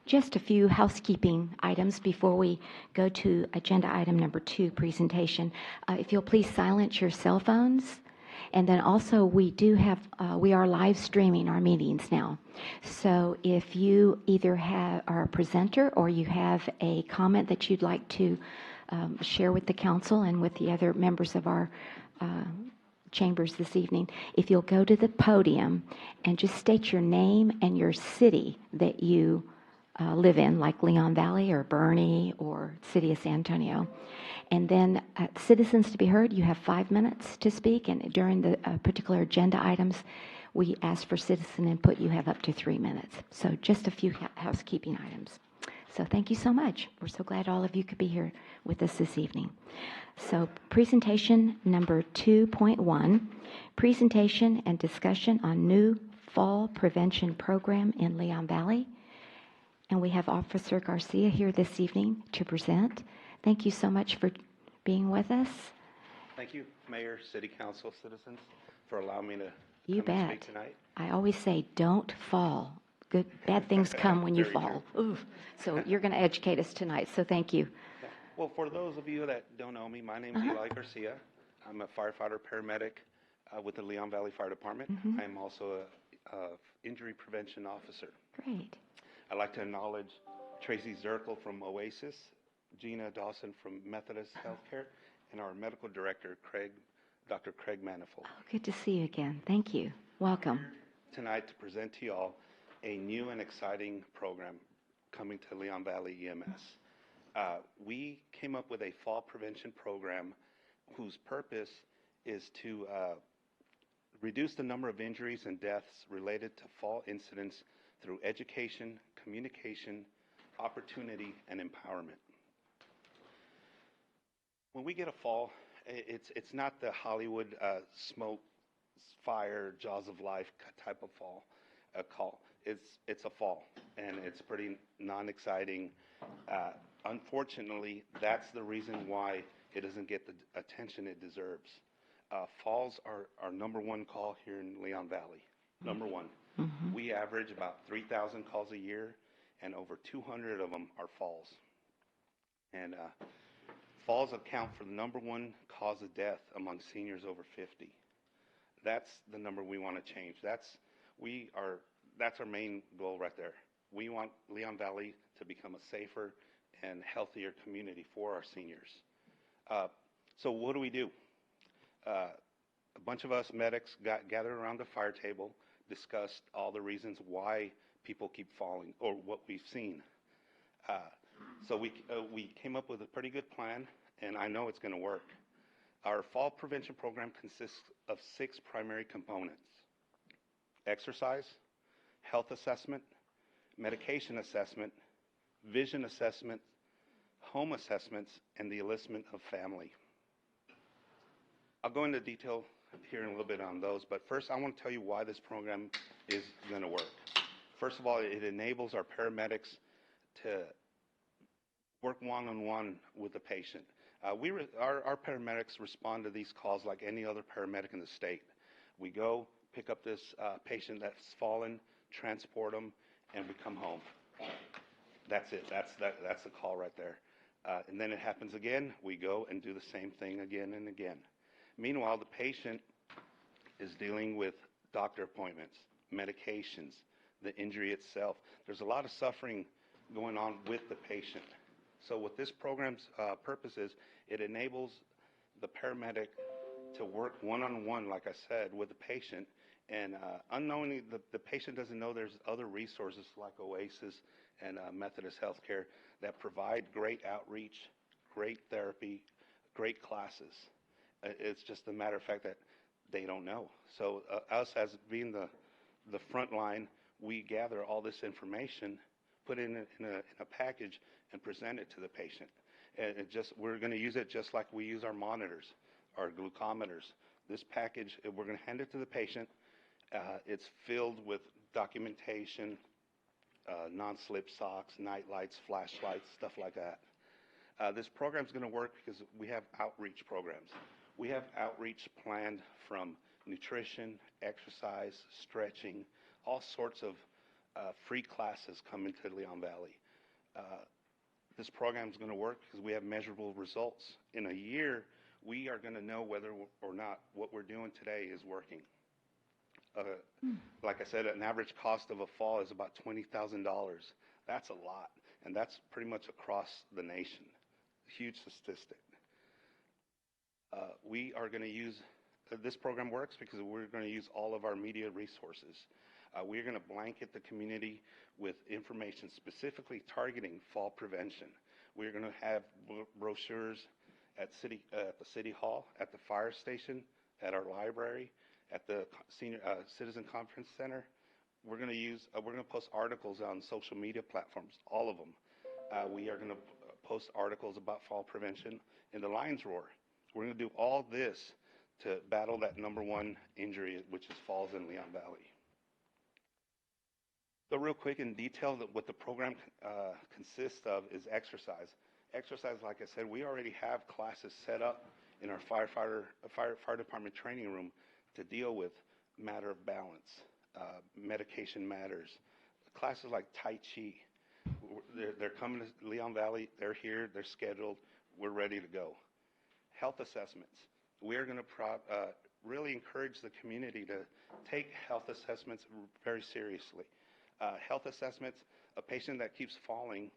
Just a few housekeeping items before we go to agenda item number 2, presentation. If you'll please silence your cell phones. And then also we are live streaming our meetings now. So if you either are a presenter or you have a comment that you'd like to share with the council and with the other members of our chambers this evening, if you'll go to the podium and just state your name and your city that you live in, like Leon Valley or Bernie or City of San Antonio. And then citizens to be heard, you have 5 minutes to speak, and during the particular agenda items, we ask for citizen input. You have up to 3 minutes. So just a few housekeeping items. So thank you so much. We're so glad all of you could be here with us this evening. So presentation number 2.1, presentation and discussion on new fall prevention program in Leon Valley. And we have Officer Garcia here this evening to present. Thank you so much for being with us. Thank you, Mayor, City Council, citizens, for allowing me to You come and bet. speak tonight. I always say, don't fall. Bad things come when you Very fall. Ooh. So you're going to educate us tonight, so thank you. Yeah. Well, for those of you that don't know me, my name is Eli Garcia. I'm a firefighter paramedic with the Leon Valley Fire Department. I am also a injury prevention officer. Great. I'd like to acknowledge Tracy Zirkle from Oasis, Gina Dawson from Methodist Healthcare, and our medical director, Dr. Craig Manifold. Oh, good to see you again. Thank you. Welcome. Tonight to present to you all a new and exciting program coming to Leon Valley EMS. We came up with a fall prevention program whose purpose is to reduce the number of injuries and deaths related to fall incidents through education, communication, opportunity, and empowerment. When we get a fall, it's not the Hollywood smoke, fire, jaws of life type of call. It's a fall, and it's pretty non-exciting. Unfortunately, that's the reason why it doesn't get the attention it deserves. Falls are our number one call here in Leon Valley. Number one. We average about 3,000 calls a year, and over 200 of them are falls. And falls account for the number one cause of death among seniors over 50. That's the number we want to change. That's our main goal right there. We want Leon Valley to become a safer and healthier community for our seniors. So what do? A bunch of us medics gathered around the fire table, discussed all the reasons why people keep falling, or what we've seen. So we came up with a pretty good plan, and I know it's going to work. Our fall prevention program consists of 6 primary components: exercise, health assessment, medication assessment, vision assessment, home assessments, and the enlistment of family. I'll go into detail here in a little bit on those, but first I want to tell you why this program is going to work. First of all, it enables our paramedics to work one-on-one with the patient. Our paramedics respond to these calls like any other paramedic in the state. We go pick up this patient that's fallen, transport them, and we come home. That's it. That's the call right there. And then it happens again. We go and do the same thing again and again. Meanwhile, the patient is dealing with doctor appointments, medications, the injury itself. There's a lot of suffering going on with the patient. So what this program's purpose is, it enables the paramedic to work one-on-one, like I said, with the patient. And unknowingly, the patient doesn't know there's other resources like Oasis and Methodist Healthcare that provide great outreach, great therapy, great classes. It's just a matter of fact that they don't know. So us, as being the front line, we gather all this information, put it in a package, and present it to the patient. And we're going to use it just like we use our monitors, our glucometers. This package, we're going to hand it to the patient. It's filled with documentation, non-slip socks, night lights, flashlights, stuff like that. This program's going to work because we have outreach programs. We have outreach planned from nutrition, exercise, stretching, all sorts of free classes coming to Leon Valley. This program is going to work because we have measurable results. In a year, we are going to know whether or not what we're doing today is working. Like I said, an average cost of a fall is about $20,000. That's a lot, and that's pretty much across the nation. Huge statistic. We are going to use, this program works because we're going to use all of our media resources. We're going to blanket the community with information specifically targeting fall prevention. We're going to have brochures at the City Hall, at the fire station, at our library, at the Citizen Conference Center. We're going to post articles on social media platforms, all of them. We are going to post articles about fall prevention in the Lions Roar. We're going to do all this to battle that #1 injury, which is falls in Leon Valley. So real quick in detail, what the program consists of is exercise. Exercise, like I said, we already have classes set up in our fire department training room to deal with matter of balance, medication matters. Classes like Tai Chi, they're coming to Leon Valley, they're here, they're scheduled, we're ready to go. Health assessments. We're going to really encourage the community to take health assessments very seriously. Health assessments, a patient that keeps falling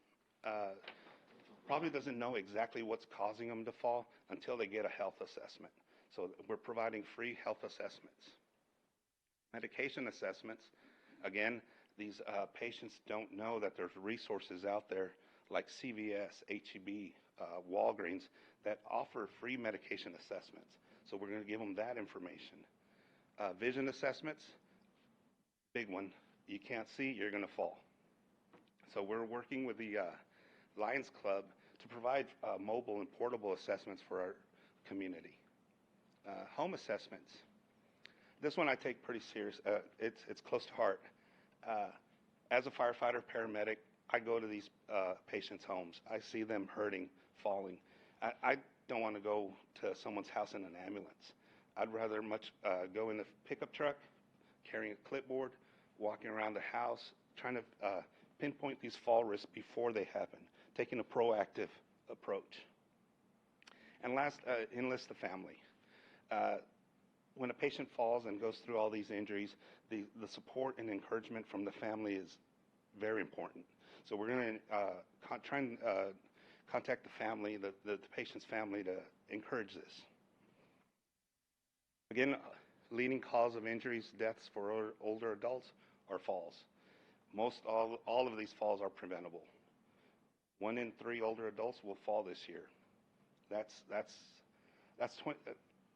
probably doesn't know exactly what's causing them to fall until they get a health assessment. So we're providing free health assessments. Medication assessments, again, these patients don't know that there's resources out there like CVS, HEB, Walgreens that offer free medication assessments. So we're going to give them that information. Vision assessments, big one. You can't see, you're going to fall. So we're working with the Lions Club to provide mobile and portable assessments for our community. Home assessments. This one I take pretty serious. It's close to heart. As a firefighter, paramedic, I go to these patients' homes. I see them hurting, falling. I don't want to go to someone's house in an ambulance. I'd rather much go in the pickup truck, carrying a clipboard, walking around the house, trying to pinpoint these fall risks before they happen, taking a proactive approach. And last, enlist the family. When a patient falls and goes through all these injuries, the support and encouragement from the family is very important. So we're going to try and contact the family, the patient's family, to encourage this. Again, leading cause of injuries, deaths for older adults are falls. All of these falls are preventable. 1 in 3 older adults will fall this year. That's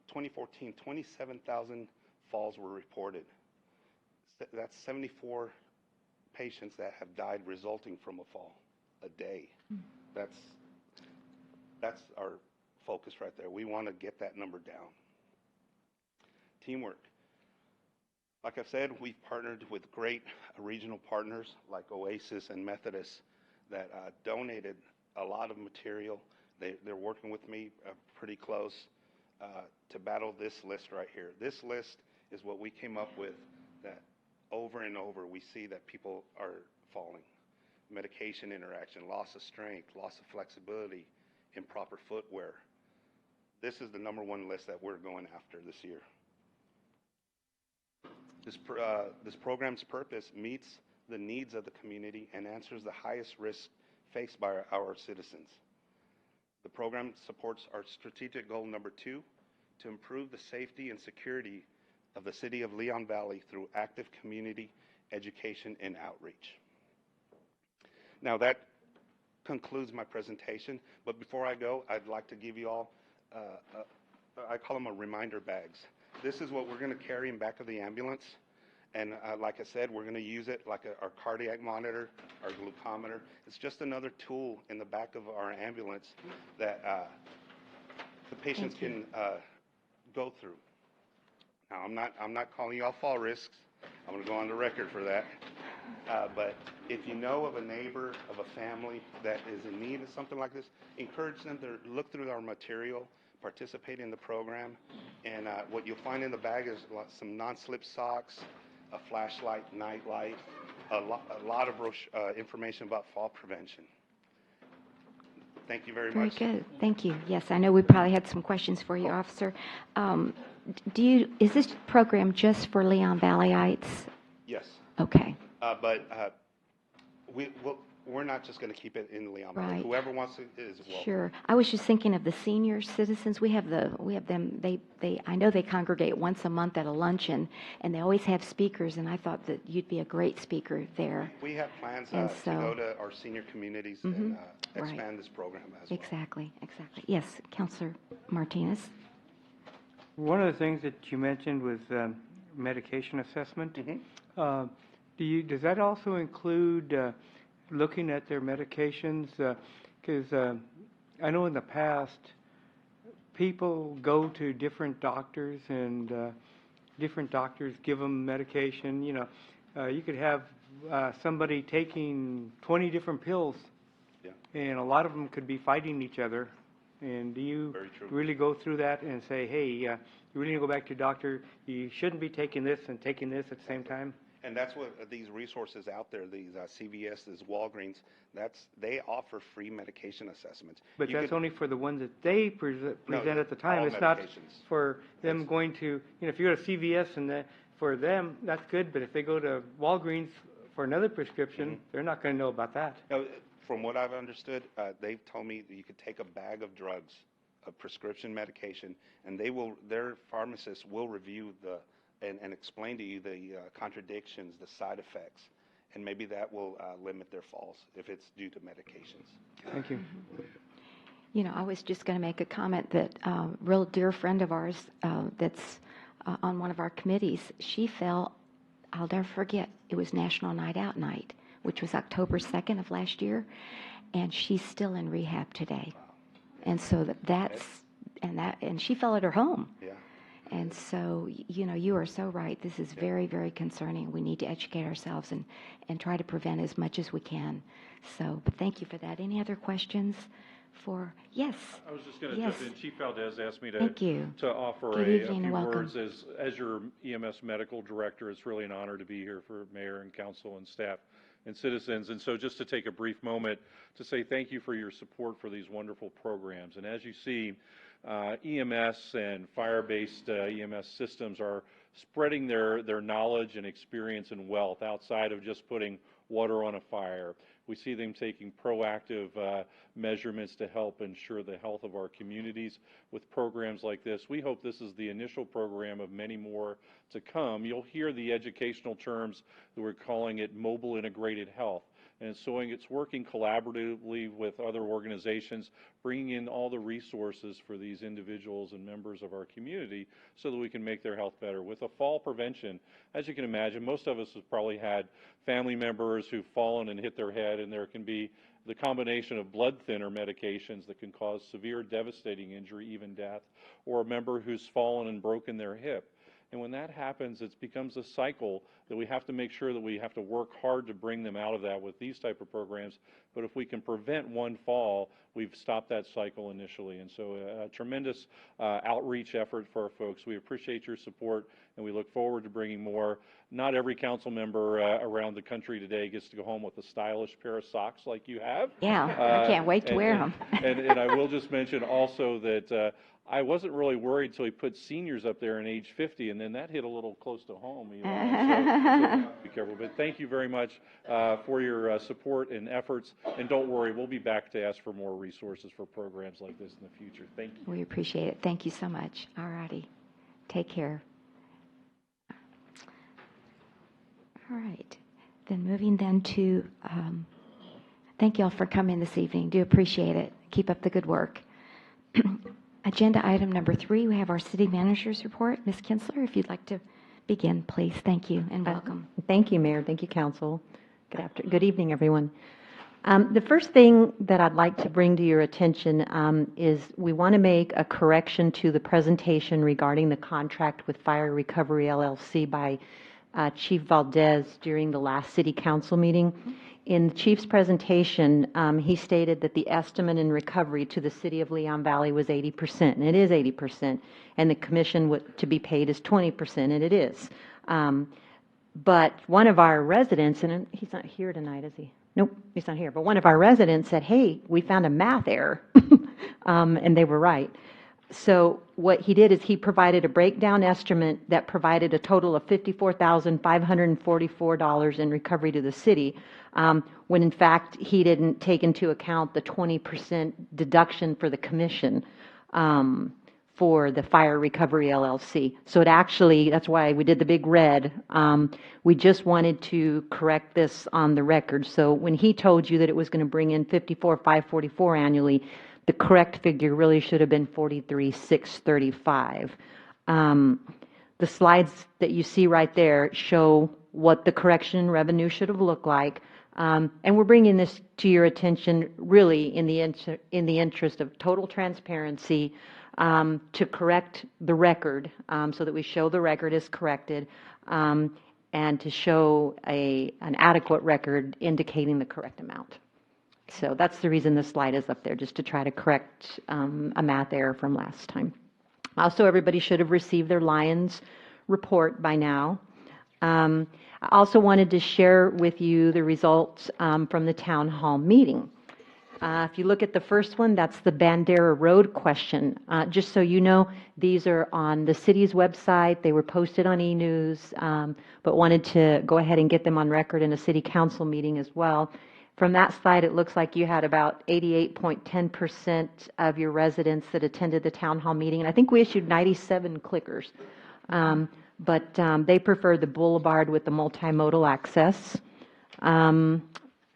2014, 27,000 falls were reported. That's 74 patients that have died resulting from a fall a day. That's our focus right there. We want to get that number down. Teamwork. Like I've said, we've partnered with great regional partners like Oasis and Methodist that donated a lot of material. They're working with me pretty close to battle this list right here. This list is what we came up with, that over and over we see that people are falling. Medication interaction, loss of strength, loss of flexibility, improper footwear. This is the #1 list that we're going after this year. This program's purpose meets the needs of the community and answers the highest risks faced by our citizens. The program supports our strategic goal #2, to improve the safety and security of the city of Leon Valley through active community education and outreach. Now that concludes my presentation, but before I go, I'd like to give you all, I call them reminder bags. This is what we're going to carry in back of the ambulance. And like I said, we're going to use it like our cardiac monitor, our glucometer. It's just another tool in the back of our ambulance that the patients can go through. Now, I'm not calling you all fall risks. I'm going to go on the record for that. But if you know of a neighbor, of a family that is in need of something like this, encourage them to look through our material, participate in the program. And what you'll find in the bag is some non-slip socks, a flashlight, night light, a lot of information about fall prevention. Thank you very Very much. good. Thank you. Yes, I know we probably had some questions for you, Officer. Is this program just for Leon Valleyites? Yes, Okay. but we're not just going to keep it in Leon Valley. Right. Whoever wants it is welcome. Sure. I was just thinking of the senior citizens. We have them, I know they congregate once a month at a luncheon, and they always have speakers, and I thought that you'd be a great speaker there. We have plans And to so- go to our senior communities and expand Right. this program as well. Exactly. Yes, Counselor Martinez? One of the things that you mentioned was medication assessment. Does that also include looking at their medications? Because I know in the past, people go to different doctors and different doctors give them medication. You know, you could have somebody taking 20 different pills, Yeah. and a lot of them could be fighting each other. And do you Very true. really go through that and say, hey, you really need to go back to your doctor, you shouldn't be taking this and taking this at the same time? And that's what these resources out there, these CVS, these Walgreens, they offer free medication assessments. But You that's could- only for the ones that they present at the time. all It's not medications. for them going to, you know, if you go to CVS and for them, that's good, but if they go to Walgreens for another prescription, they're not going to know about that. Now, from what I've understood, they've told me that you could take a bag of drugs, a prescription medication, and their pharmacists will review and explain to you the contradictions, the side effects, and maybe that will limit their falls if it's due to medications. Thank you. You know, I was just going to make a comment that a real dear friend of ours that's on one of our committees, she fell, I'll never forget, it was National Night Out Night, which was October 2nd of last year, and she's still in rehab today. And so and she fell at her home. Yeah. And so, you know, you are so right. This is very, very concerning. We need to educate ourselves and try to prevent as much as we can. So, but thank you for that. Any other questions for, yes? I was just going to Yes. jump in. Chief Valdez asked me Thank you. to offer Good a evening few and welcome. words as your EMS medical director. It's really an honor to be here for mayor and council and staff and citizens. And so just to take a brief moment to say thank you for your support for these wonderful programs. And as you see, EMS and fire-based EMS systems are spreading their knowledge and experience and wealth outside of just putting water on a fire. We see them taking proactive measurements to help ensure the health of our communities with programs like this. We hope this is the initial program of many more to come. You'll hear the educational terms that we're calling it mobile integrated health. And so it's working collaboratively with other organizations, bringing in all the resources for these individuals and members of our community so that we can make their health better. With a fall prevention, as you can imagine, most of us have probably had family members who've fallen and hit their head, and there can be the combination of blood thinner medications that can cause severe, devastating injury, even death, or a member who's fallen and broken their hip. And when that happens, it becomes a cycle that we have to make sure that we have to work hard to bring them out of that with these type of programs. But if we can prevent one fall, we've stopped that cycle initially. And so a tremendous outreach effort for our folks. We appreciate your support, and we look forward to bringing more. Not every council member around the country today gets to go home with a stylish pair of socks like you have. Yeah, I can't wait to wear them. And I will just mention also that I wasn't really worried until he put seniors up there in age 50, and then that hit a little close to home. So be careful. But thank you very much for your support and efforts. And don't worry, we'll be back to ask for more resources for programs like this in the future. Thank you. We appreciate it. Thank you so much. All righty. Take care. All right. Then moving then to, thank you all for coming this evening. Do appreciate it. Keep up the good work. Agenda item number 3, we have our city manager's report. Ms. Kinsler, if you'd like to begin, please. Thank you and welcome. Thank you, Mayor. Thank you, Council. Good evening, everyone. The first thing that I'd like to bring to your attention is we want to make a correction to the presentation regarding the contract with Fire Recovery LLC by Chief Valdez during the last City Council meeting. In the Chief's presentation, he stated that the estimate in recovery to the City of Leon Valley was 80%, and it is 80%, and the commission to be paid is 20%, and it is. But one of our residents, and he's not here tonight, is he? Nope, he's not here. But one of our residents said, hey, we found a math error. And they were right. So what he did is he provided a breakdown estimate that provided a total of $54,544 in recovery to the city, when in fact he didn't take into account the 20% deduction for the commission for the Fire Recovery LLC. So it actually, that's why we did the big red. We just wanted to correct this on the record. So when he told you that it was going to bring in 54,544 annually, the correct figure really should have been 43,635. The slides that you see right there show what the correction revenue should have looked like. And we're bringing this to your attention really in the interest of total transparency, to correct the record, so that we show the record is corrected, and to show an adequate record indicating the correct amount. So that's the reason this slide is up there, just to try to correct a math error from last time. Also, everybody should have received their Lions report by now. I also wanted to share with you the results from the town hall meeting. If you look at the first one, that's the Bandera Road question. Just so you know, these are on the city's website. They were posted on e-news, but wanted to go ahead and get them on record in a city council meeting as well. From that slide, it looks like you had about 88.10% of your residents that attended the town hall meeting. And I think we issued 97 clickers. But they preferred the boulevard with the multimodal access.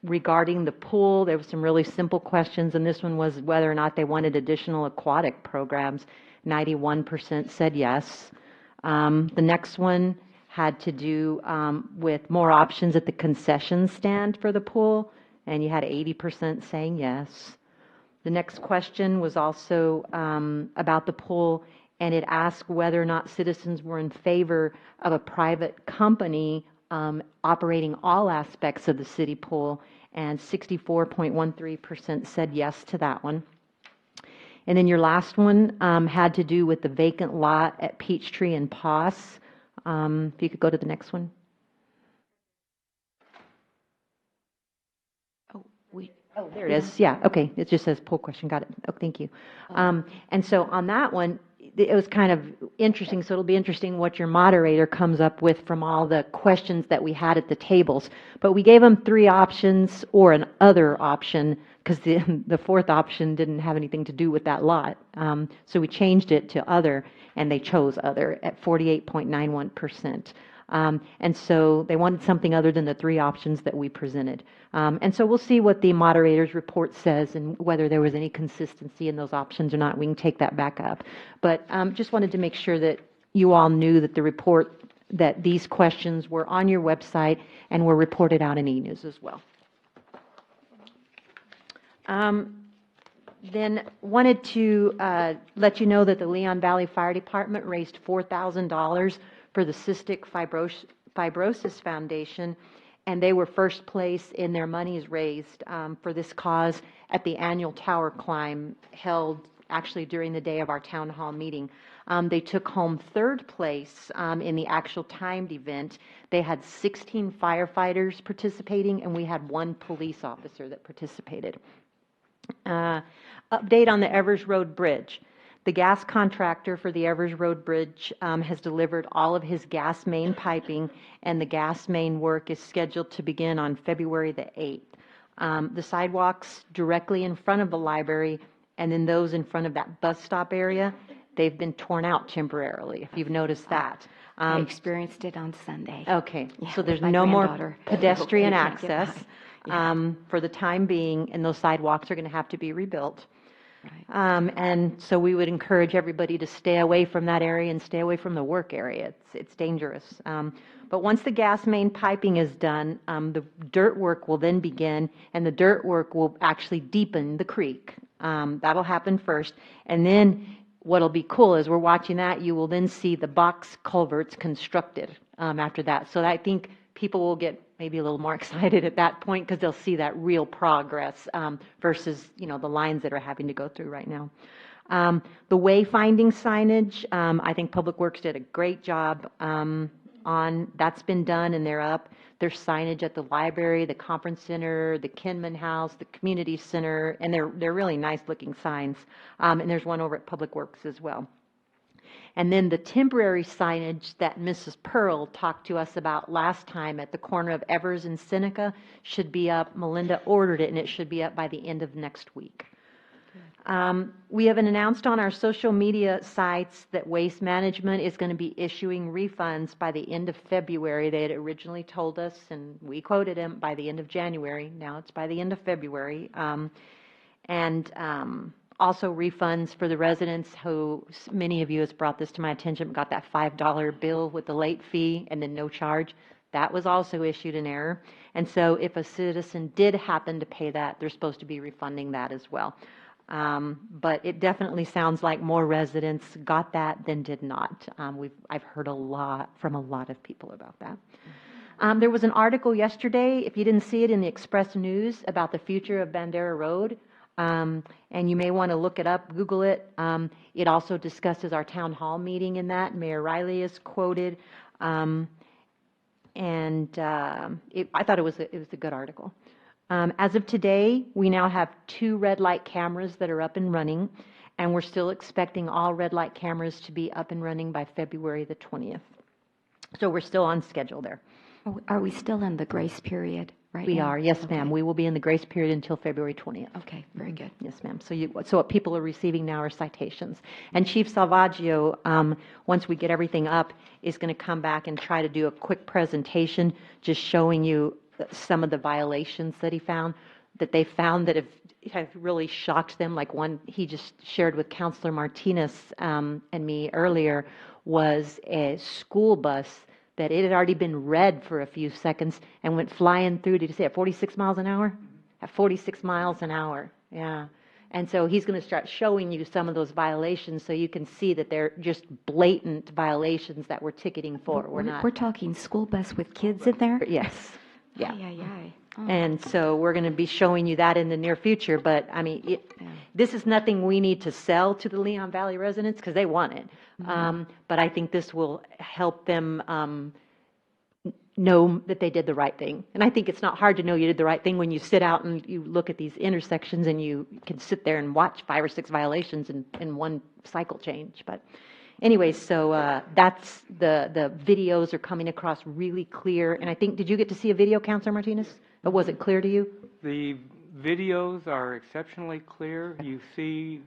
Regarding the pool, there were some really simple questions, and this one was whether or not they wanted additional aquatic programs. 91% said yes. The next one had to do with more options at the concession stand for the pool, and you had 80% saying yes. The next question was also about the pool, and it asked whether or not citizens were in favor of a private company operating all aspects of the city pool, and 64.13% said yes to that one. And then your last one had to do with the vacant lot at Peachtree and Poss. If you could go to the next one. Oh, there it is. Yeah, okay. It just says poll question. Got it. Oh, thank you. And so on that one, it was kind of interesting. So it'll be interesting what your moderator comes up with from all the questions that we had at the tables. But we gave them 3 options or an other option, because the fourth option didn't have anything to do with that lot. So we changed it to other, and they chose other at 48.91%. And so they wanted something other than the 3 options that we presented. And so we'll see what the moderator's report says and whether there was any consistency in those options or not. We can take that back up. But just wanted to make sure that you all knew that the report, that these questions were on your website and were reported out in e-news as well. Then wanted to let you know that the Leon Valley Fire Department raised $4,000 for the Cystic Fibrosis Foundation, and they were first place in their monies raised for this cause at the annual tower climb held actually during the day of our town hall meeting. They took home 3rd place in the actual timed event. They had 16 firefighters participating, and we had 1 police officer that participated. Update on the Evers Road Bridge. The gas contractor for the Evers Road Bridge has delivered all of his gas main piping, and the gas main work is scheduled to begin on February the 8th. The sidewalks directly in front of the library and then those in front of that bus stop area, they've been torn out temporarily, if you've noticed that. I experienced it on Sunday. Okay, Yeah, so there's my no more granddaughter. pedestrian You can't get access by. for the time being, and those sidewalks are going to have to be rebuilt. Right. And so we would encourage everybody to stay away from that area and stay away from the work area. It's dangerous. But once the gas main piping is done, the dirt work will then begin, and the dirt work will actually deepen the creek. That'll happen first. And then what'll be cool is we're watching that. You will then see the box culverts constructed after that. So I think people will get maybe a little more excited at that point because they'll see that real progress versus, the lines that are having to go through right now. The wayfinding signage, I think Public Works did a great job on, that's been done and they're up. There's signage at the library, the conference center, the Kinman House, the community center, and they're really nice looking signs. And there's one over at Public Works as well. And then the temporary signage that Mrs. Pearl talked to us about last time at the corner of Evers and Seneca should be up. Melinda ordered it, and it should be up by the end of next week. We have announced on our social media sites that Waste Management is going to be issuing refunds by the end of February. They had originally told us, and we quoted them, by the end of January. Now it's by the end of February. Also refunds for the residents who, many of you has brought this to my attention, got that $5 bill with the late fee and then no charge. That was also issued in error. And so if a citizen did happen to pay that, they're supposed to be refunding that as well. But it definitely sounds like more residents got that than did not. I've heard a lot from a lot of people about that. There was an article yesterday, if you didn't see it, in the Express News about the future of Bandera Road. And you may want to look it up, Google it. It also discusses our town hall meeting in that. Mayor Riley is quoted. I thought it was a good article. As of today, we now have 2 red light cameras that are up and running, and we're still expecting all red light cameras to be up and running by February the 20th. So we're still on schedule there. Are we still in the grace period right We now? are, yes, Okay. ma'am. We will be in the grace period until February 20th. Okay, very good. Yes, ma'am. So what people are receiving now are citations. And Chief Salvaggio, once we get everything up, is going to come back and try to do a quick presentation just showing you some of the violations that they found that have really shocked them. Like one he just shared with Councilor Martinez and me earlier was a school bus that it had already been red for a few seconds and went flying through, did you say at 46 miles an hour? At 46 miles an hour, yeah. And so he's going to start showing you some of those violations so you can see that they're just blatant violations that we're ticketing for. We're talking school bus with kids in there? Yes, yeah. Ay, ay, ay. Oh. And so we're going to be showing you that in the near future. But I mean, this is nothing we need to sell to the Leon Valley residents because they want it. But I think this will help them know that they did the right thing. And I think it's not hard to know you did the right thing when you sit out and you look at these intersections and you can sit there and watch 5 or 6 violations in one cycle change. But anyways, so that's the videos are coming across really clear. And I think, did you get to see a video, Councilor Martinez? Or was it clear to you? The videos are exceptionally clear. You see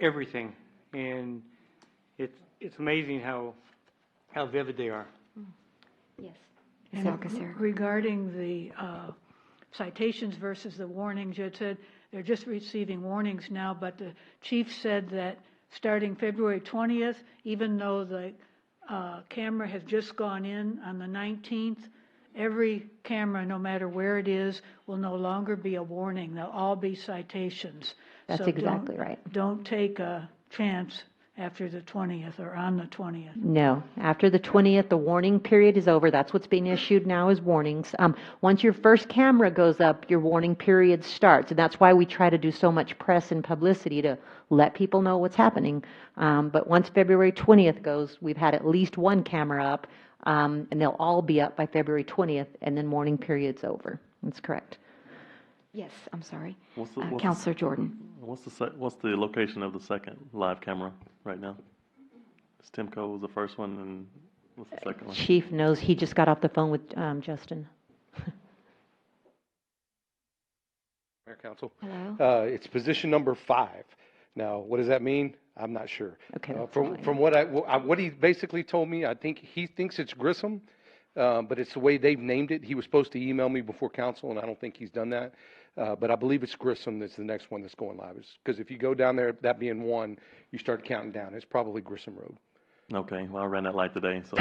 everything, and it's amazing how vivid they are. Yes. And Ms. Alcacer. regarding the citations versus the warnings, you had said they're just receiving warnings now, but the chief said that starting February 20th, even though the camera has just gone in on the 19th, every camera, no matter where it is, will no longer be a warning. They'll all be citations. That's So exactly right. Don't take a chance after the 20th or on the 20th. No. After the 20th, the warning period is over. That's what's being issued now is warnings. Once your first camera goes up, your warning period starts. And that's why we try to do so much press and publicity to let people know what's happening. But once February 20th goes, we've had at least 1 camera up, and they'll all be up by February 20th, and then warning period's over. That's correct. Yes, I'm sorry. What's the Councilor Jordan. what's the location of the second live camera right now? Timco was the first one, and what's the second one? Chief knows. He just got off the phone with Justin. Mayor, Council. Hello? It's position number 5. Now, what does that mean? I'm not sure. Okay, that's From what he basically told me, I think he thinks it's Grissom, but it's the way they've named it. He was supposed to email me before council, and I don't think he's done that. But I believe it's Grissom that's the next one that's going live. Because if you go down there, that being 1, you start counting down. It's probably Grissom Road. Okay, well, I ran that light today, so.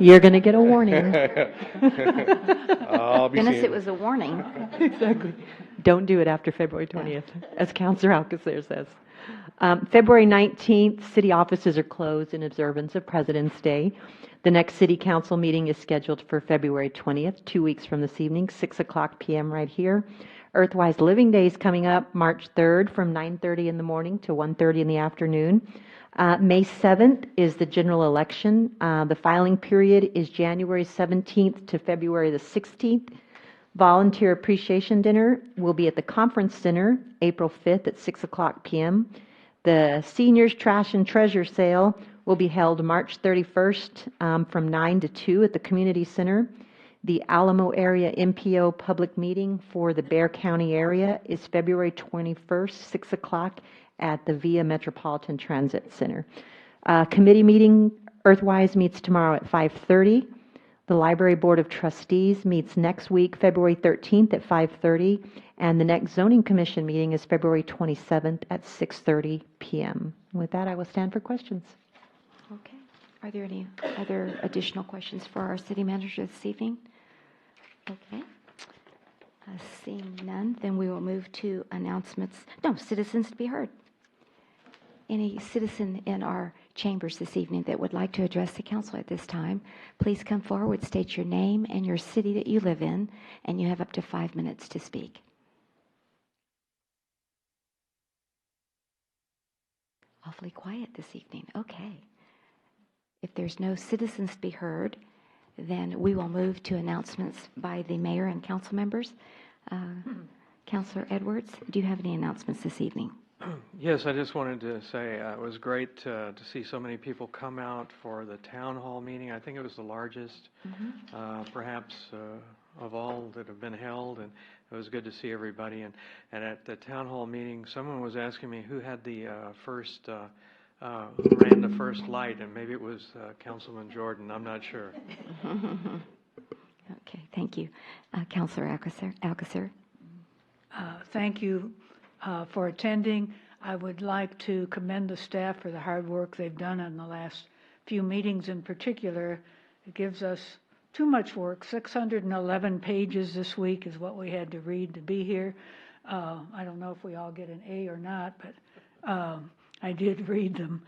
You're going to get a warning. I'll be Goodness, seeing it was a warning. Exactly. Don't do it after February 20th, as Councilor Alcacer says. February 19th, city offices are closed in observance of President's Day. The next city council meeting is scheduled for February 20th, 2 weeks from this evening, 6 o'clock p.m. right here. Earthwise Living Day is coming up March 3rd from 9:30 in the morning to 1:30 in the afternoon. May 7th is the general election. The filing period is January 17th to February the 16th. Volunteer Appreciation Dinner will be at the Conference Center April 5th at 6 o'clock p.m. The Seniors Trash and Treasure Sale will be held March 31st from 9 to 2 at the Community Center. The Alamo Area MPO public meeting for the Bexar County area is February 21st, 6 o'clock at the Via Metropolitan Transit Center. Committee meeting, Earthwise, meets tomorrow at 5:30. The Library Board of Trustees meets next week, February 13th at 5:30, and the next Zoning Commission meeting is February 27th at 6:30 p.m. With that, I will stand for questions. Okay. Are there any other additional questions for our city manager this evening? Okay. Seeing none, then we will move to announcements. No, citizens to be heard. Any citizen in our chambers this evening that would like to address the council at this time, please come forward, state your name and your city that you live in, and you have up to 5 minutes to speak. Awfully quiet this evening. Okay. If there's no citizens to be heard, then we will move to announcements by the mayor and council members. Councilor Edwards, do you have any announcements this evening? Yes, I just wanted to say it was great to see so many people come out for the town hall meeting. I think it was the largest, perhaps, of all that have been held, and it was good to see everybody. And at the town hall meeting, someone was asking me who had the who ran the first light, and maybe it was Councilman Jordan. I'm not sure. Okay, thank you. Councilor Alcacer. Thank you for attending. I would like to commend the staff for the hard work they've done in the last few meetings in particular. It gives us too much work. 611 pages this week is what we had to read to be here. I don't know if we all get an A or not, but I did read them.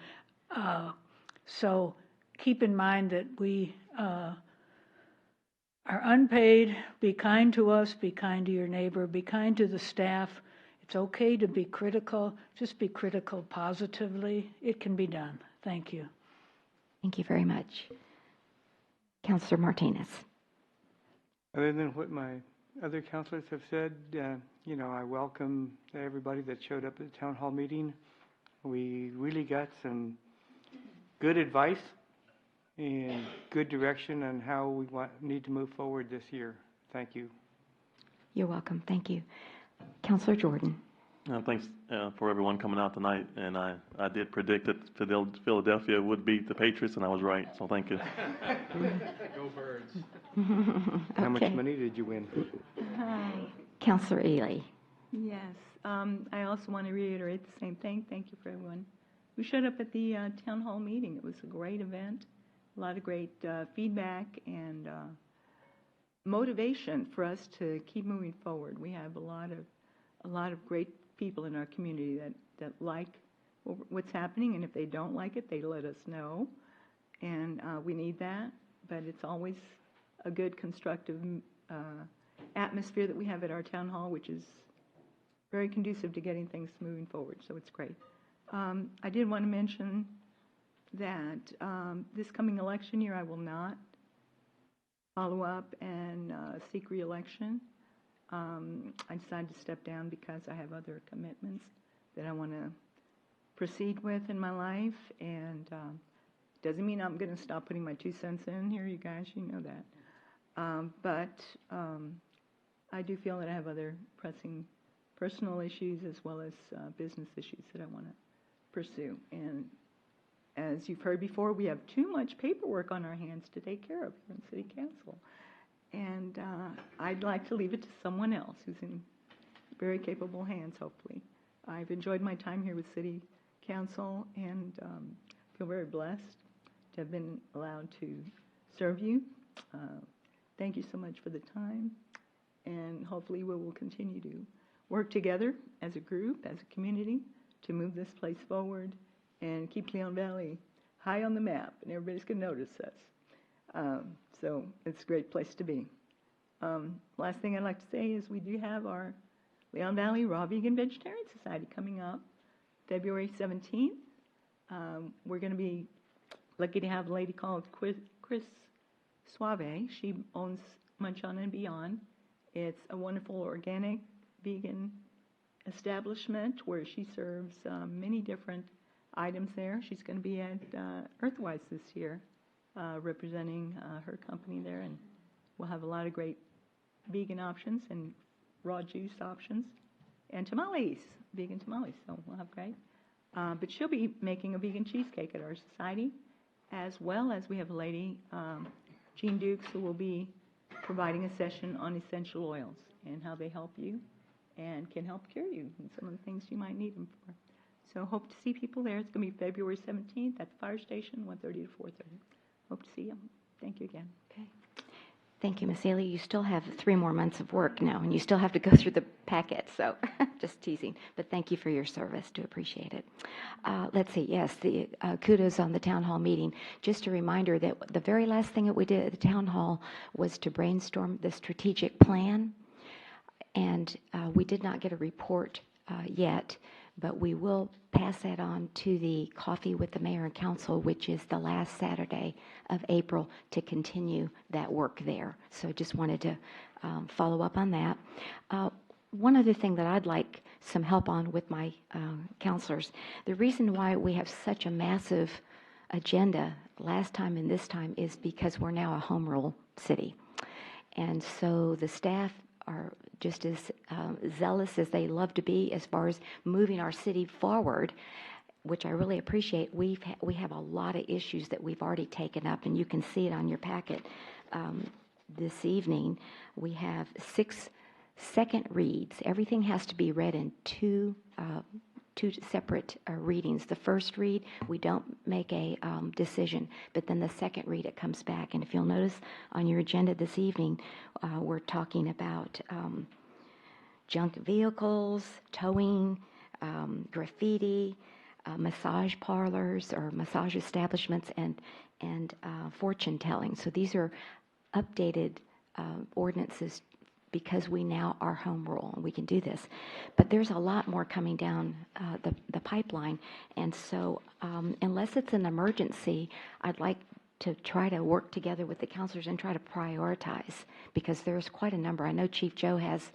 So keep in mind that we are unpaid. Be kind to us, be kind to your neighbor, be kind to the staff. It's okay to be critical. Just be critical positively. It can be done. Thank you. Thank you very much. Councilor Martinez. Other than what my other councilors have said, I welcome everybody that showed up at the town hall meeting. We really got some good advice and good direction on how we need to move forward this year. Thank you. You're welcome. Thank you. Councilor Jordan. Thanks for everyone coming out tonight, and I did predict that Philadelphia would beat the Patriots, and I was right, so thank you. Go Birds. How much Okay. money did you win? Hi. Councilor Ely. Yes. I also want to reiterate the same thing. Thank you for everyone who showed up at the town hall meeting. It was a great event, a lot of great feedback and motivation for us to keep moving forward. We have a lot of great people in our community that like what's happening, and if they don't like it, they let us know, and we need that. But it's always a good, constructive atmosphere that we have at our town hall, which is very conducive to getting things moving forward, so it's great. I did want to mention that this coming election year, I will not follow up and seek re-election. I decided to step down because I have other commitments that I want to proceed with in my life, and doesn't mean I'm going to stop putting my 2 cents in here, you guys, you know that. But I do feel that I have other pressing personal issues as well as business issues that I want to pursue. And as you've heard before, we have too much paperwork on our hands to take care of here in City Council. And I'd like to leave it to someone else who's in very capable hands, hopefully. I've enjoyed my time here with City Council and feel very blessed to have been allowed to serve you. Thank you so much for the time, and hopefully we will continue to work together as a group, as a community, to move this place forward and keep Leon Valley high on the map, and everybody's going to notice us. So it's a great place to be. Last thing I'd like to say is we do have our Leon Valley Raw Vegan Vegetarian Society coming up February 17th. We're going to be lucky to have a lady called Chris Suave. She owns Munch On and Beyond. It's a wonderful organic vegan establishment where she serves many different items there. She's going to be at Earthwise this year, representing her company there, and we'll have a lot of great vegan options and raw juice options, and tamales, vegan tamales, so we'll have great. But she'll be making a vegan cheesecake at our society, as well as we have a lady, Jean Dukes, who will be providing a session on essential oils and how they help you and can help cure you and some of the things you might need them for. So hope to see people there. It's going to be February 17th at the fire station, 1:30 to 4:30. Hope to see you. Thank you again. Okay. Thank you, Ms. Ely. You still have 3 more months of work now, and you still have to go through the packet, so just teasing. But thank you for your service. Do appreciate it. Let's see. Yes, the kudos on the town hall meeting. Just a reminder that the very last thing that we did at the town hall was to brainstorm the strategic plan, and we did not get a report yet, but we will pass that on to the Coffee with the Mayor and Council, which is the last Saturday of April, to continue that work there. So just wanted to follow up on that. One other thing that I'd like some help on with my counselors, the reason why we have such a massive agenda last time and this time is because we're now a home rule city. And so the staff are just as zealous as they love to be as far as moving our city forward, which I really appreciate. We have a lot of issues that we've already taken up, and you can see it on your packet this evening. We have 6 second reads. Everything has to be read in two separate readings. The first read, we don't make a decision, but then the second read, it comes back. And if you'll notice on your agenda this evening, we're talking about junk vehicles, towing, graffiti, massage parlors or massage establishments, and fortune telling. So these are updated ordinances because we now are home rule and we can do this. But there's a lot more coming down the pipeline. And so unless it's an emergency, I'd like to try to work together with the counselors and try to prioritize, because there's quite a number. I know Chief Joe has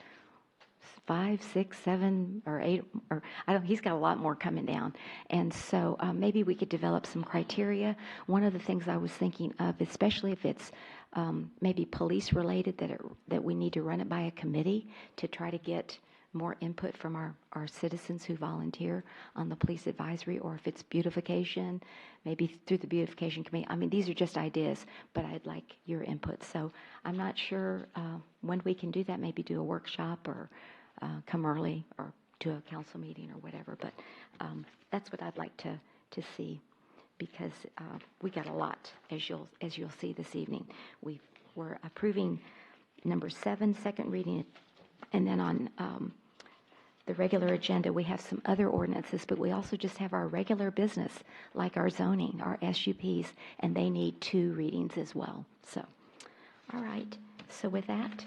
5, 6, 7, or 8, or he's got a lot more coming down. And so maybe we could develop some criteria. One of the things I was thinking of, especially if it's maybe police related, that we need to run it by a committee to try to get more input from our citizens who volunteer on the police advisory, or if it's beautification, maybe through the beautification committee. I mean, these are just ideas, but I'd like your input. So I'm not sure when we can do that, maybe do a workshop or come early or do a council meeting or whatever. But that's what I'd like to see, because we got a lot, as you'll see this evening. We're approving number 7, second reading, and then on the regular agenda, we have some other ordinances, but we also just have our regular business, like our zoning, our SUPs, and they need 2 readings as well. So, all right. So with that,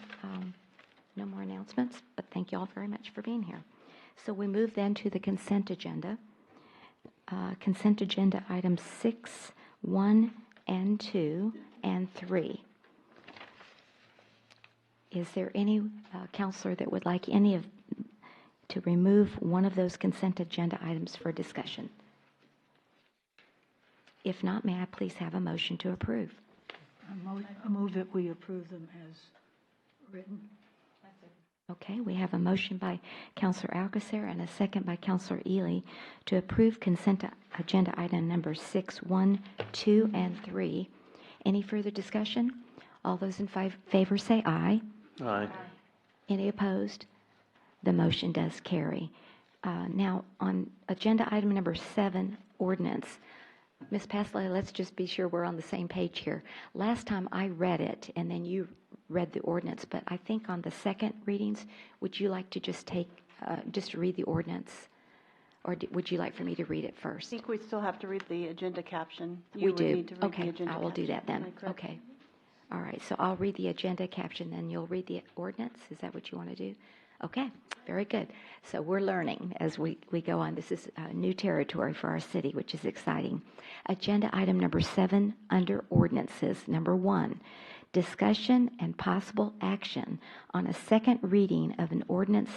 no more announcements, but thank you all very much for being here. So we move then to the consent agenda. Consent agenda items 6, 1, and 2, and 3. Is there any counselor that would like to remove one of those consent agenda items for discussion? If not, may I please have a motion to approve? I move that we approve them as written. Okay, we have a motion by Councilor Alcacer and a second by Councilor Ely to approve consent agenda item number 6, 1, 2, and 3. Any further discussion? All those in favor say aye. Aye. Any opposed? The motion does carry. Now, on agenda item number 7, ordinance. Ms. Pasley, let's just be sure we're on the same page here. Last time I read it, and then you read the ordinance, but I think on the second readings, would you like to just read the ordinance? Or would you like for me to read it first? I think we still have to read the agenda caption. We do. Would need to read the Okay, agenda I will do that caption. then. Am I correct? Okay, All right, so I'll read the agenda caption, then you'll read the ordinance. Is that what you want to do? Okay, very good. So we're learning as we go on. This is new territory for our city, which is exciting. Agenda item number 7 under ordinances. Number 1, discussion and possible action on a second reading of an ordinance,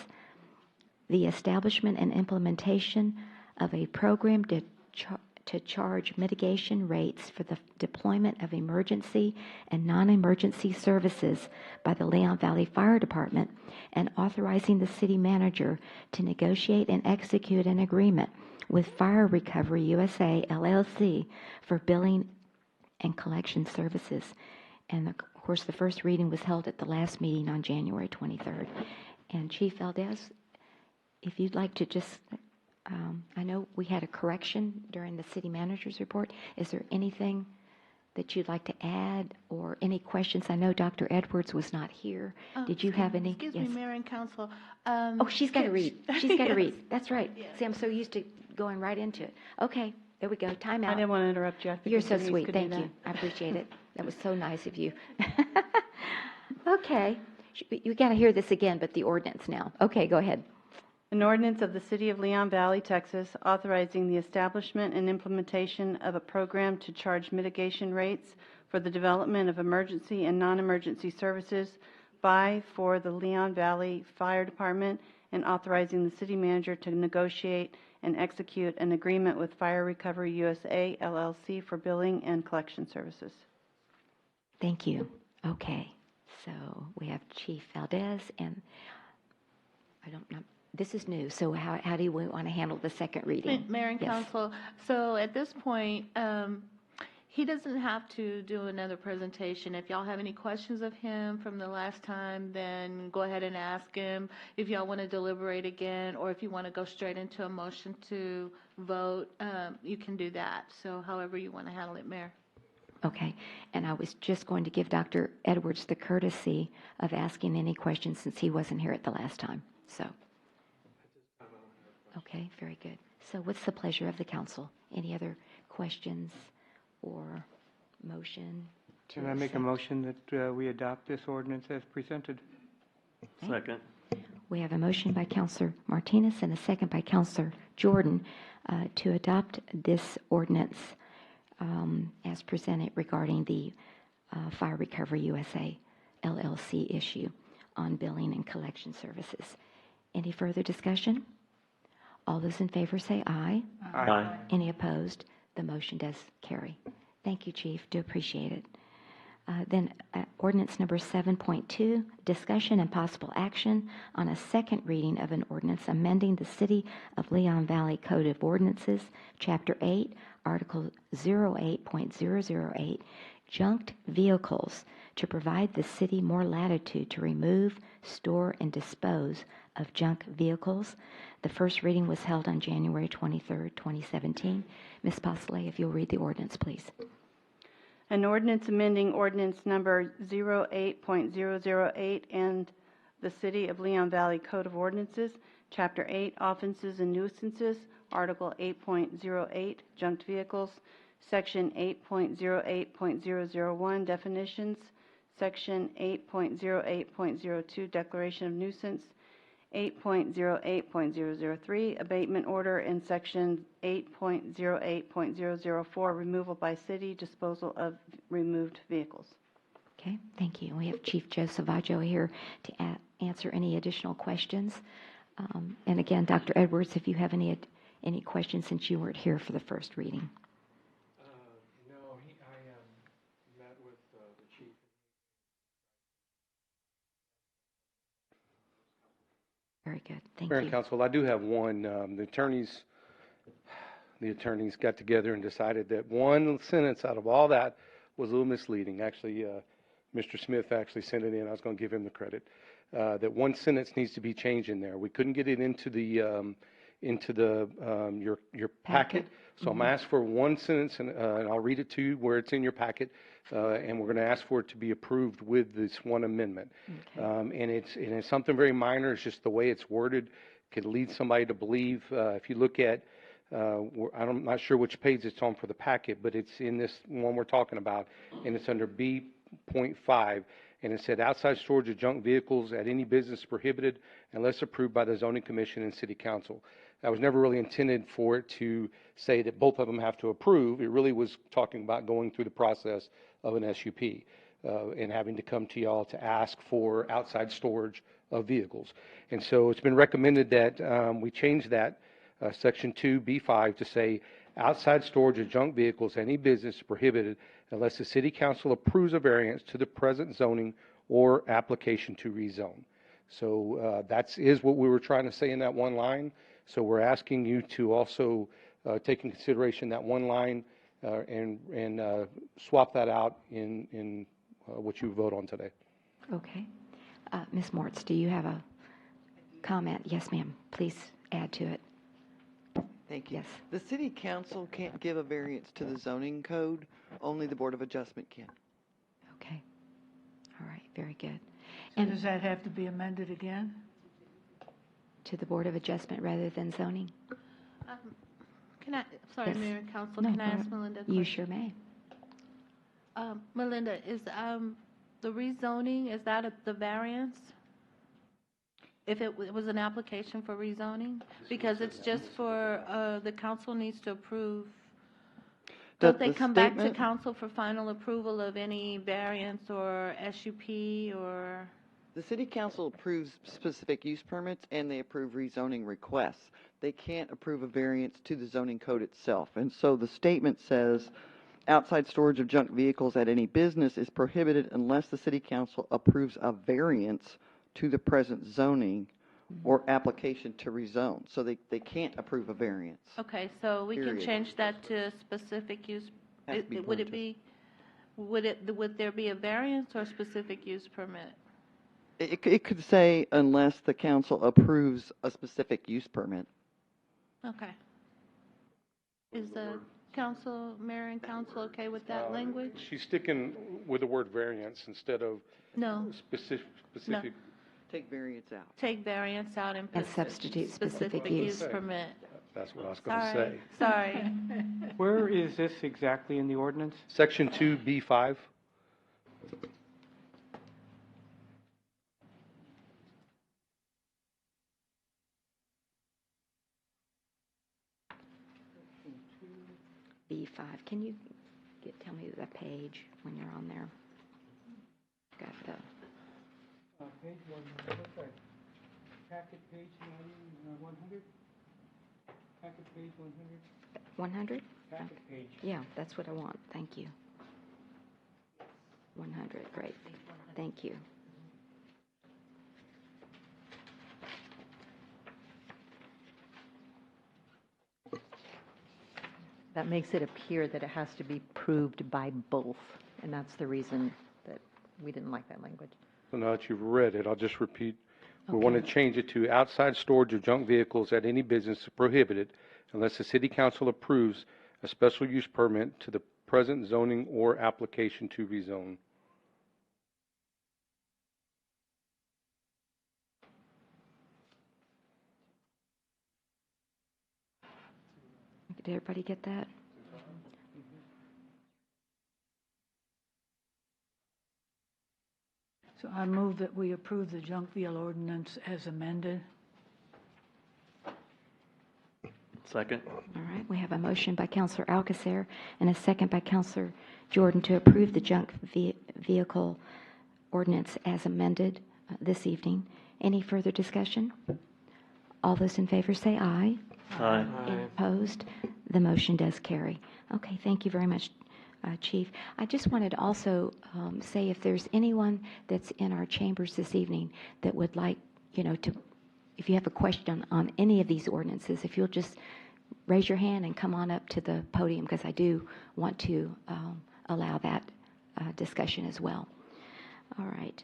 the establishment and implementation of a program to charge mitigation rates for the deployment of emergency and non-emergency services by the Leon Valley Fire Department, and authorizing the city manager to negotiate and execute an agreement with Fire Recovery USA, LLC, for billing and collection services. And of course, the first reading was held at the last meeting on January 23rd. And Chief Valdez, if you'd like to just, I know we had a correction during the city manager's report. Is there anything that you'd like to add or any questions? I know Dr. Edwards was not here. Did you have any? Excuse Yes. me, Mayor and Council. Oh, she's got to read. She's got to Yes. read. That's right. Yes. See, I'm so used to going right into it. Okay, there we go. Time I out. didn't want to interrupt you. I think You're so Denise sweet. could do Thank that. you. I appreciate it. That was so nice of you. Okay. You got to hear this again, but the ordinance now. Okay, go ahead. An ordinance of the City of Leon Valley, Texas, authorizing the establishment and implementation of a program to charge mitigation rates for the development of emergency and non-emergency services by, for the Leon Valley Fire Department, and authorizing the city manager to negotiate and execute an agreement with Fire Recovery USA, LLC, for billing and collection services. Thank you. Okay. So we have Chief Valdez, and I don't know. This is new, so how do we want to handle the second reading? Mayor and Yes. Council, so at this point, he doesn't have to do another presentation. If y'all have any questions of him from the last time, then go ahead and ask him. If y'all want to deliberate again, or if you want to go straight into a motion to vote, you can do that. So however you want to handle it, Mayor. Okay. And I was just going to give Dr. Edwards the courtesy of asking any questions since he wasn't here at the last time. So. Okay, very good. So what's the pleasure of the council? Any other questions or motion to Can I make a accept? motion that we adopt this ordinance as presented? Second. We have a motion by Councilor Martinez and a second by Councilor Jordan to adopt this ordinance as presented regarding the Fire Recovery USA LLC issue on billing and collection services. Any further discussion? All those in favor say aye. Aye. Any opposed? The motion does carry. Thank you, Chief. Do appreciate it. Then ordinance number 7.2, discussion and possible action on a second reading of an ordinance amending the City of Leon Valley Code of Ordinances, Chapter 8, Article 08.008, junked vehicles, to provide the city more latitude to remove, store, and dispose of junk vehicles. The first reading was held on January 23rd, 2017. Ms. Postley, if you'll read the ordinance, please. An ordinance amending ordinance number 08.008 and the City of Leon Valley Code of Ordinances, Chapter 8, Offenses and Nuisances, Article 8.08, Junked Vehicles, Section 8.08.001, Definitions, Section 8.08.02, Declaration of Nuisance, 8.08.003, Abatement Order, and Section 8.08.004, Removal by City, Disposal of Removed Vehicles. Okay, thank you. We have Chief Joe Savaggio here to answer any additional questions. And again, Dr. Edwards, if you have any questions since you weren't here for the first reading. No, I met with the chief. Very good. Thank Mayor you. and Council, I do have one. The attorneys got together and decided that one sentence out of all that was a little misleading. Actually, Mr. Smith actually sent it in. I was going to give him the credit. That one sentence needs to be changed in there. We couldn't get it into your packet. So I'm asked for one sentence, and I'll read it to you where it's in your packet. And we're going to ask for it to be approved with this one amendment. Okay. And it's something very minor. It's just the way it's worded could lead somebody to believe. If you look at, I'm not sure which page it's on for the packet, but it's in this one we're talking about, and it's under B B.5, and it said outside storage of junk vehicles at any business is prohibited unless approved by the zoning commission and city council. That was never really intended for it to say that both of them have to approve. It really was talking about going through the process of an SUP and having to come to y'all to ask for outside storage of vehicles. And so it's been recommended that we change that section 2B5 to say outside storage of junk vehicles, any business is prohibited unless the city council approves a variance to the present zoning or application to rezone. So that is what we were trying to say in that one line. So we're asking you to also take in consideration that one line and swap that out in what you vote on today. Okay. Ms. Mortz, do you have a comment? Yes, ma'am. Please add to it. Thank you. Yes. The city council can't give a variance to the zoning code, only the Board of Adjustment can. Okay. All right. Very good. So And does that have to be amended again? to the Board of Adjustment rather than zoning? Can I, sorry, Yes. Mayor and Council, No, can I go ask ahead. Melinda a You question? sure may. Melinda, is the rezoning, is that the variance? If it was an application for rezoning? Because it's just for, the council needs to approve. Don't they The come back to statement- council for final approval of any variance or SUP or? The city council approves specific use permits and they approve rezoning requests. They can't approve a variance to the zoning code itself. And so the statement says, outside storage of junk vehicles at any business is prohibited unless the city council approves a variance to the present zoning or application to rezone. So they can't approve a variance. Okay, so we can Period. change that to specific use. Has to be Would it purchased. be, would there be a variance or specific use permit? It could say unless the council approves a specific use permit. Okay. Is the council, mayor and council okay with that language? She's sticking with the word variance instead of No, specific. Take variance out. take variance out and And put substitute specific use. permit. That's what I was going to Sorry, say. sorry. Where is this exactly in the ordinance? Section 2B5. B5. Can you tell me the page when you're on there? Got the, Page 100, what's that? Packet page 100? Packet page 100? 100? Packet page. Yeah, that's what I want. Thank you. 100, great. Thank you. That makes it appear that it has to be proved by both, and that's the reason that we didn't like that language. So now that you've read it, I'll just repeat. We want to change it to outside storage of junk vehicles at any business is prohibited unless the city council approves a special use permit to the present zoning or application to rezone. Did everybody get that? So I move that we approve the junk vehicle ordinance as amended. Second. All right, we have a motion by Councilor Alcacer and a second by Councilor Jordan to approve the junk vehicle ordinance as amended this evening. Any further discussion? All those in favor say aye. Aye. Any opposed? The motion does carry. Okay, thank you very much, Chief. I just wanted to also say if there's anyone that's in our chambers this evening that would like, if you have a question on any of these ordinances, if you'll just raise your hand and come on up to the podium, because I do want to allow that discussion as well. All right.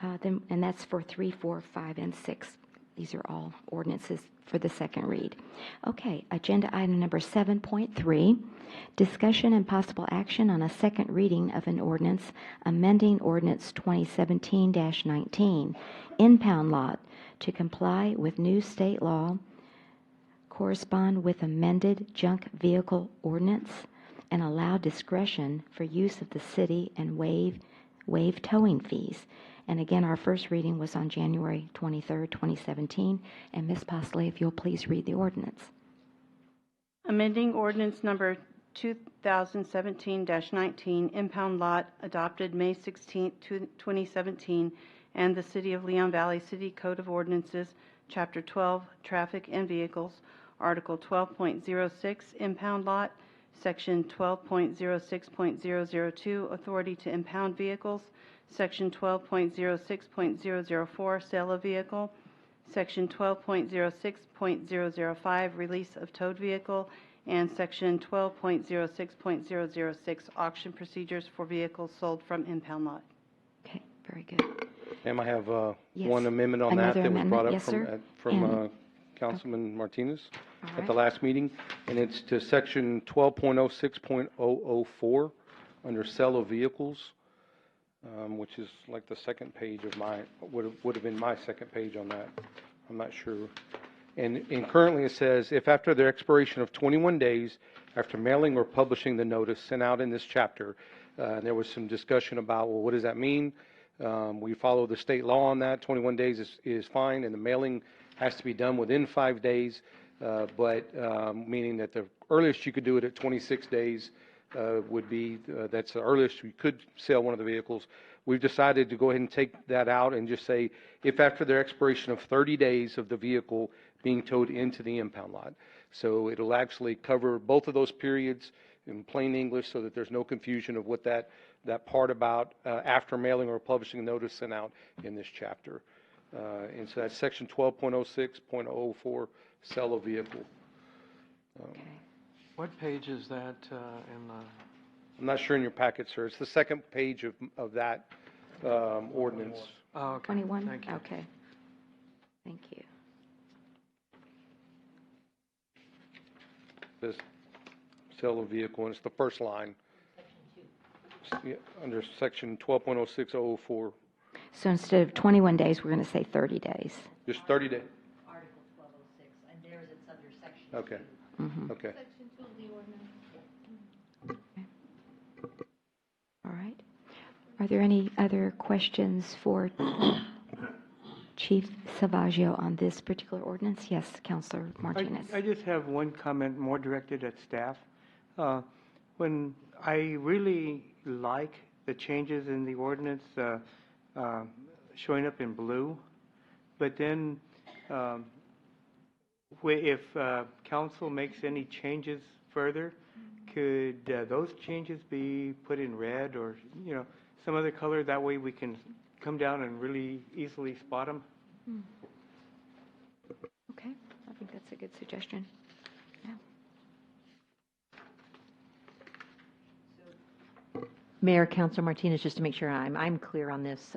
And that's for 3, 4, 5, and 6. These are all ordinances for the second read. Okay, agenda item number 7.3, discussion and possible action on a second reading of an ordinance amending ordinance 2017-19, impound lot, to comply with new state law, correspond with amended junk vehicle ordinance, and allow discretion for use of the city and waive waive towing fees. And again, our first reading was on January 23rd, 2017. And Ms. Posley, if you'll please read the ordinance. Amending ordinance number 2017-19, impound lot, adopted May 16, 2017, and the City of Leon Valley City Code of Ordinances, Chapter 12, Traffic and Vehicles, Article 12.06, impound lot, Section 12.06.002, authority to impound vehicles, Section 12.06.004, sale of vehicle, Section 12.06.005, release of towed vehicle, and Section 12.06.006, auction procedures for vehicles sold from impound lot. Okay, very good. Ma'am, I have Yes. one amendment on that Another that was brought up amendment? Yes, sir. from Councilman Martinez All at right. the last meeting, and it's to Section 12.06.004 under sale of vehicles, which is like the second page of my, would have been my second page on that. I'm not sure. And currently it says, if after the expiration of 21 days after mailing or publishing the notice sent out in this chapter, there was some discussion about, well, what does that mean? We follow the state law on that. 21 days is fine, and the mailing has to be done within 5 days, meaning that the earliest you could do it at 26 days would be, that's the earliest we could sell one of the vehicles. We've decided to go ahead and take that out and just say, if after the expiration of 30 days of the vehicle being towed into the impound lot. So it'll actually cover both of those periods in plain English so that there's no confusion of what that part about after mailing or publishing notice sent out in this chapter. And so that's Section 12.06.004, sell a vehicle. Okay. What page is that in the? I'm not sure in your packet, sir. It's the second page of that ordinance. Oh, okay. 21? Thank you. Okay. Thank you. This sell a vehicle, and it's the first line. Yeah, under Section 12.06.004, So instead of 21 days, we're going to say 30 days. just 30 days. Article 1206, and theirs it's under section Okay, Mhm. okay. Section 2 of the ordinance. All right. Are there any other questions for Chief Savaggio on this particular ordinance? Yes, Councilor Martinez. I just have one comment more directed at staff. When I really like the changes in the ordinance showing up in blue, but then if council makes any changes further, could those changes be put in red or, some other color? That way we can come down and really easily spot them. Okay, I think that's a good suggestion. Yeah. Mayor, Councilor Martinez, just to make sure I'm clear on this,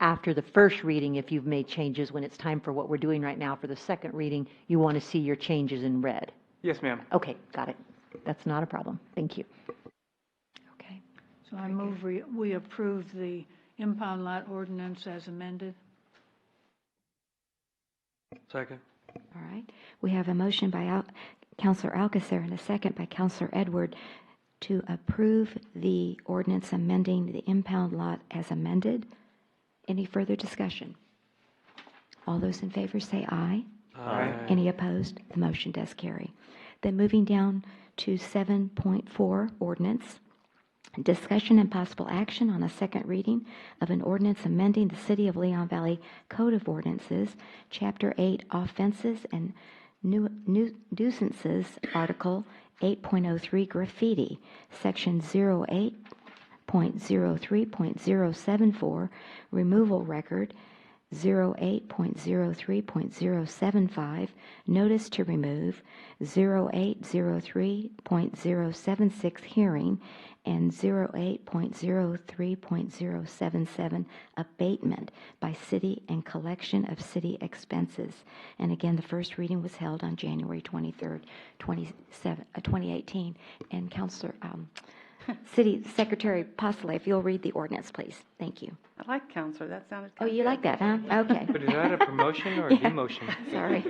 after the first reading, if you've made changes, when it's time for what we're doing right now for the second reading, you want to see your changes in red? Yes, ma'am. Okay, got it. That's not a problem. Thank you. Okay. So I move we approve the impound lot ordinance as amended. Second. All right. We have a motion by Councilor Alcacer and a second by Councilor Edward to approve the ordinance amending the impound lot as amended. Any further discussion? All those in favor say aye. Aye. Any opposed? The motion does carry. Then moving down to 7.4 ordinance. Discussion and possible action on a second reading of an ordinance amending the City of Leon Valley Code of Ordinances, Chapter 8, Offenses and Nuisances, Article 8.03, Graffiti, Section 08.03.074, Removal Record, 08.03.075, Notice to Remove, 0803.076, Hearing, and 08.03.077, Abatement by City and Collection of City Expenses. And again, the first reading was held on January 23rd, 2018. And Councilor, City Secretary Posley, if you'll read the ordinance, please. Thank you. I like Counselor, that sounded Oh, kind you of like that, huh? Okay. But is that a promotion or a demotion? Sorry.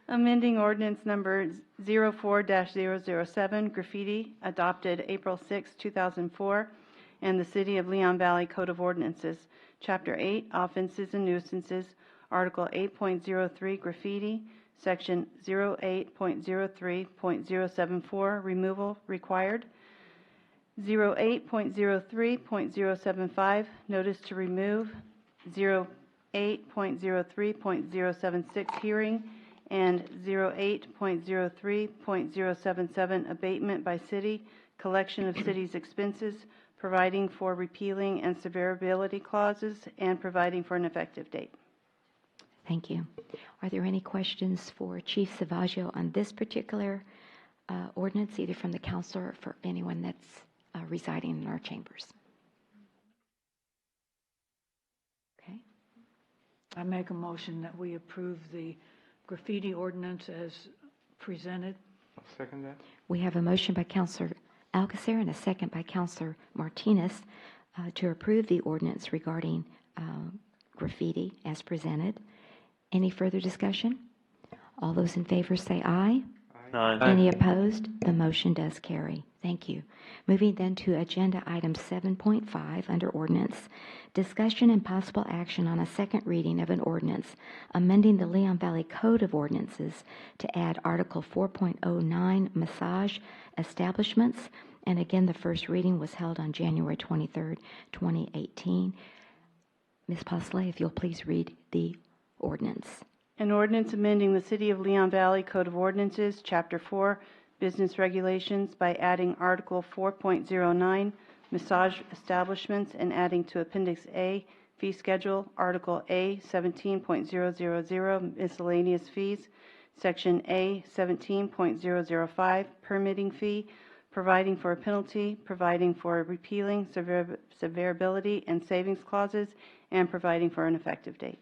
Amending ordinance number 04-007, graffiti, adopted April 6, 2004, and the City of Leon Valley Code of Ordinances, Chapter 8, Offenses and Nuisances, Article 8.03, Graffiti, Section 08.03.074, Removal Required, 08.03.075, Notice to Remove, 08.03.076, Hearing, and 08.03.077, Abatement by City, Collection of City's Expenses, providing for repealing and severability clauses, and providing for an effective date. Thank you. Are there any questions for Chief Savaggio on this particular ordinance, either from the council or for anyone that's residing in our chambers? Okay. I make a motion that we approve the graffiti ordinance as presented. I'll second that. We have a motion by Councilor Alcacer and a second by Councilor Martinez to approve the ordinance regarding graffiti as presented. Any further discussion? All those in favor say aye. Aye. Any opposed? The motion does carry. Thank you. Moving then to agenda item 7.5 under ordinance, discussion and possible action on a second reading of an ordinance amending the Leon Valley Code of Ordinances to add Article 4.09 massage establishments. And again, the first reading was held on January 23rd, 2018. Ms. Posley, if you'll please read the ordinance. An ordinance amending the City of Leon Valley Code of Ordinances, Chapter 4, Business Regulations by adding Article 4.09, Massage Establishments, and adding to Appendix A, Fee Schedule, Article A 17.000, Miscellaneous Fees, Section A 17.005, Permitting Fee, providing for a penalty, providing for repealing severability and savings clauses, and providing for an effective date.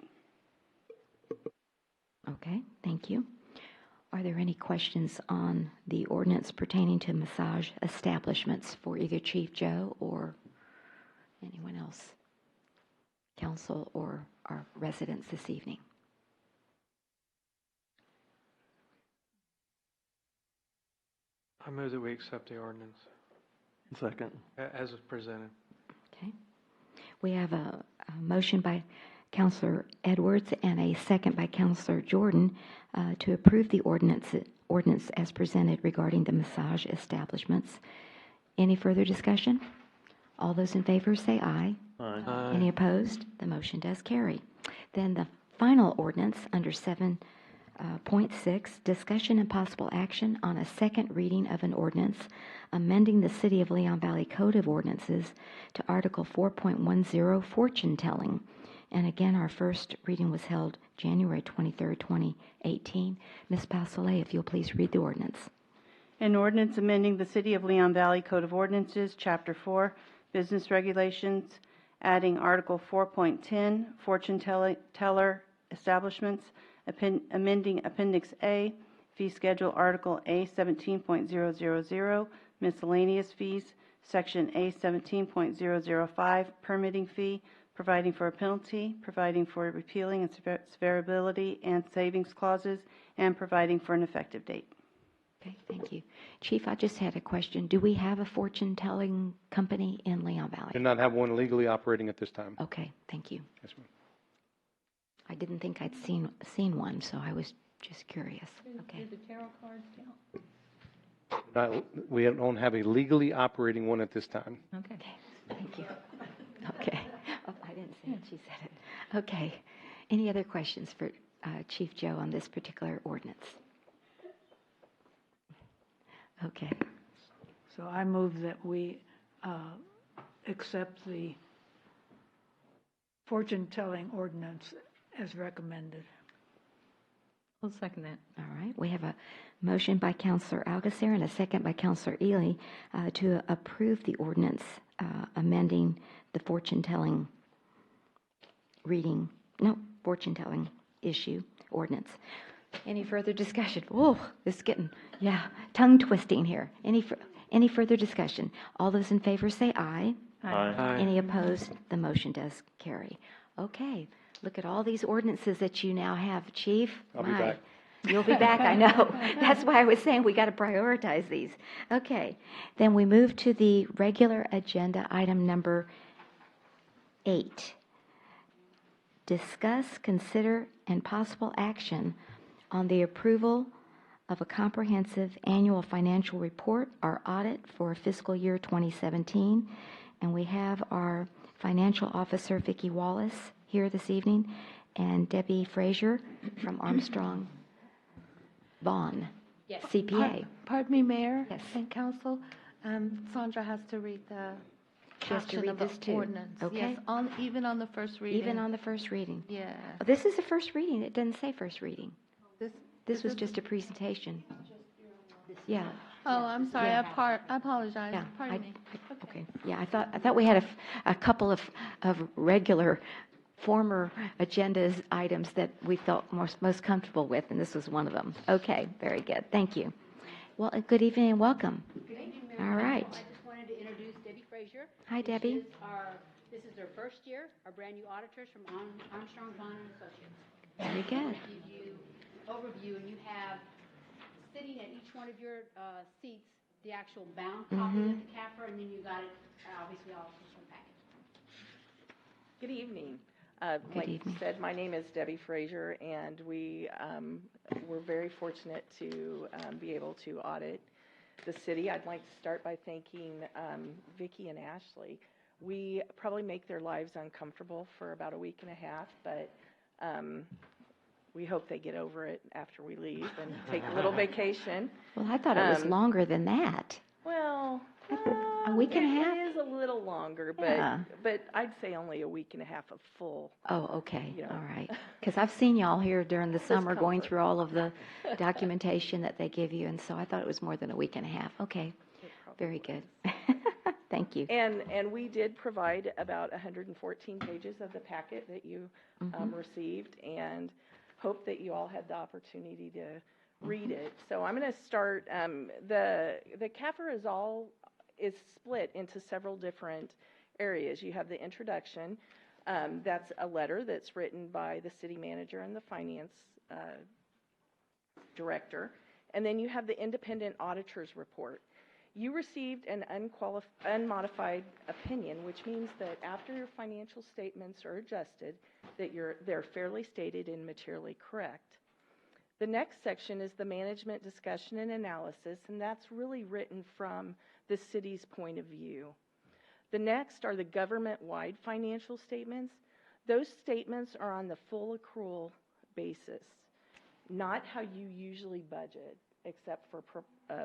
Okay, thank you. Are there any questions on the ordinance pertaining to massage establishments for either Chief Joe or anyone else, council or our residents this evening? I move that we accept the ordinance Second. as is presented. Okay. We have a motion by Councilor Edwards and a second by Councilor Jordan to approve the ordinance as presented regarding the massage establishments. Any further discussion? All those in favor say aye. Aye. Aye. Any opposed? The motion does carry. Then the final ordinance under 7.6, discussion and possible action on a second reading of an ordinance amending the City of Leon Valley Code of Ordinances to Article 4.10, fortune telling. And again, our first reading was held January 23rd, 2018. Ms. Pasolet, if you'll please read the ordinance. An ordinance amending the City of Leon Valley Code of Ordinances, Chapter 4, Business Regulations, adding Article 4.10, Fortune Teller Establishments, amending Appendix A, Fee Schedule, Article A 17.000, Miscellaneous Fees, Section A 17.005, Permitting Fee, providing for a penalty, providing for repealing and severability and savings clauses, and providing for an effective date. Okay, thank you. Chief, I just had a question. Do we have a fortune-telling company in Leon Valley? Do not have one legally operating at this time. Okay, thank you. Yes, ma'am. I didn't think I'd seen one, so I was just curious. Okay. Do the tarot cards count? We don't have a legally operating one at this time. Okay. Okay, thank you. Okay. Oh, I didn't say it, she said it. Okay. Any other questions for Chief Joe on this particular ordinance? Okay. So I move that we accept the fortune-telling ordinance as recommended. I'll second that. All right. We have a motion by Councilor Alcacer and a second by Councilor Ely to approve the ordinance amending the fortune-telling fortune-telling issue ordinance. Any further discussion? Oh, this is getting, tongue twisting here. Any further discussion? All those in favor say aye. Aye. Any opposed? The motion does carry. Okay. Look at all these ordinances that you now have, Chief. I'll be back. You'll be back, I know. That's why I was saying we got to prioritize these. Okay, then we move to the regular agenda item number 8. Discuss, consider, and possible action on the approval of a comprehensive annual financial report or audit for fiscal year 2017. And we have our financial officer, Vicki Wallace, here this evening, and Debbie Frazier from Armstrong Vaughn, Yes. CPA. Pardon me, Mayor? Yes. And Council, Sandra has to read the She has to caption read of the this too. ordinance. Okay. Yes, even on the first reading. Even on the first reading. Yeah. Oh, this is the first reading. It doesn't say first reading. This was is- just a presentation. Yeah. Oh, I'm sorry, Yeah. I apologize. Yeah, Pardon me. Okay, yeah, I thought we had a couple of regular former agendas items that we felt most comfortable with, and this was one of them. Okay, very good, thank you. Well, good evening and welcome. Good evening, Mayor. All right. I just wanted to introduce Debbie Frazier. Hi, Debbie. This is their first year, our brand-new auditors from Armstrong, Vaughn and Associates. Very good. I'm going to give you overview, and you have sitting at each one of your seats the actual bound copy of the CAFR, and then you got it, obviously, also from packet. Good evening. Good Like evening. you said, my name is Debbie Frazier, and we're very fortunate to be able to audit the city. I'd like to start by thanking Vicki and Ashley. We probably make their lives uncomfortable for about a week and a half, but we hope they get over it after we leave and take a little vacation. Well, I thought it was longer than that. Well, A week and a half? It is a little longer, Yeah. but I'd say only a week and a half of full. Oh, okay, You know. all right. Because I've seen y'all here during the summer going comfort. through all of the documentation that they give you, and so I thought it was more than a week and a half. Okay, It probably very good. Thank you. And we did provide about 114 pages of the packet that you received, and hope that you all had the opportunity to read it. So I'm going to start. The CAFR is split into several different areas. You have the introduction. That's a letter that's written by the city manager and the finance director. And then you have the independent auditor's report. You received an unmodified opinion, which means that after your financial statements are adjusted, that they're fairly stated and materially correct. The next section is the management discussion and analysis, and that's really written from the city's point of view. The next are the government-wide financial statements. Those statements are on the full accrual basis, not how you usually budget, except for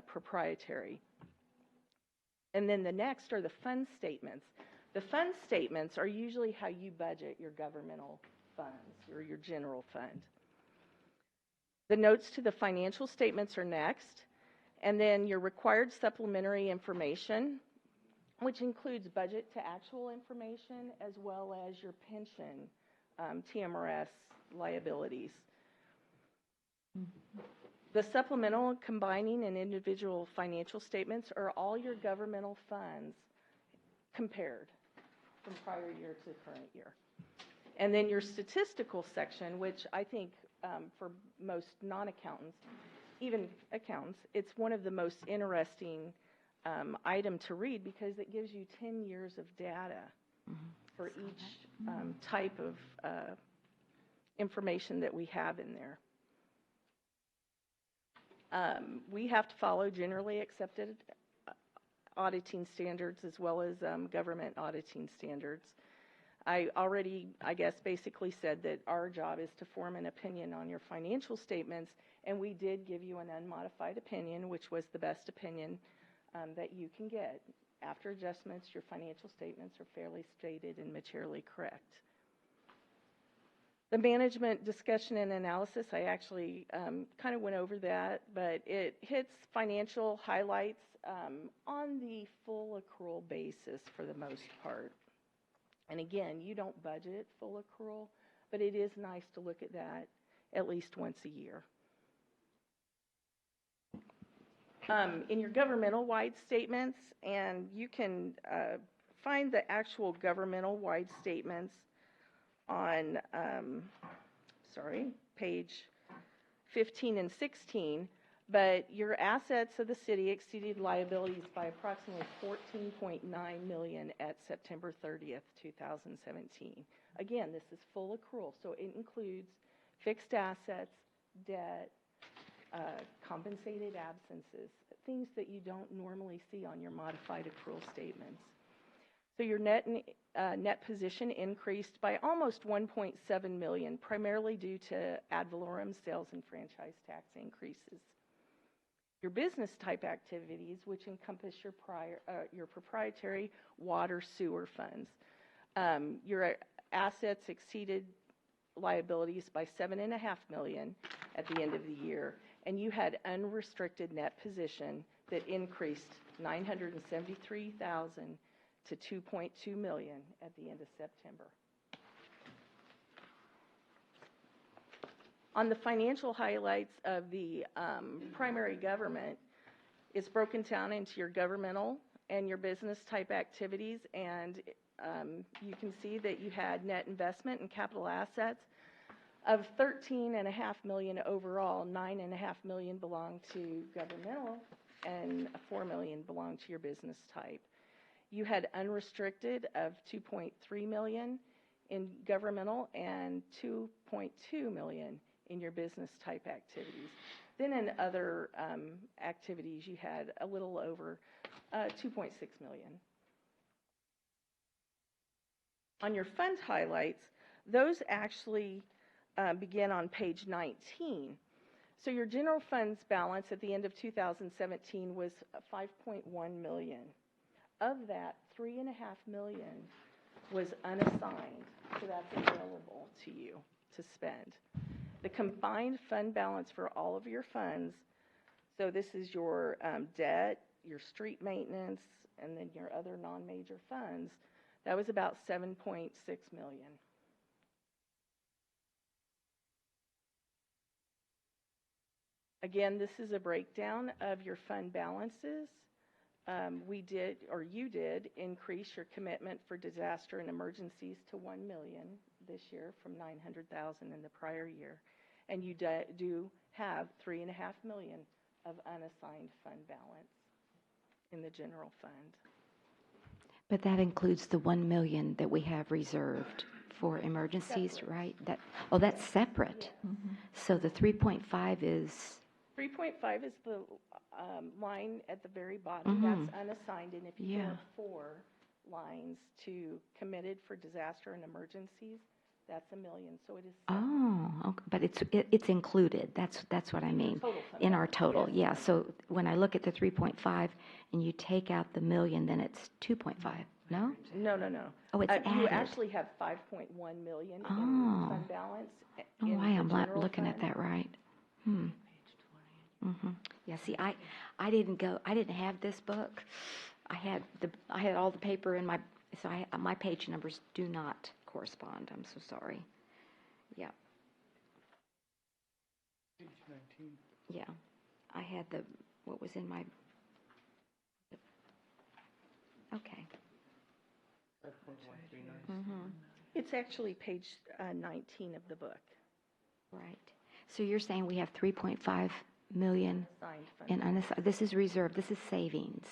proprietary. And then the next are the fund statements. The fund statements are usually how you budget your governmental funds or your general fund. The notes to the financial statements are next, and then your required supplementary information, which includes budget to actual information as well as your pension, TMRS liabilities. The supplemental, combining, and individual financial statements are all your governmental funds compared from prior year to current year. And then your statistical section, which I think for most non-accountants, even accountants, it's one of the most interesting item to read because it gives you 10 years of data for each type of information that we have in there. We have to follow generally accepted auditing standards as well as government auditing standards. I already, I guess, basically said that our job is to form an opinion on your financial statements, and we did give you an unmodified opinion, which was the best opinion that you can get. After adjustments, your financial statements are fairly stated and materially correct. The management discussion and analysis, I actually kind of went over that, but it hits financial highlights on the full accrual basis for the most part. And again, you don't budget full accrual, but it is nice to look at that at least once a year. In your governmental-wide statements, and you can find the actual governmental-wide statements on, page 15 and 16, but your assets of the city exceeded liabilities by approximately $14.9 million at September 30th, 2017. Again, this is full accrual, so it includes fixed assets, debt, compensated absences, things that you don't normally see on your modified accrual statements. So your net position increased by almost $1.7 million, primarily due to ad valorem sales and franchise tax increases. Your business type activities, which encompass your proprietary water sewer funds, your assets exceeded liabilities by $7.5 million at the end of the year, and you had unrestricted net position that increased $973,000 to $2.2 million at the end of September. On the financial highlights of the primary government, it's broken down into your governmental and your business type activities, and you can see that you had net investment and capital assets of $13.5 million overall. $9.5 million belong to governmental, and $4 million belong to your business type. You had unrestricted of $2.3 million in governmental and $2.2 million in your business type activities. Then in other activities, you had a little over $2.6 million. On your fund highlights, those actually begin on page 19. So your general funds balance at the end of 2017 was $5.1 million. Of that, $3.5 million was unassigned, so that's available to you to spend. The combined fund balance for all of your funds, so this is your debt, your street maintenance, and then your other non-major funds, that was about $7.6 million. Again, this is a breakdown of your fund balances. You did increase your commitment for disaster and emergencies to $1 million this year from $900,000 in the prior year. And you do have $3.5 million of unassigned fund balance in the general fund. But that includes the $1 million that we have reserved for emergencies, Separate. right? That's separate. Yes. So the 3.5 is... 3.5 is the line at the very bottom. That's unassigned, and if you go 4 lines to committed for disaster and emergencies, that's $1 million. So it is separate. Oh, okay. But it's included. That's what I mean. Total fund In our balance, total, yes. yeah. So when I look at the 3.5 and you take out the $1 million, then it's 2.5. No? No. Oh, it's You added. actually have $5.1 million in Oh. fund balance. Oh, in why the I'm not general looking at fund. that right. Yeah, see, I didn't have this book. I had all the paper in my page numbers do not correspond. I'm so sorry. Yeah. Page 19. Yeah. I had what was in my, okay. 5.139. It's actually page 19 of the book. Right. So you're saying we have 3.5 million Assigned fund in balance. unassigned. This is reserve. This is savings.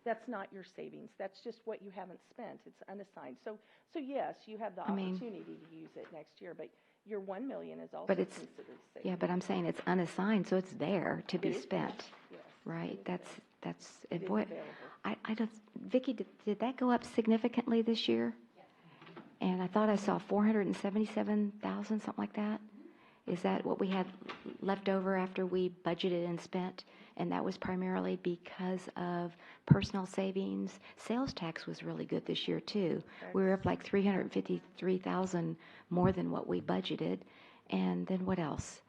That's not your savings. That's just what you haven't spent. It's unassigned. So yes, you have the I mean- opportunity to use it next year, but your $1 million is also But it's, considered savings. yeah, but I'm saying it's unassigned, so it's there to be It is spent. Yes. Right. it is That's It is boy, available. I don't, Vicki, did that go up significantly this year? And I thought I saw 477,000, something like that. Is that what we had left over after we budgeted and spent? And that was primarily because of personal savings. Sales tax was really good this year too. We were up like 353,000 more than what we budgeted. And then what else?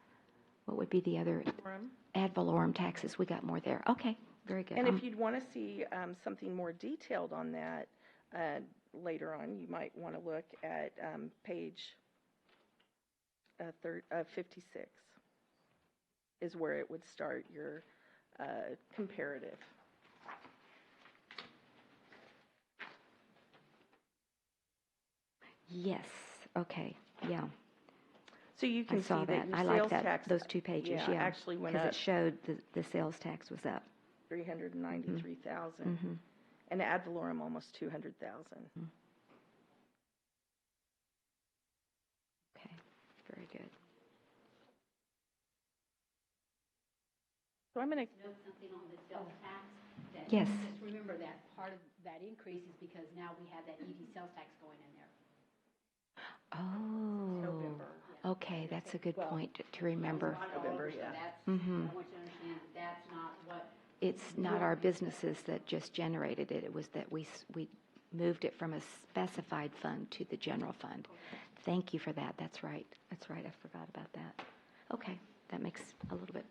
What would be the other? Ad valorem taxes. We got more there. Okay, very good. And if you'd want to see something more detailed on that later on, you might want to look at page 56 is where it would start your comparative. Yes, okay, yeah. So you I can see saw that that. your I like sales that, tax. those 2 pages, yeah. Actually went Because up it showed the sales tax was up. 393,000. Mm-hmm. And ad valorem almost 200,000. Okay, very good. So I'm going to Note something on the sales tax. that- Yes. Just remember that part of that increase is because now we have that ED sales tax going in there. Oh, November. okay, that's a good Well, point to remember. Not November, over, so yeah. that's, Mhm. I want you to understand that that's not what. It's not our businesses that just generated it. It was that we moved it from a specified fund to the general fund. Thank you for that. That's right. That's right. I forgot about that. Okay, that makes a little bit.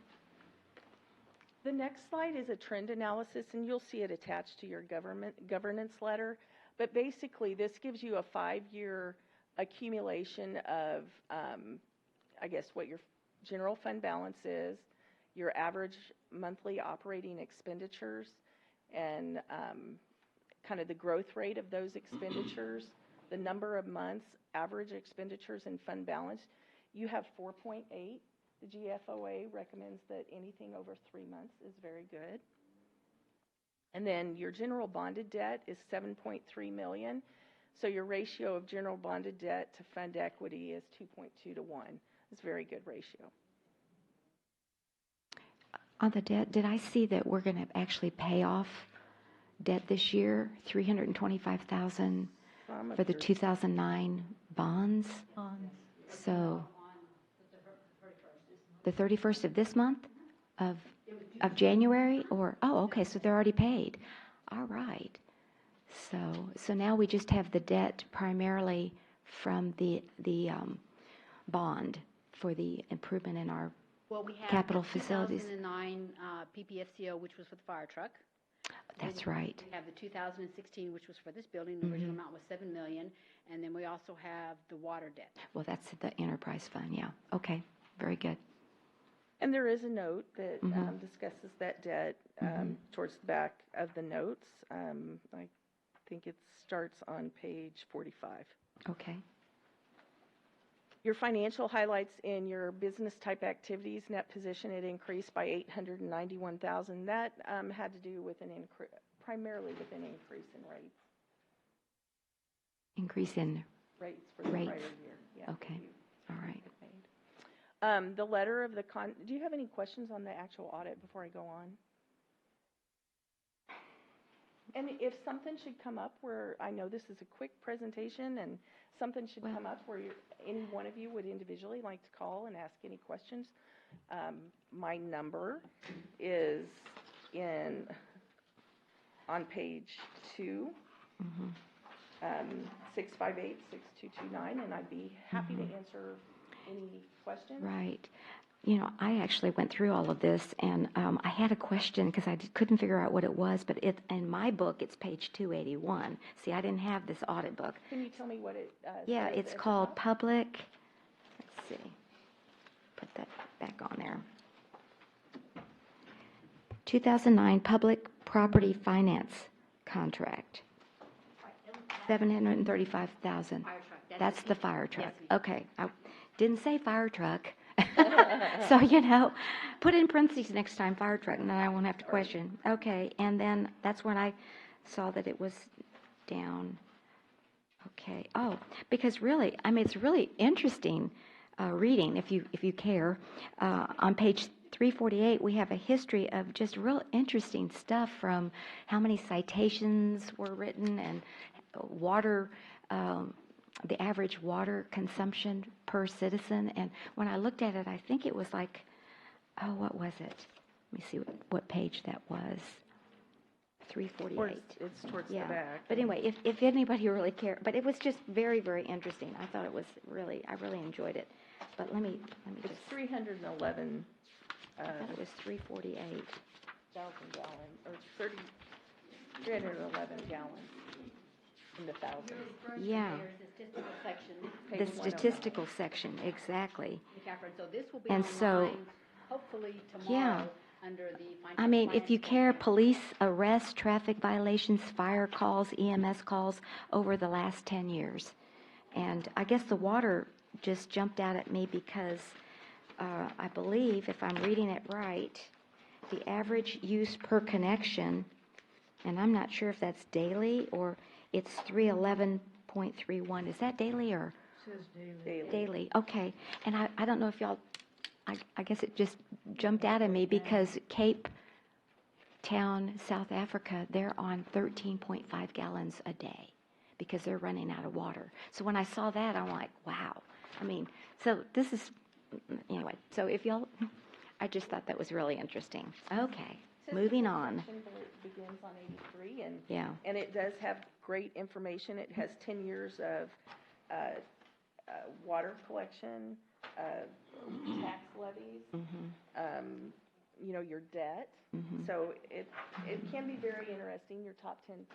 The next slide is a trend analysis, and you'll see it attached to your governance letter. But basically, this gives you a 5-year accumulation of, I guess, what your general fund balance is, your average monthly operating expenditures, and kind of the growth rate of those expenditures, the number of months, average expenditures, and fund balance. You have 4.8. The GFOA recommends that anything over 3 months is very good. And then your general bonded debt is 7.3 million. So your ratio of general bonded debt to fund equity is 2.2 to 1. It's a very good ratio. On the debt, did I see that we're going to actually pay off debt this year, $325,000 for the 2009 bonds? So the 31st of this month of January, or oh, okay, so they're already paid. All right. So now we just have the debt primarily from the bond for the improvement in our Well, we have capital the facilities. 2009 PPFCO, which was for the fire truck. That's Then right. We have the 2016, which was for this building. The original amount was $7 million. And then we also have the water debt. Well, that's the enterprise fund, yeah. Okay, very good. And there is a note that Mhm. discusses that debt towards the back of the notes. I think it starts on page 45. Okay. Your financial highlights in your business type activities, net position, it increased by 891,000. That had to do with primarily with an increase in rates. Increase in Rates for the rates. prior year. Yeah, Okay, all right. the letter of the do you have any questions on the actual audit before I go on? And if something should come up where, I know this is a quick presentation, and something should come up where any one of you would individually like to call and ask any questions, my number is on page 2, 658-6229, and I'd be happy to answer any questions. Right. You know, I actually went through all of this, and I had a question because I couldn't figure out what it was, but in my book, it's page 281. See, I didn't have this audit book. Can you tell me what it Yeah, says it's at the called top? Public, let's see, put that back on there. 2009 Public Property Finance Contract, 735,000. Fire truck. That's the fire truck. Yes, Okay, I didn't say fire truck. So, you know, put in parentheses next time, fire truck, and then I won't have to question. Okay, and then that's when I saw that it was down. Okay, oh, because really, I mean, it's really interesting reading, if you care. On page 348, we have a history of just real interesting stuff, from how many citations were written and water, the average water consumption per citizen. And when I looked at it, I think it was like, oh, what was it? Let me see what page that was. 348. It's towards the Yeah. back. But anyway, if anybody really cared, but it was just very, very interesting. I thought it was really, I really enjoyed it. But let me It's just, 311 I thought it was 348. thousand gallons, or 311 gallons in the thousand. Yeah. There's the statistical section. The Page 109. statistical section, exactly. Catherine, so this will be And so- online, hopefully Yeah. tomorrow, under the financial. I mean, if you finance care, program. police arrests, traffic violations, fire calls, EMS calls over the last 10 years. And I guess the water just jumped out at me because I believe, if I'm reading it right, the average use per connection, and I'm not sure if that's daily or it's 311.31. Is that daily or? Says daily. Daily, okay. And I don't know if y'all, I guess it just jumped out at me because Cape Town, South Africa, they're on 13.5 gallons a day because they're running out of water. So when I saw that, I'm like, wow. I mean, so this is, anyway, so if y'all, I just thought that was really interesting. Okay, moving on. It begins on 83, and Yeah. and it does have great information. It has 10 years of water collection, tax levies, you know, your debt. So it can be very interesting. Your top 10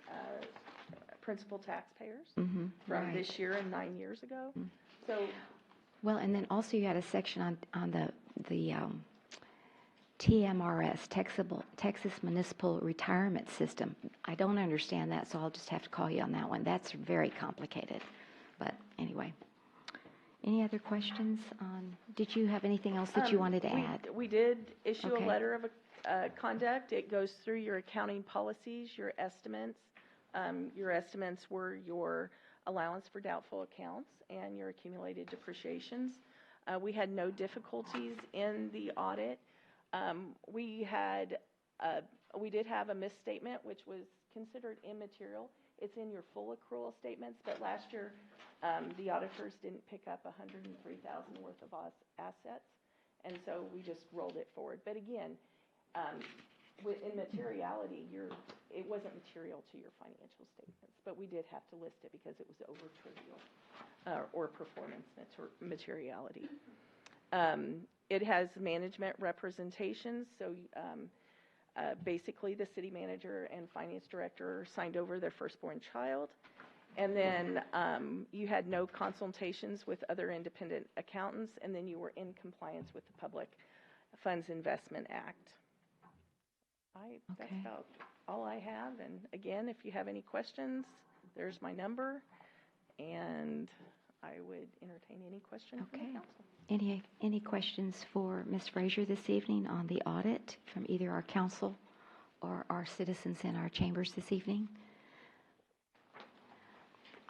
principal taxpayers from Right. this year and 9 years ago. So Well, and then also you had a section on the TMRS, Texas Municipal Retirement System. I don't understand that, so I'll just have to call you on that one. That's very complicated. But anyway, any other questions on, did you have anything else that you wanted to add? We did issue Okay. a letter of conduct. It goes through your accounting policies, your estimates. Your estimates were your allowance for doubtful accounts and your accumulated depreciations. We had no difficulties in the audit. We did have a misstatement, which was considered immaterial. It's in your full accrual statements, but last year, the auditors didn't pick up $103,000 worth of assets, and so we just rolled it forward. But again, in materiality, it wasn't material to your financial statements, but we did have to list it because it was over trivial or performance materiality. It has management representations, so basically the city manager and finance director signed over their firstborn child. And then you had no consultations with other independent accountants, and then you were in compliance with the Public Funds Investment Act. That's about all I have. And again, if you have any questions, there's my number, and I would entertain any questions from the council. Any questions for Ms. Frazier this evening on the audit from either our council or our citizens in our chambers this evening?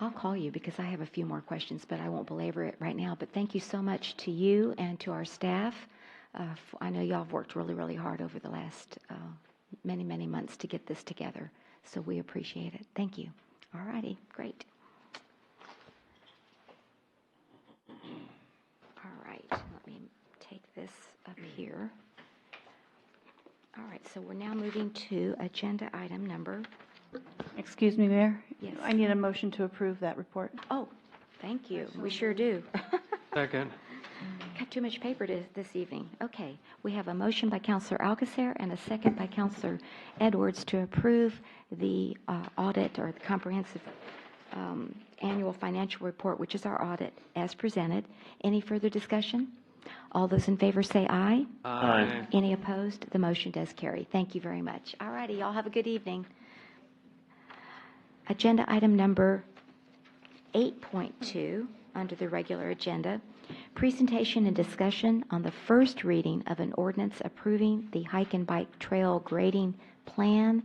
I'll call you because I have a few more questions, but I won't belabor it right now. But thank you so much to you and to our staff. I know y'all have worked really, really hard over the last many, many months to get this together. So we appreciate it. Thank you. All righty, great. All right, let me take this up here. All right, so we're now moving to agenda item number. Excuse me, Mayor? Yes. I need a motion to approve that report. Oh, thank you. We sure do. Second. Got too much paper this evening. Okay, we have a motion by Councilor Alcacer and a second by Councilor Edwards to approve the audit or the comprehensive annual financial report, which is our audit, as presented. Any further discussion? All those in favor say aye. Aye. Any opposed? The motion does carry. Thank you very much. All righty, y'all have a good evening. Agenda item number 8.2 under the regular agenda, presentation and discussion on the first reading of an ordinance approving the hike and bike trail grading plan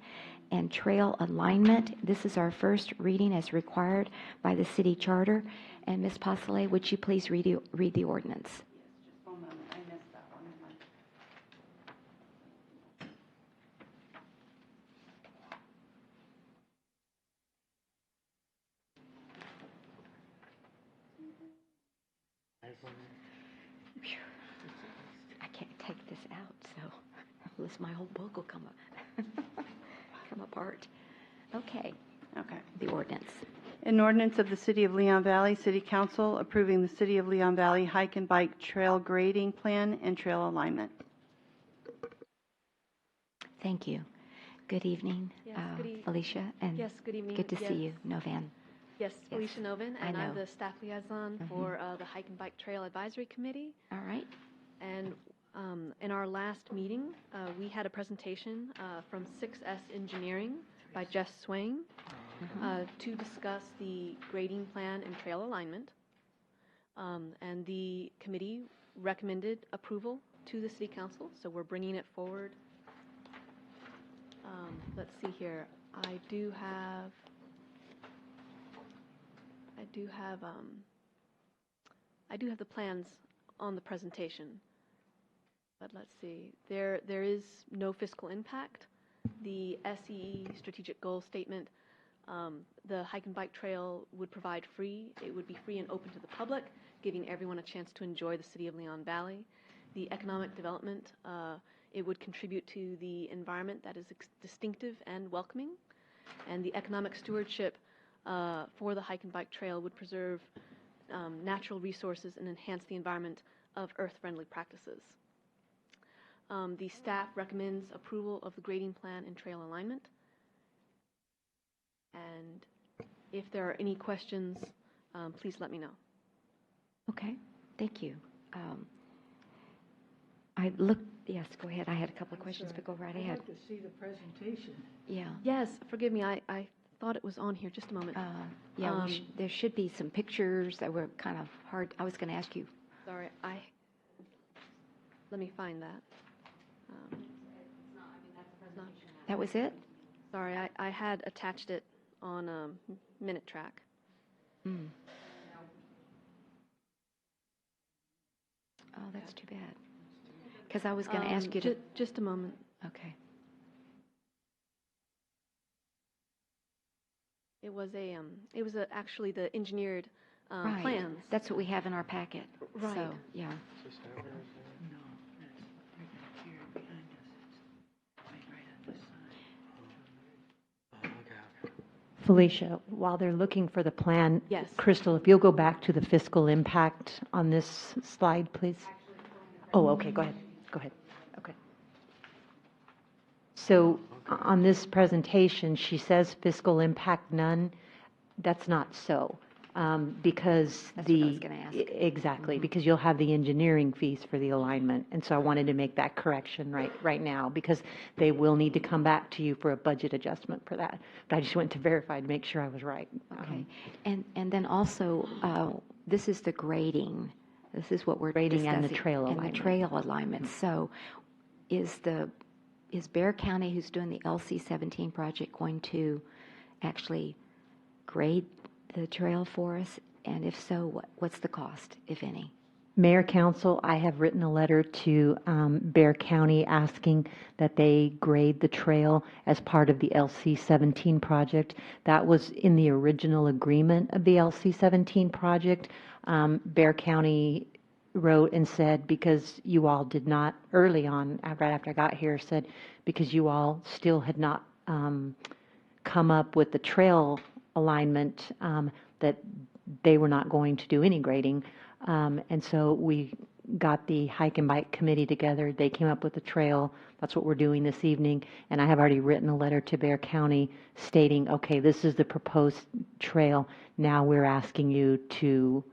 and trail alignment. This is our first reading as required by the city charter. And Ms. Postle, would you please read the ordinance? Just one moment, I missed that one. I can't take this out, so unless my whole book will come apart. Okay. Okay. The ordinance. An ordinance of the City of Leon Valley City Council approving the City of Leon Valley hike and bike trail grading plan and trail alignment. Thank you. Good evening, Yes, good evening. Felicia, and Yes, good evening. good to see Yes. you, Novan. Yes, Felicia Novin, I and I'm know. the staff liaison for the Hike and Bike Trail Advisory Committee. All right. And in our last meeting, we had a presentation from 6S Engineering by Jeff Swain to discuss the grading plan and trail alignment. And the committee recommended approval to the city council, so we're bringing it forward. Let's see here. I do have the plans on the presentation, but let's see. There is no fiscal impact. The SEE strategic goal statement, the hike and bike trail would provide free. It would be free and open to the public, giving everyone a chance to enjoy the city of Leon Valley. The economic development, it would contribute to the environment that is distinctive and welcoming. And the economic stewardship for the hike and bike trail would preserve natural resources and enhance the environment of earth-friendly practices. The staff recommends approval of the grading plan and trail alignment. And if there are any questions, please let me know. Okay, thank you. Yes, go ahead. I had a couple of questions, but go right ahead. I'd like to see the presentation. Yeah. Yes, forgive me, I thought it was on here. Just a moment. Yeah, there should be some pictures that were kind of hard. I was going to ask you. Sorry, let me find that. That was it? Sorry, I had attached it on Minute Track. Mm. Oh, that's too bad. Because I was going to ask you to... Just a moment. Okay. It was actually the engineered Right. plans. That's what we have in our packet. Right. So, yeah. Felicia, while they're looking for the plan. Yes. Crystal, if you'll go back to the fiscal impact on this slide, please. Oh, okay, go ahead. Go ahead. Okay. So on this presentation, she says fiscal impact none. That's not so. Because That's what I was gonna ask. Exactly, because you'll have the engineering fees for the alignment. And so I wanted to make that correction right now, because they will need to come back to you for a budget adjustment for that. But I just went to verify to make sure I was right. Okay. And then also, this is the grading. This is what we're Grading and the discussing. trail And the alignment. trail alignment. So is Bear County, who's doing the LC-17 project, going to actually grade the trail for us? And if so, what's the cost, if any? Mayor, Council, I have written a letter to Bear County asking that they grade the trail as part of the LC-17 project. That was in the original agreement of the LC-17 project. Bear County wrote and said, because you all did not, early on, right after I got here, said, because you all still had not come up with the trail alignment, that they were not going to do any grading. And so we got the hike and bike committee together. They came up with a trail. That's what we're doing this evening. And I have already written a letter to Bear County stating, okay, this is the proposed trail. Now we're asking you to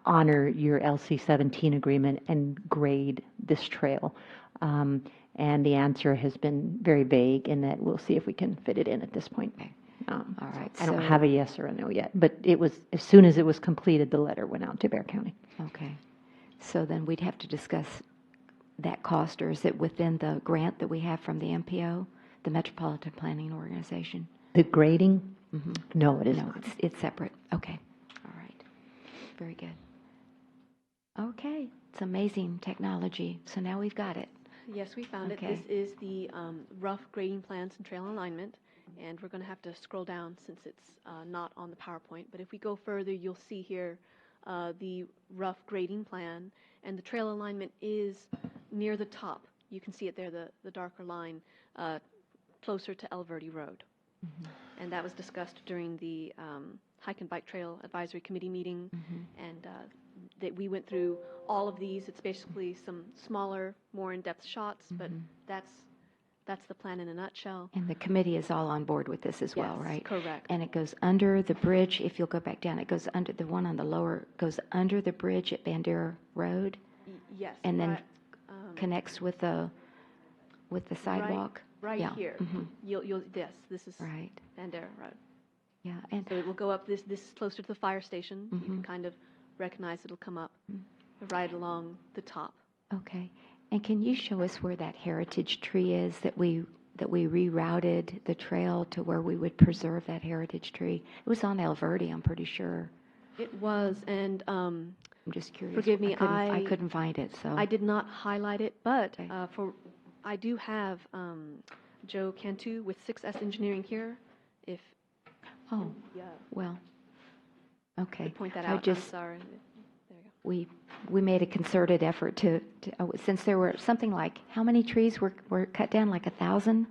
honor your LC-17 agreement and grade this trail. And the answer has been very vague in that we'll see if we can fit it in at this point. Okay. All right. I don't have a yes or a no yet, but it was, as soon as it was completed, the letter went out to Bear County. Okay. So then we'd have to discuss that cost, or is it within the grant that we have from the MPO, the Metropolitan Planning Organization? The grading? Mm-hmm. No, it is No, not. it's separate. Okay. All right. Very good. Okay. It's amazing technology. So now we've got it. Yes, we found Okay. it. This is the rough grading plans and trail alignment. And we're going to have to scroll down since it's not on the PowerPoint. But if we go further, you'll see here the rough grading plan. And the trail alignment is near the top. You can see it there, the darker line, closer to El Verde Road. Mm-hmm. And that was discussed during the Hike and Bike Trail Advisory Committee meeting. Mm-hmm. And that we went through all of these. It's basically some smaller, more in-depth shots, but that's the plan in a nutshell. And the committee is all on board with this as well, Yes, right? correct. And it goes under the bridge. If you'll go back down, it goes under the one on the lower, goes under the bridge at Bandera Road. Yes. And then connects with the sidewalk. Right Yeah. here. Mm-hmm. This is right. Bandera Road. Yeah. And so it will go up. This is closer to the fire station. You can kind of recognize it'll come up right along the top. Okay. And can you show us where that heritage tree is that we rerouted the trail to where we would preserve that heritage tree? It was on El Verde, I'm pretty sure. It was, and I'm just curious. forgive me, I couldn't find it, so. I did not highlight it, but Okay. I do have Joe Cantu with 6S Engineering here. If Oh, yeah, well, okay. could point that I out. just- I'm sorry. We made a concerted effort to since there were something like, how many trees were cut down? Like 1,000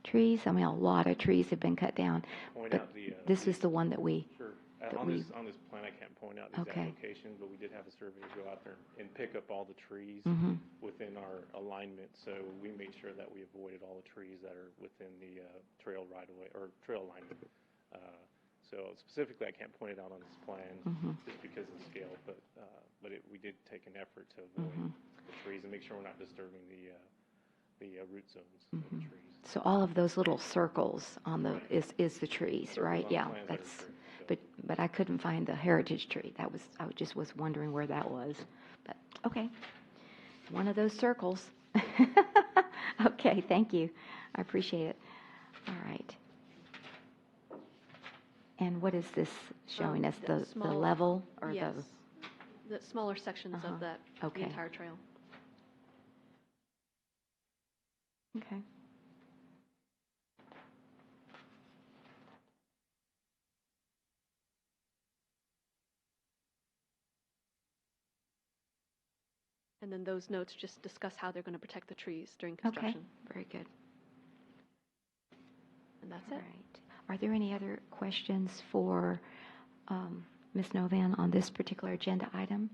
trees? I mean, a lot of trees have been cut down. Point But out the, this is the one that we, Sure. that On we- this plan, I can't point out the exact Okay. location, but we did have a surveyor go out there and pick up all the trees Mhm. within our alignment. So we made sure that we avoided all the trees that are within the trail right away or trail alignment. So specifically, I can't point it out on this plan Mhm. just because of the scale, but we did take an effort to avoid Mhm. the trees and make sure we're not disturbing the root zones of the Mhm. trees. So all of those little circles on the, is the trees, Circles right? on Yeah, plans that are that's, trees, so. but I couldn't find the heritage tree. That was, I just was wondering where that was. But, okay. One of those circles. Okay, thank you. I appreciate it. All right. And what is this showing us? The small- level or yes, the smaller sections Uh-huh. of that, Okay. the entire trail. Okay. And then those notes just discuss how they're going to protect the trees during Okay, construction. very good. And that's All it. right. Are there any other questions for Ms. Novan on this particular agenda item?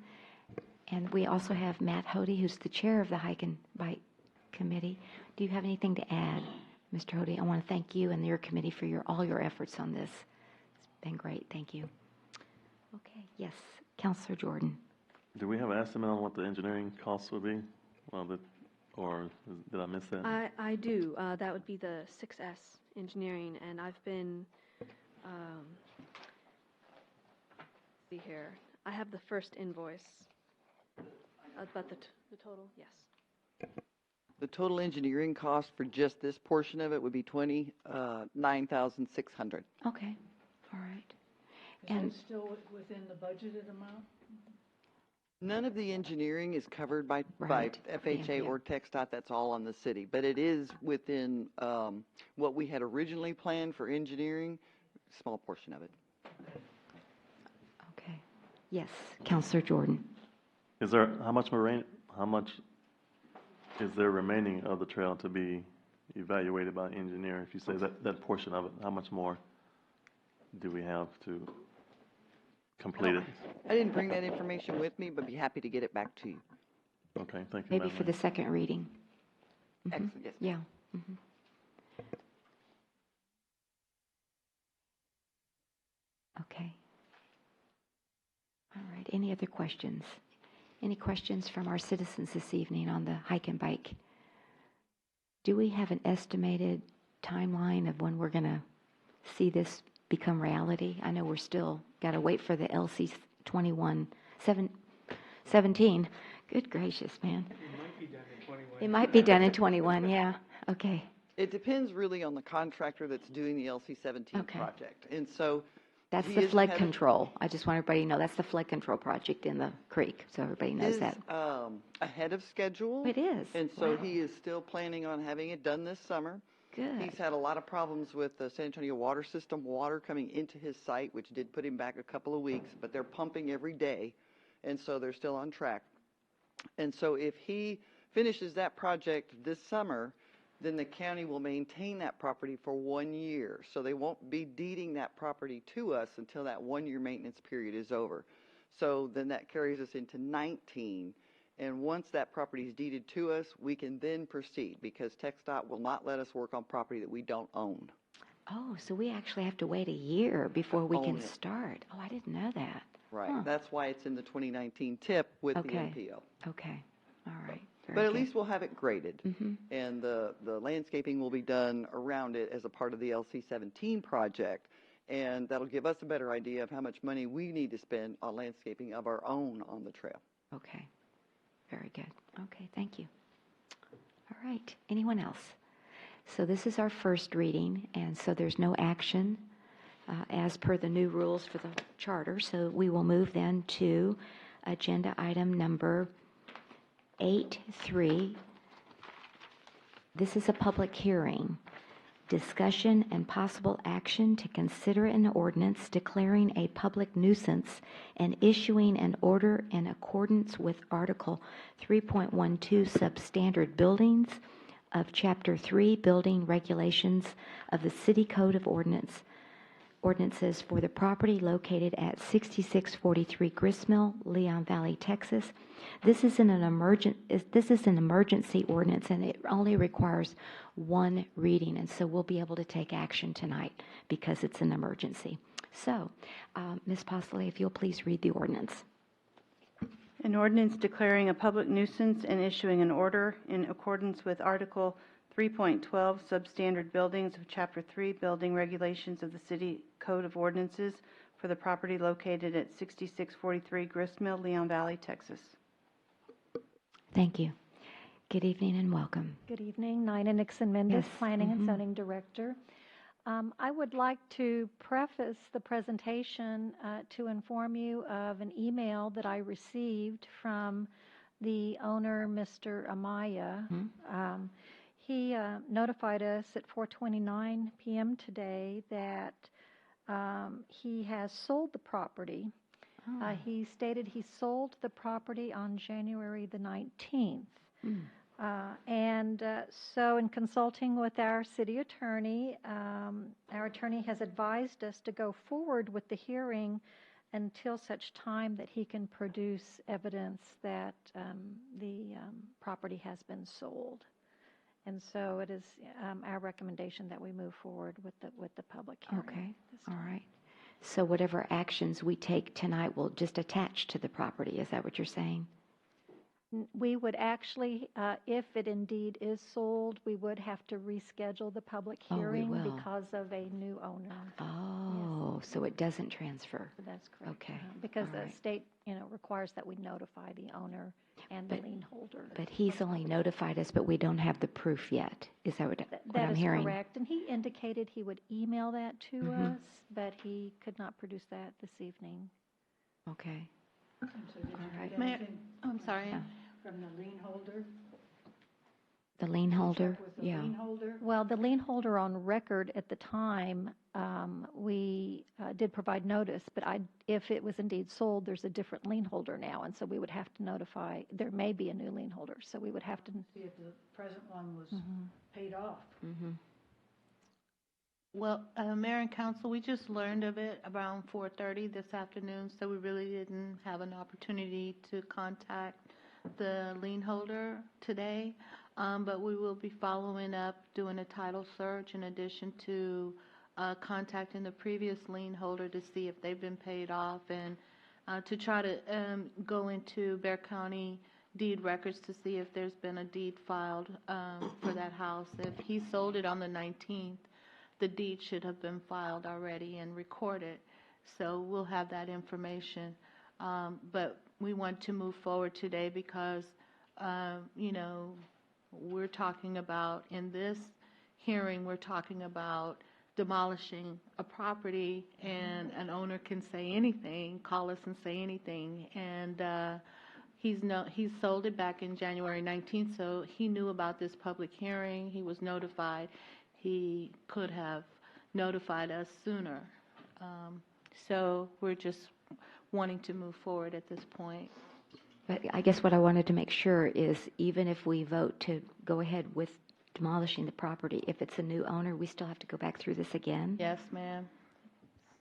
And we also have Matt Hody, who's the chair of the Hike and Bike Committee. Do you have anything to add, Mr. Hody? I want to thank you and your committee for all your efforts on this. It's been great. Thank you. Okay. Yes, Councilor Jordan. Do we have an estimate on what the engineering costs would be? Or did I miss that? I do. That would be the 6S Engineering, and I've been, see here, I have the first invoice. But the total, yes. The total engineering cost for just this portion of it would be $29,600. Okay. All right. Is And- that still within the budgeted amount? None of the engineering is covered by Right, FHA yeah. or TxDOT. That's all on the city. But it is within what we had originally planned for engineering, small portion of it. Okay. Yes, Councilor Jordan. Is there, how much is there remaining of the trail to be evaluated by engineer? If you say that portion of it, how much more do we have to complete it? I didn't bring that information with me, but be happy to get it back to you. Okay, thank you, Maybe Madam for Mayor. the second reading. Mhm. Excellent, yes. Yeah. Mhm. Okay. All right. Any other questions? Any questions from our citizens this evening on the hike and bike? Do we have an estimated timeline of when we're going to see this become reality? I know we're still got to wait for the LC 17. Good gracious, man. It might be done in 21. It might be done in 21, yeah. Okay. It depends really on the contractor that's doing the LC-17 Okay. project. And so That's he the is flood ahead of- control. I just want everybody to know that's the flood control project in the creek, so everybody knows is that. ahead of schedule. It is. And so Wow. he is still planning on having it done this summer. Good. He's had a lot of problems with the San Antonio water system, water coming into his site, which did put him back a couple of weeks, but they're pumping every day, and so they're still on track. And so if he finishes that project this summer, then the county will maintain that property for 1 year. So they won't be deeding that property to us until that 1-year maintenance period is over. So then that carries us into 19. And once that property is deeded to us, we can then proceed because TxDOT will not let us work on property that we don't own. Oh, so we actually have to wait a year before we Own can it. start. Oh, I didn't know that. Right. Huh. That's why it's in the 2019 tip with Okay. the MPO. Okay. All right. Very But at good. least we'll have it graded. Mhm. And the landscaping will be done around it as a part of the LC-17 project. And that'll give us a better idea of how much money we need to spend on landscaping of our own on the trail. Okay, very good. Okay, thank you. All right, anyone else? So this is our first reading, and so there's no action as per the new rules for the charter. So we will move then to agenda item number 8.3. This is a public hearing. Discussion and possible action to consider an ordinance declaring a public nuisance and issuing an order in accordance with Article 3.12 Substandard Buildings of Chapter 3 Building Regulations of the City Code of Ordinances for the property located at 6643 Gristmill, Leon Valley, Texas. This is an emergency ordinance, and it only requires one reading, and so we'll be able to take action tonight because it's an emergency. So, Ms. Postley, if you'll please read the ordinance. An ordinance declaring a public nuisance and issuing an order in accordance with Article 3.12 Substandard Buildings of Chapter 3 Building Regulations of the City Code of Ordinances for the property located at 6643 Gristmill, Leon Valley, Texas. Thank you. Good evening and welcome. Good evening. Nina Nixon Mendez, Yes. Planning and Zoning Director. I would like to preface the presentation to inform you of an email that I received from the owner, Mr. Amaya. He notified us at 4:29 p.m. today that he has sold the property. He stated he sold the property on January the 19th. So in consulting with our city attorney, our attorney has advised us to go forward with the hearing until such time that he can produce evidence that the property has been sold. And so it is our recommendation that we move forward with the public hearing. Okay, all right. So whatever actions we take tonight will just attach to the property. Is that what you're saying? We would actually, if it indeed is sold, we would have to reschedule the public hearing because of a new owner. Oh, yes. So it doesn't transfer. That's correct. Okay. Because all the right. state, requires that we notify the owner and the lien holder. But he's only notified us, but we don't have the proof yet. Is that what I'm hearing? That is correct. And he indicated he would email that to us, but he could not produce that this evening. Okay. So did you right. get Mayor, anything I'm sorry. from the lien holder? The lien holder? With the Yeah. lien holder? Well, the lien holder on record at the time, we did provide notice, but if it was indeed sold, there's a different lien holder now, and so we would have to notify, there may be a new lien holder, so we would have to. See if the present one was paid off. Well, Mayor and Council, we just learned of it around 4:30 this afternoon, so we really didn't have an opportunity to contact the lien holder today. But we will be following up, doing a title search in addition to contacting the previous lien holder to see if they've been paid off and to try to go into Bexar County deed records to see if there's been a deed filed for that house. If he sold it on the 19th, the deed should have been filed already and recorded. So we'll have that information. But we want to move forward today because, we're talking about, in this hearing, we're talking about demolishing a property, and an owner can say anything, call us and say anything. And he's sold it back in January 19th, so he knew about this public hearing. He was notified. He could have notified us sooner. So we're just wanting to move forward at this point. But I guess what I wanted to make sure is even if we vote to go ahead with demolishing the property, if it's a new owner, we still have to go back through this again? Yes, ma'am.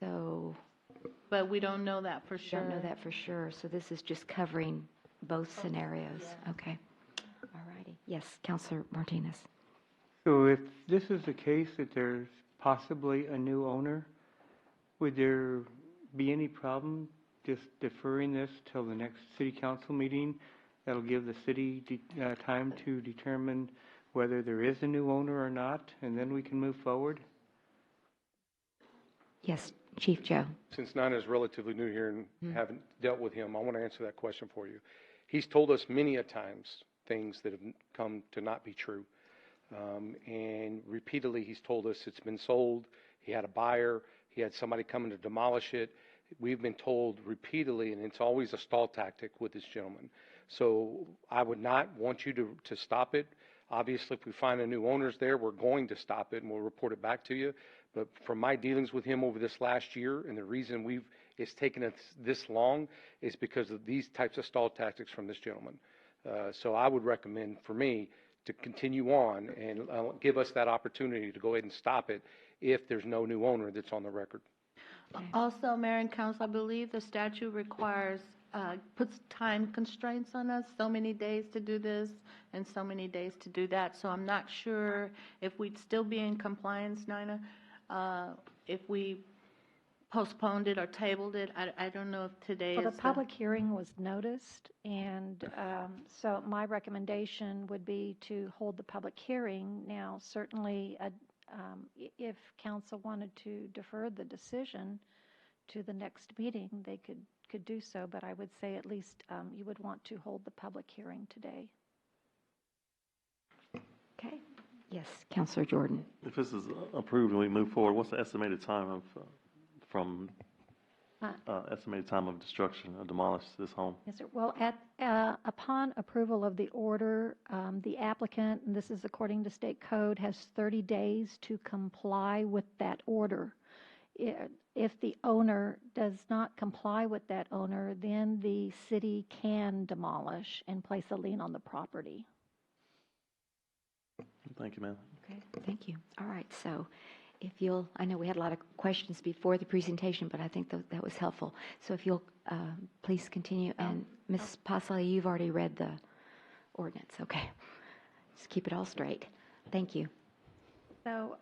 So. But we don't know that for sure. Don't know that for sure. So this is just covering both scenarios. Yeah. Okay. All righty. Yes, Councilor Martinez. So if this is the case that there's possibly a new owner, would there be any problem just deferring this till the next city council meeting? That'll give the city time to determine whether there is a new owner or not, and then we can move forward? Yes, Chief Joe. Since Nina is relatively new here and haven't dealt with him, I want to answer that question for you. He's told us many a times things that have come to not be true. And repeatedly he's told us it's been sold, he had a buyer, he had somebody coming to demolish it. We've been told repeatedly, and it's always a stall tactic with this gentleman. So I would not want you to stop it. Obviously, if we find a new owner's there, we're going to stop it and we'll report it back to you. But from my dealings with him over this last year, and the reason it's taken us this long is because of these types of stall tactics from this gentleman. So I would recommend, for me, to continue on and give us that opportunity to go ahead and stop it if there's no new owner that's on the record. Okay. Also, Mayor and Council, I believe the statute requires, puts time constraints on us, so many days to do this and so many days to do that. So I'm not sure if we'd still be in compliance, Nina, if we postponed it or tabled it. I don't know if today Well, is the public hearing was noticed, and so my recommendation would be to hold the public hearing. Now, certainly, if council wanted to defer the decision to the next meeting, they could do so, but I would say at least you would want to hold the public hearing today. Okay. Yes, Councilor Jordan. If this is approved and we move forward, what's the estimated time of, estimated time of destruction or demolish this home? Yes, sir. Well, upon approval of the order, the applicant, and this is according to state code, has 30 days to comply with that order. If the owner does not comply with that owner, then the city can demolish and place a lien on the property. Thank you, ma'am. Okay, thank you. All right, so if you'll, I know we had a lot of questions before the presentation, but I think that was helpful. So if you'll please continue. And Ms. Pasley, you've already read the ordinance. Okay. Just keep it all straight. Thank you. So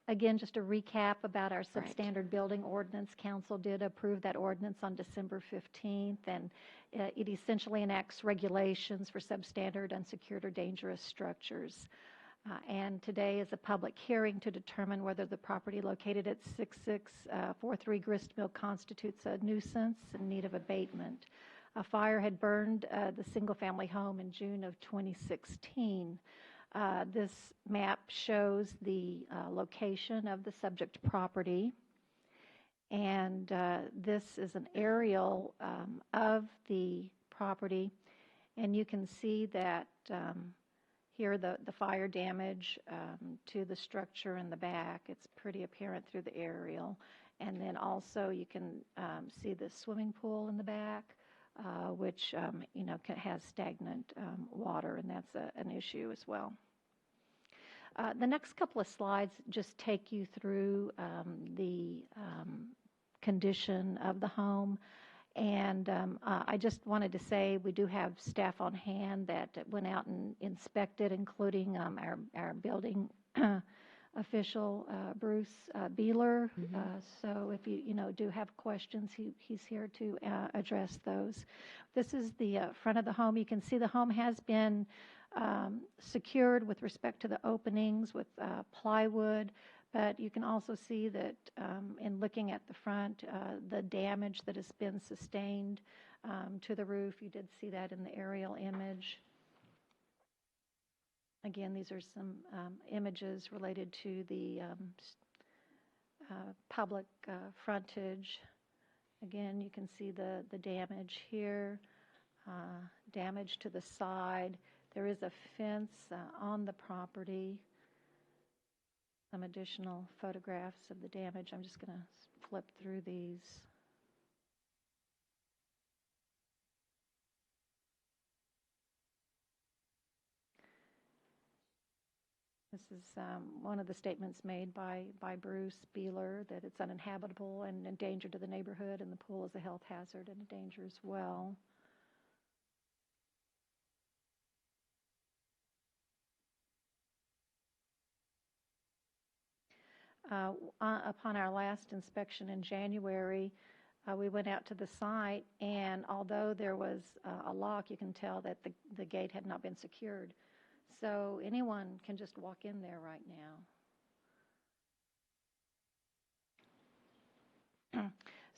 again, just a recap about our substandard building ordinance. Council did approve that ordinance on December 15th, and it essentially enacts regulations for substandard, unsecured, or dangerous structures. And today is a public hearing to determine whether the property located at 6643 Grist Mill constitutes a nuisance in need of abatement. A fire had burned the single-family home in June of 2016. This map shows the location of the subject property, and this is an aerial of the property, and you can see that here the fire damage to the structure in the back. It's pretty apparent through the aerial, and then also you can see the swimming pool in the back, which has stagnant water, and that's an issue as well. The next couple of slides just take you through the condition of the home. And I just wanted to say we do have staff on hand that went out and inspected, including our building official, Bruce Beeler. So if you do have questions, he's here to address those. This is the front of the home. You can see the home has been secured with respect to the openings with plywood, but you can also see that in looking at the front, the damage that has been sustained to the roof. You did see that in the aerial image. Again, these are some images related to the public frontage. Again, you can see the damage here, damage to the side. There is a fence on the property. Some additional photographs of the damage. I'm just going to flip through these. This is one of the statements made by Bruce Beeler, that it's uninhabitable and a danger to the neighborhood, and the pool is a health hazard and a danger as well. Upon our last inspection in January, we went out to the site, and although there was a lock, you can tell that the gate had not been secured. So anyone can just walk in there right now.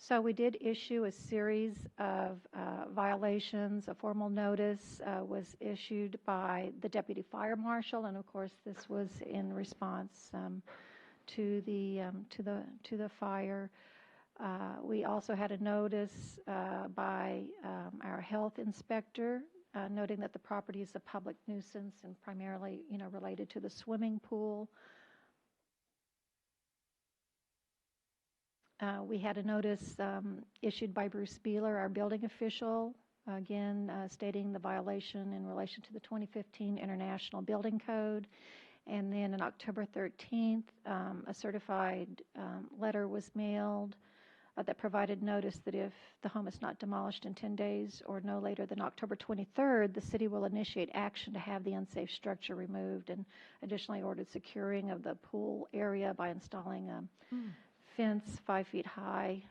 So we did issue a series of violations. A formal notice was issued by the deputy fire marshal, and of course, this was in response to the fire. We also had a notice by our health inspector noting that the property is a public nuisance and primarily, related to the swimming pool. We had a notice issued by Bruce Beeler, our building official, again stating the violation in relation to the 2015 International Building Code. And then on October 13th, a certified letter was mailed that provided notice that if the home is not demolished in 10 days or no later than October 23rd, the city will initiate action to have the unsafe structure removed, and additionally ordered securing of the pool area by installing a fence 5 feet high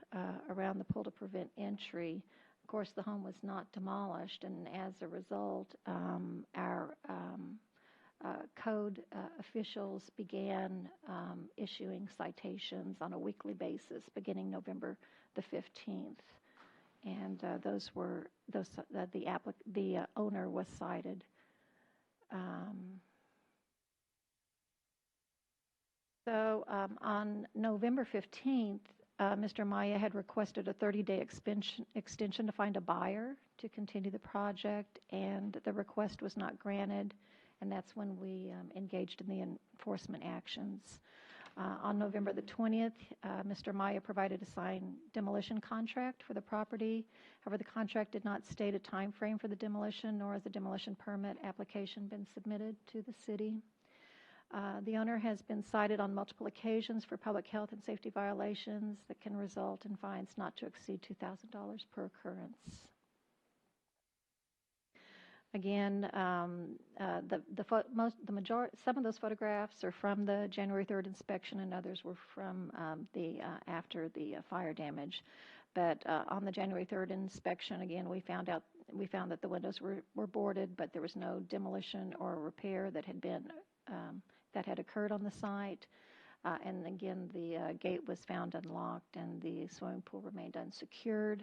around the pool to prevent entry. Of course, the home was not demolished, and as a result, our code officials began issuing citations on a weekly basis beginning November the 15th, and the owner was cited. So on November 15th, Mr. Maya had requested a 30-day extension to find a buyer to continue the project, and the request was not granted, and that's when we engaged in the enforcement actions. On November the 20th, Mr. Maya provided a signed demolition contract for the property. However, the contract did not state a time frame for the demolition, nor has a demolition permit application been submitted to the city. The owner has been cited on multiple occasions for public health and safety violations that can result in fines not to exceed $2,000 per occurrence. Again, some of those photographs are from the January 3rd inspection, and others were from after the fire damage. But on the January 3rd inspection, again, we found that the windows were boarded, but there was no demolition or repair that had occurred on the site. And again, the gate was found unlocked, and the swimming pool remained unsecured.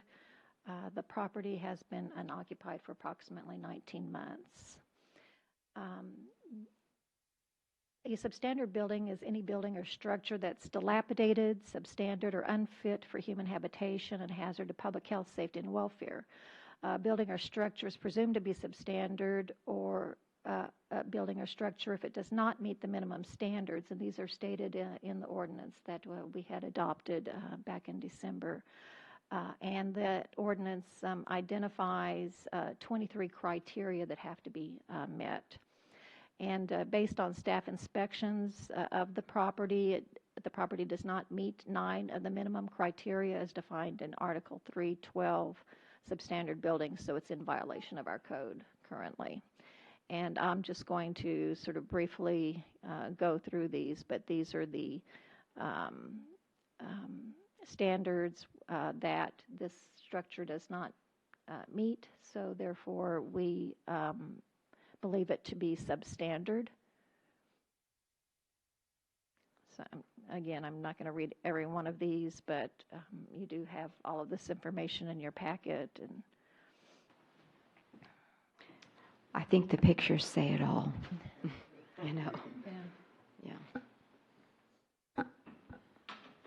The property has been unoccupied for approximately 19 months. A substandard building is any building or structure that's dilapidated, substandard, or unfit for human habitation and hazard to public health, safety, and welfare. Building or structure is presumed to be substandard or a building or structure if it does not meet the minimum standards, and these are stated in the ordinance that we had adopted back in December. And that ordinance identifies 23 criteria that have to be met. And based on staff inspections of the property does not meet 9 of the minimum criteria as defined in Article 312 substandard buildings, so it's in violation of our code currently. And I'm just going to sort of briefly go through these, but these are the standards that this structure does not meet, so therefore we believe it to be substandard. So again, I'm not going to read every one of these, but you do have all of this information in your packet. And I think the pictures say it all. Yeah.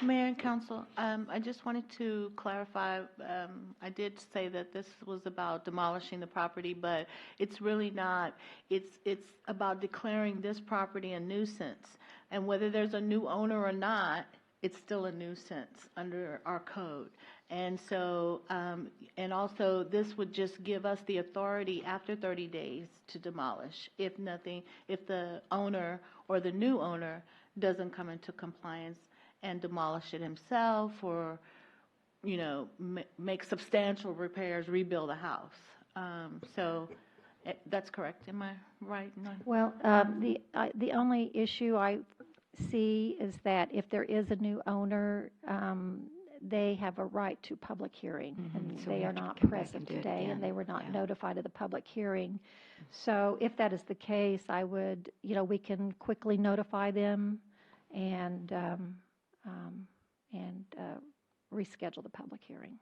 Mayor and Council, I just wanted to clarify, I did say that this was about demolishing the property, but it's really not. It's about declaring this property a nuisance. And whether there's a new owner or not, it's still a nuisance under our code. And so, and also this would just give us the authority after 30 days to demolish if the owner or the new owner doesn't come into compliance and demolish it himself, or, make substantial repairs, rebuild a house. So that's correct. Am I right? No. Well, the only issue I see is that if there is a new owner, they have a right to public hearing, and So they we are have to not come back present and do it today, again. and they were not Yeah. notified of the public hearing. So if that is the case, I would, we can quickly notify them and reschedule the public hearing.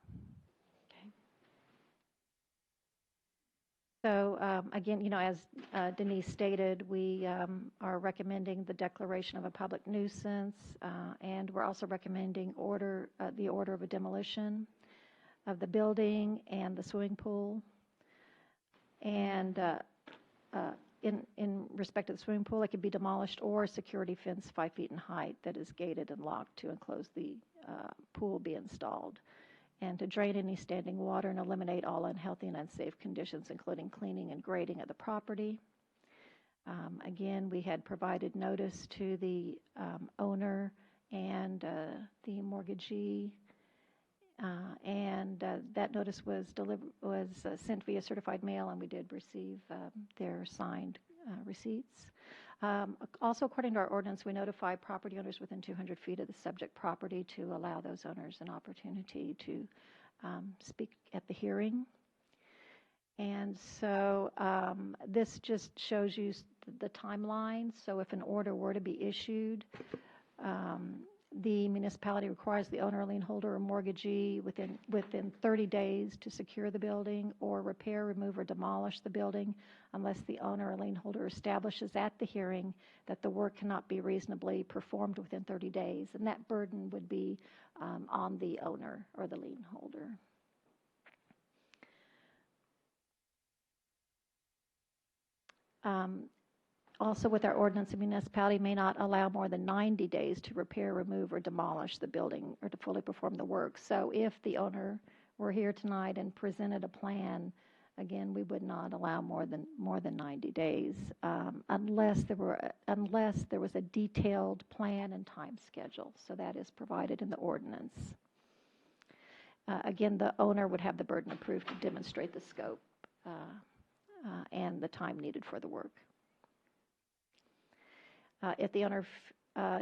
So again, as Denise stated, we are recommending the declaration of a public nuisance, and we're also recommending the order of a demolition of the building and the swimming pool. And in respect to the swimming pool, it could be demolished, or a security fence 5 feet in height that is gated and locked to enclose the pool be installed, and to drain any standing water and eliminate all unhealthy and unsafe conditions, including cleaning and grading of the property. Again, we had provided notice to the owner and the mortgagee, and that notice was sent via certified mail, and we did receive their signed receipts. Also, according to our ordinance, we notify property owners within 200 feet of the subject property to allow those owners an opportunity to speak at the hearing. And so this just shows you the timeline. So if an order were to be issued, the municipality requires the owner, lien holder, or mortgagee within 30 days to secure the building or repair, remove, or demolish the building unless the owner or lien holder establishes at the hearing that the work cannot be reasonably performed within 30 days. And that burden would be on the owner or the lien holder. Also, with our ordinance, the municipality may not allow more than 90 days to repair, remove, or demolish the building or to fully perform the work. So if the owner were here tonight and presented a plan, again, we would not allow more than 90 days unless there was a detailed plan and time schedule. So that is provided in the ordinance. Again, the owner would have the burden of proof to demonstrate the scope and the time needed for the work. If the owner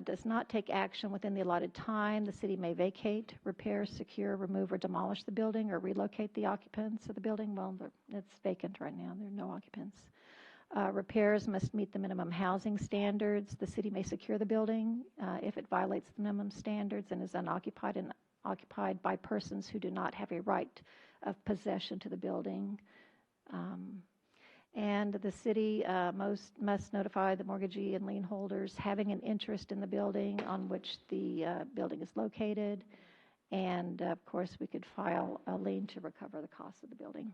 does not take action within the allotted time, the city may vacate, repair, secure, remove, or demolish the building, or relocate the occupants of the building. Well, it's vacant right now. There are no occupants. Repairs must meet the minimum housing standards. The city may secure the building if it violates the minimum standards and is unoccupied and occupied by persons who do not have a right of possession to the building. And the city must notify the mortgagee and lien holders having an interest in the building on which the building is located. And, of course, we could file a lien to recover the cost of the building.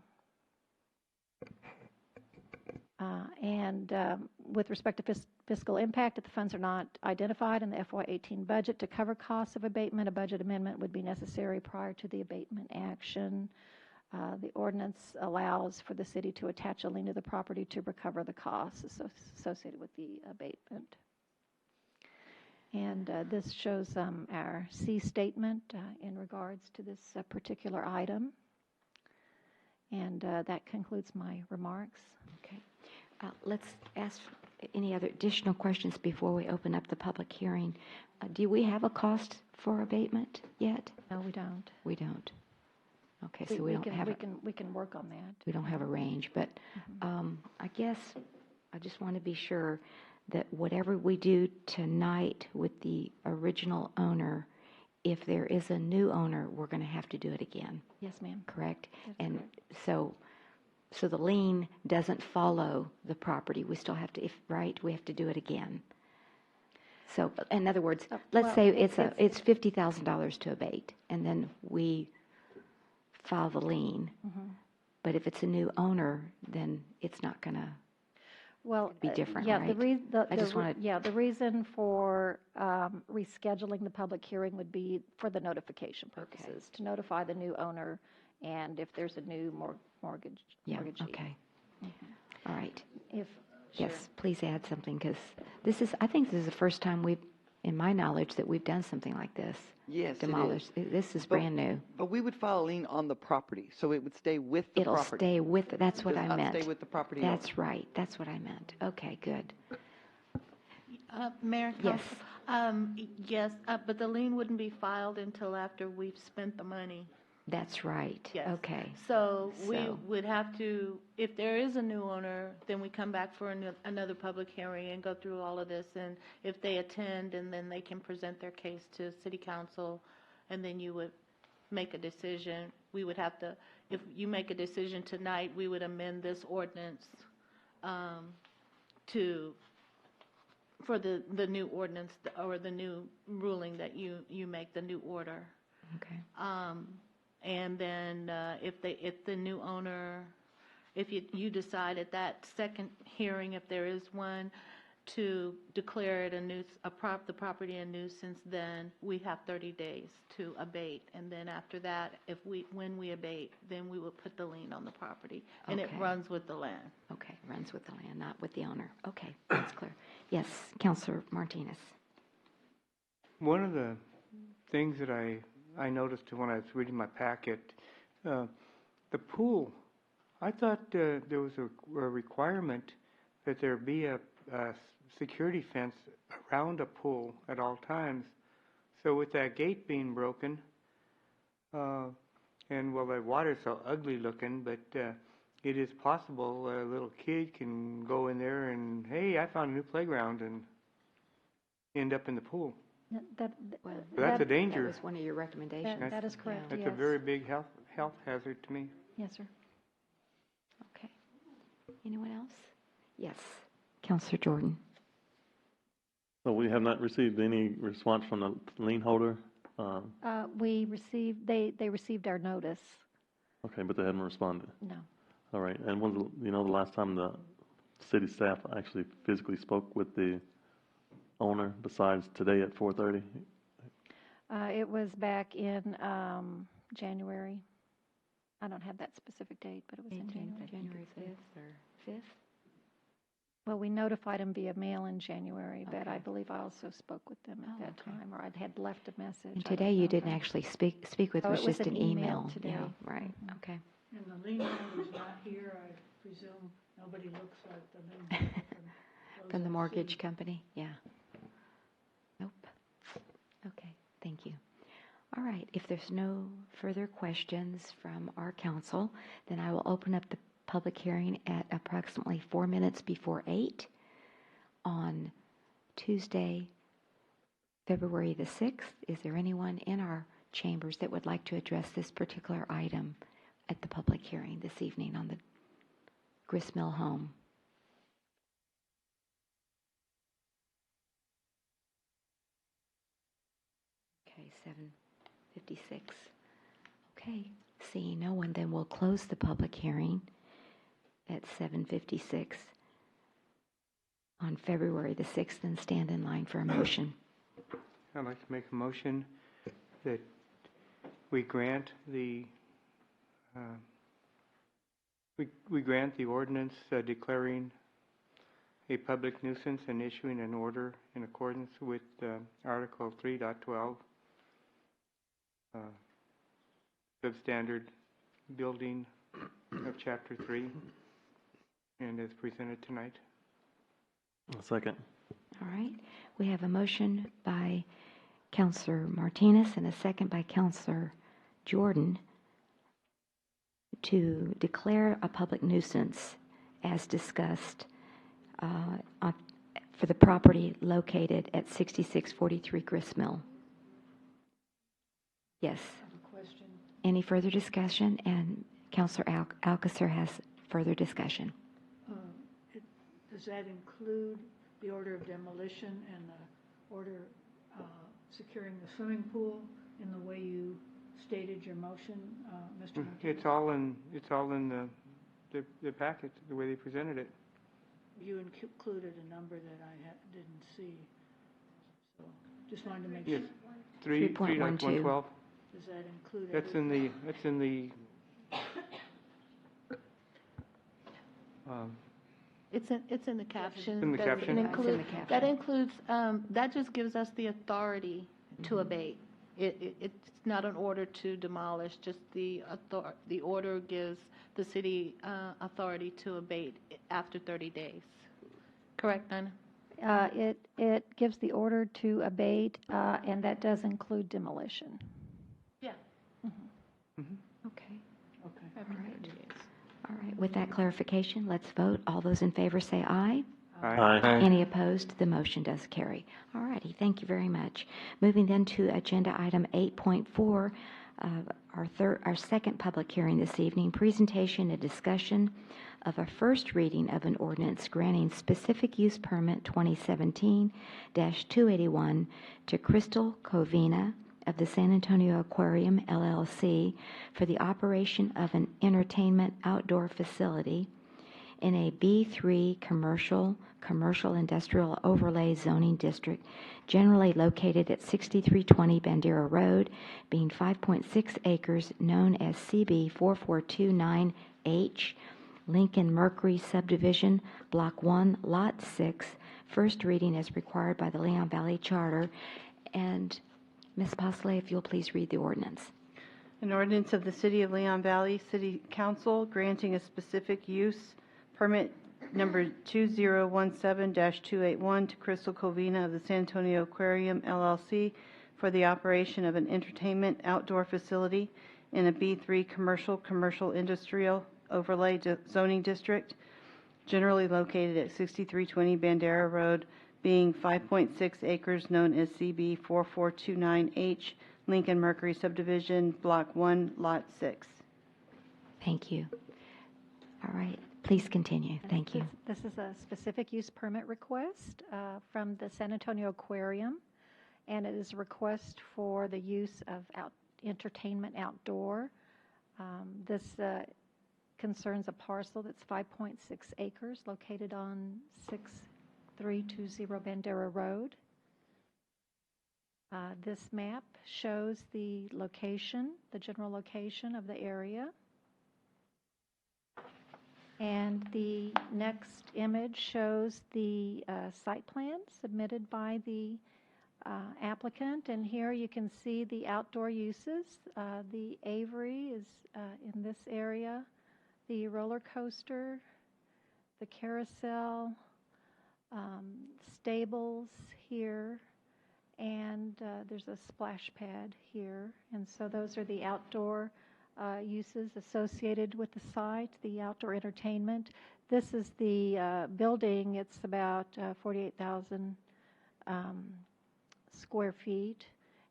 With respect to fiscal impact, if the funds are not identified in the FY18 budget to cover costs of abatement, a budget amendment would be necessary prior to the abatement action. The ordinance allows for the city to attach a lien to the property to recover the costs associated with the abatement. And this shows our C statement in regards to this particular item. And that concludes my remarks. Okay. Let's ask any other additional questions before we open up the public hearing. Do we have a cost for abatement yet? No, we don't. We don't. Okay, so we don't have we can work on that. We don't have a range, but I guess I just want to be sure that whatever we do tonight with the original owner, if there is a new owner, we're going to have to do it again. Yes, ma'am. Correct? That's and correct. So the lien doesn't follow the property. We still have to, we have to do it again. So, in other words, let's say it's $50,000 to abate, and then we file the lien. Mm-hmm. But if it's a new owner, then it's not going to be different, yeah, right? The reason for rescheduling the public hearing would be for the notification purposes, to notify the new owner, and if there's a new mortgagee. Okay. Mm-hmm. All right. Yes, please add something, because I think this is the first time in my knowledge, that we've done something like this. Yes, Demolish. it is. This is brand new. But we would file a lien on the property, so it would stay with the property. It'll stay with, that's what I meant. It does not stay with the property That's owner. right. That's what I meant. Okay, good. Mayor, Yes. yes, but the lien wouldn't be filed until after we've spent the money. That's right. Yes. Okay. So we would have to, if there is a new owner, then we come back for another public hearing and go through all of this. And if they attend, and then they can present their case to city council, and then you would make a decision, we would have to, if you make a decision tonight, we would amend this ordinance for the new ordinance or the new ruling that you make, the new order. Okay. And then if the new owner, if you decide at that second hearing, if there is one, to declare it the property a nuisance, then we have 30 days to abate. And then after that, when we abate, then we will put the lien on the property. And it Okay. runs with the land. Okay, runs with the land, not with the owner. Okay, that's clear. Yes, Counselor Martinez. One of the things that I noticed when I was reading my packet, the pool, I thought there was a requirement that there be a security fence around a pool at all times. So with that gate being broken, and well, the water's so ugly looking, but it is possible a little kid can go in there and, hey, I found a new playground, and end up in the pool. That, Well, That's a danger. That was one of your recommendations. that is correct, That's yes. a very big health hazard to me. Yes, sir. Okay. Anyone else? Yes, Counselor Jordan. So we have not received any response from the lien holder? We received, they received our notice. Okay, but they haven't responded? No. All right, and when's the last time the city staff actually physically spoke with the owner besides today at 4:30? It was back in January. I don't have that specific date, but it was in January. January 5th or 5th? Well, we notified them via mail in January, but I Okay. believe I also spoke with them at that okay. time, or I had left a message. And I today don't you know. didn't actually speak with, Oh, it was it was just an an email email. today. Yeah, right, okay. And the lien holder is not here, I presume. Nobody looks like the lien holder from From the those I mortgage see. company, yeah. Nope. Okay, thank you. All right, if there's no further questions from our council, then I will open up the public hearing at approximately 4 minutes before 8 on Tuesday, February the 6th. Is there anyone in our chambers that would like to address this particular item at the public hearing this evening on the Gristmill home? Okay, 7:56. Okay, seeing no one, then we'll close the public hearing at 7:56 on February the 6th and stand in line for a motion. I'd like to make a motion that we grant the ordinance declaring a public nuisance and issuing an order in accordance with Article 3.12, substandard building of Chapter 3, and as presented tonight. A second. All right, we have a motion by Counselor Martinez and a second by Counselor Jordan to declare a public nuisance as discussed for the property located at 6643 Gristmill. Yes. Question. Any further discussion? And Counselor Alcacer has further discussion. Does that include the order of demolition and the order securing the swimming pool in the way you stated your motion, Mr. Martinez? It's all in the packet, the way they presented it. You included a number that I didn't see, so just wanted to make Yes, sure. 3.12. Does that include That's everything? in the. It's in the caption. In the That caption. includes- It's in the That caption. includes, that just gives us the authority to abate. It's not an order to demolish, just the order gives the city authority to abate after 30 days. Correct, Nina? It gives the order to abate, and that does include demolition. Yeah. Okay. Okay. After right. 30 days. All right, with that clarification, let's vote. All those in favor say aye. Aye. Any opposed? The motion does carry. All righty, thank you very much. Moving then to agenda item 8.4, our second public hearing this evening, presentation and discussion of a first reading of an ordinance granting specific use permit 2017-281 to Crystal Covina of the San Antonio Aquarium LLC for the operation of an entertainment outdoor facility in a B3 commercial industrial overlay zoning district generally located at 6320 Bandera Road, being 5.6 acres, known as CB 4429H, Lincoln Mercury Subdivision, Block 1, Lot 6, first reading as required by the Leon Valley Charter. And Ms. Bosley, if you'll please read the ordinance. An ordinance of the City of Leon Valley City Council granting a specific use permit number 2017-281 to Crystal Covina of the San Antonio Aquarium LLC for the operation of an entertainment outdoor facility in a B3 commercial industrial overlay zoning district generally located at 6320 Bandera Road, being 5.6 acres, known as CB 4429H, Lincoln Mercury Subdivision, Block 1, Lot 6. Thank you. All right. Please continue. Thank you. This is a specific use permit request from the San Antonio Aquarium, and it is a request for the use of entertainment outdoor. This concerns a parcel that's 5.6 acres located on 6320 Bandera Road. This map shows the location, the general location of the area. And the next image shows the site plan submitted by the applicant. And here you can see the outdoor uses. The Avery is in this area, the roller coaster, the carousel, stables here, and there's a splash pad here. And so those are the outdoor uses associated with the site, the outdoor entertainment. This is the building. It's about 48,000 square feet,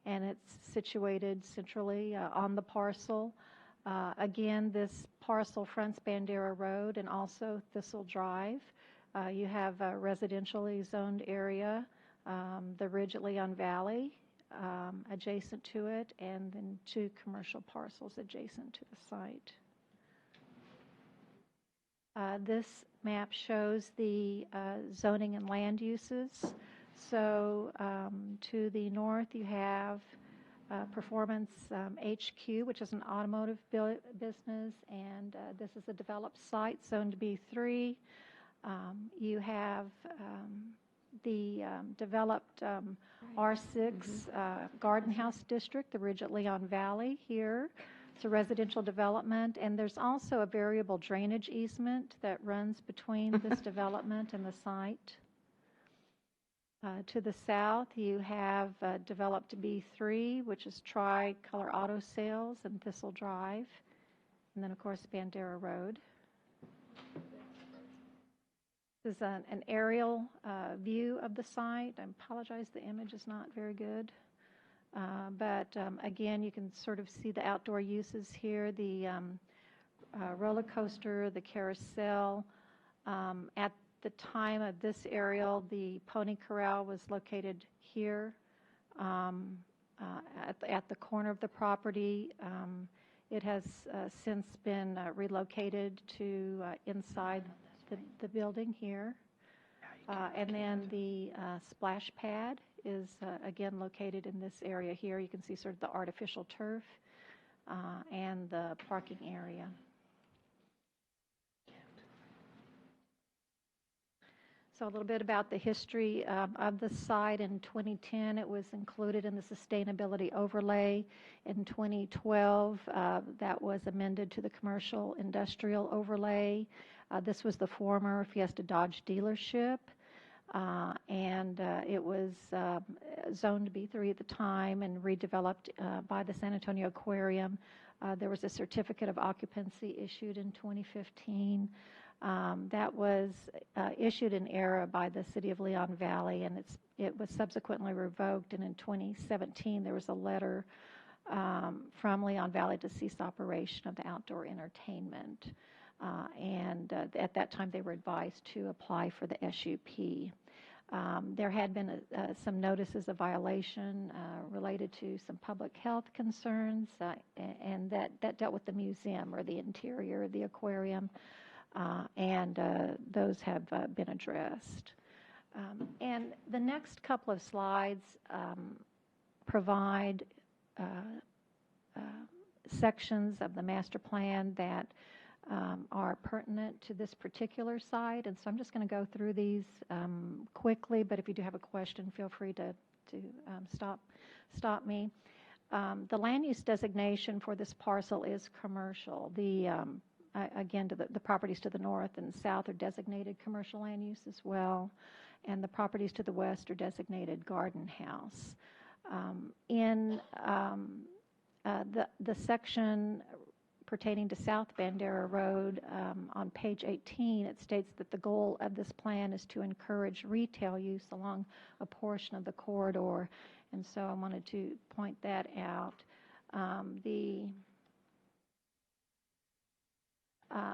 and it's situated centrally on the parcel. Again, this parcel fronts Bandera Road and also Thistle Drive. You have a residentially zoned area, the ridge at Leon Valley, adjacent to it, and then two commercial parcels adjacent to the site. This map shows the zoning and land uses. So to the north you have Performance HQ, which is an automotive business, and this is a developed site zoned B3. You have the developed R6 Garden House District, the ridge at Leon Valley here. It's a residential development, and there's also a variable drainage easement that runs between this development and the site. To the south, you have developed B3, which is Tri-Color Auto Sales and Thistle Drive, and then, of course, Bandera Road. This is an aerial view of the site. I apologize, the image is not very good. But again, you can sort of see the outdoor uses here, the roller coaster, the carousel. At the time of this aerial, the pony corral was located here at the corner of the property. It has since been relocated to inside the building here. And then the splash pad is again located in this area here. You can see sort of the artificial turf and the parking area. So a little bit about the history of the site. In 2010, it was included in the sustainability overlay. In 2012, that was amended to the commercial industrial overlay. This was the former Fiesta Dodge dealership, and it was zoned B3 at the time and redeveloped by the San Antonio Aquarium. There was a certificate of occupancy issued in 2015. That was issued in error by the City of Leon Valley, and it was subsequently revoked. And in 2017, there was a letter from Leon Valley to cease operation of the outdoor entertainment. At that time, they were advised to apply for the SUP. There had been some notices of violation related to some public health concerns, and that dealt with the museum or the interior of the aquarium, and those have been addressed. And the next couple of slides provide sections of the master plan that are pertinent to this particular site. And so I'm just going to go through these quickly, but if you do have a question, feel free to stop me. The land use designation for this parcel is commercial. Again, the properties to the north and south are designated commercial land use as well, and the properties to the west are designated garden house. In the section pertaining to South Bandera Road, on page 18, it states that the goal of this plan is to encourage retail use along a portion of the corridor, and so I wanted to point that out.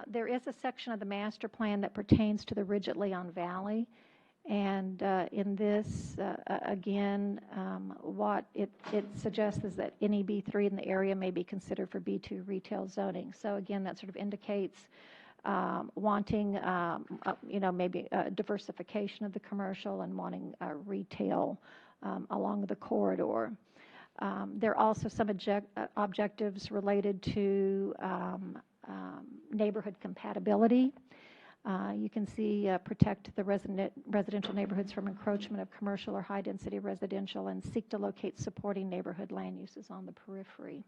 There is a section of the master plan that pertains to the ridge at Leon Valley, and in this, again, what it suggests is that any B3 in the area may be considered for B2 retail zoning. So again, that sort of indicates wanting, maybe diversification of the commercial and wanting retail along the corridor. There are also some objectives related to neighborhood compatibility. You can see protect the residential neighborhoods from encroachment of commercial or high-density residential and seek to locate supporting neighborhood land uses on the periphery.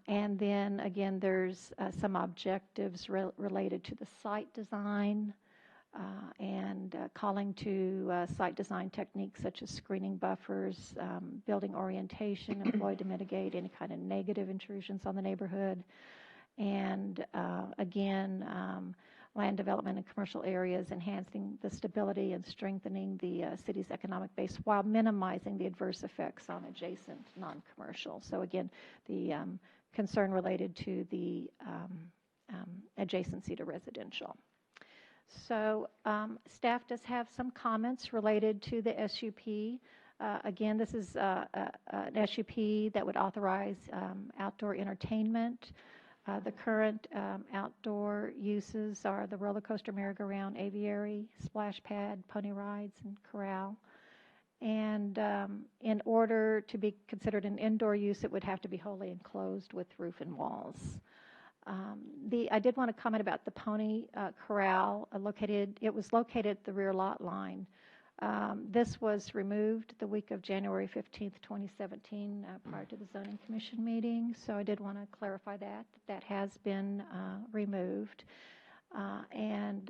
And then, again, there's some objectives related to the site design and calling to site design techniques such as screening buffers, building orientation employed to mitigate any kind of negative intrusions on the neighborhood. And again, land development in commercial areas, enhancing the stability and strengthening the city's economic base while minimizing the adverse effects on adjacent non-commercial. So again, the concern related to the adjacency to residential. So staff does have some comments related to the SUP. Again, this is an SUP that would authorize outdoor entertainment. The current outdoor uses are the roller coaster, merry-go-round, aviary, splash pad, pony rides, and corral. And in order to be considered an indoor use, it would have to be wholly enclosed with roof and walls. I did want to comment about the pony corral. It was located at the rear lot line. This was removed the week of January 15th, 2017, prior to the Zoning Commission meeting. So I did want to clarify that has been removed, and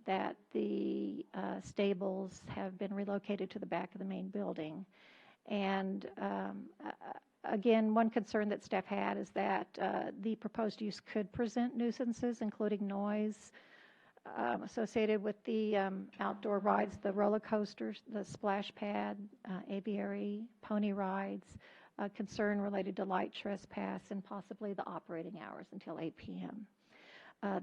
that the stables have been relocated to the back of the main building. And again, one concern that staff had is that the proposed use could present nuisances, including noise, associated with the outdoor rides, the roller coasters, the splash pad, aviary, pony rides, concern related to light trespass, and possibly the operating hours until 8 p.m.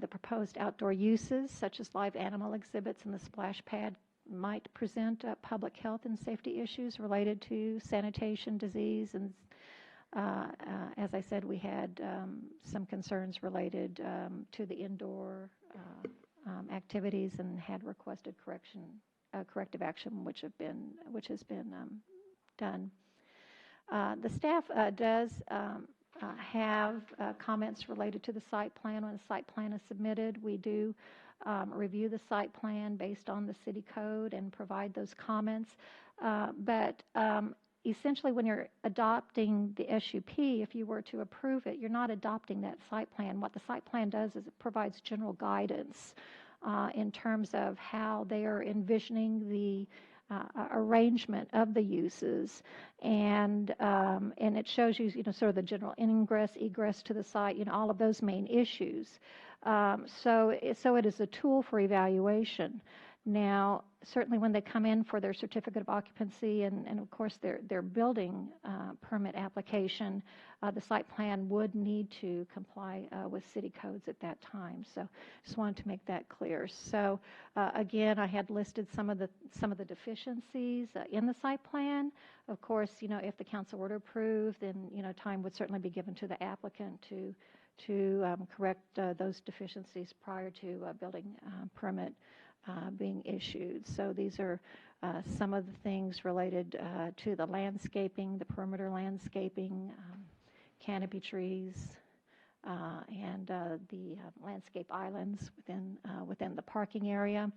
The proposed outdoor uses, such as live animal exhibits and the splash pad, might present public health and safety issues related to sanitation, disease, and as I said, we had some concerns related to the indoor activities and had requested corrective action, which has been done. The staff does have comments related to the site plan. When the site plan is submitted, we do review the site plan based on the city code and provide those comments. But essentially, when you're adopting the SUP, if you were to approve it, you're not adopting that site plan. What the site plan does is it provides general guidance in terms of how they are envisioning the arrangement of the uses, and it shows you, sort of the general ingress, egress to the site, all of those main issues. So it is a tool for evaluation. Now, certainly when they come in for their certificate of occupancy and of course their building permit application, the site plan would need to comply with city codes at that time. So just wanted to make that clear. So again, I had listed some of the deficiencies in the site plan. Of course, if the council were to approve, then time would certainly be given to the applicant to correct those deficiencies prior to a building permit being issued. So these are some of the things related to the landscaping, the perimeter landscaping, canopy trees, and the landscape islands within the parking area.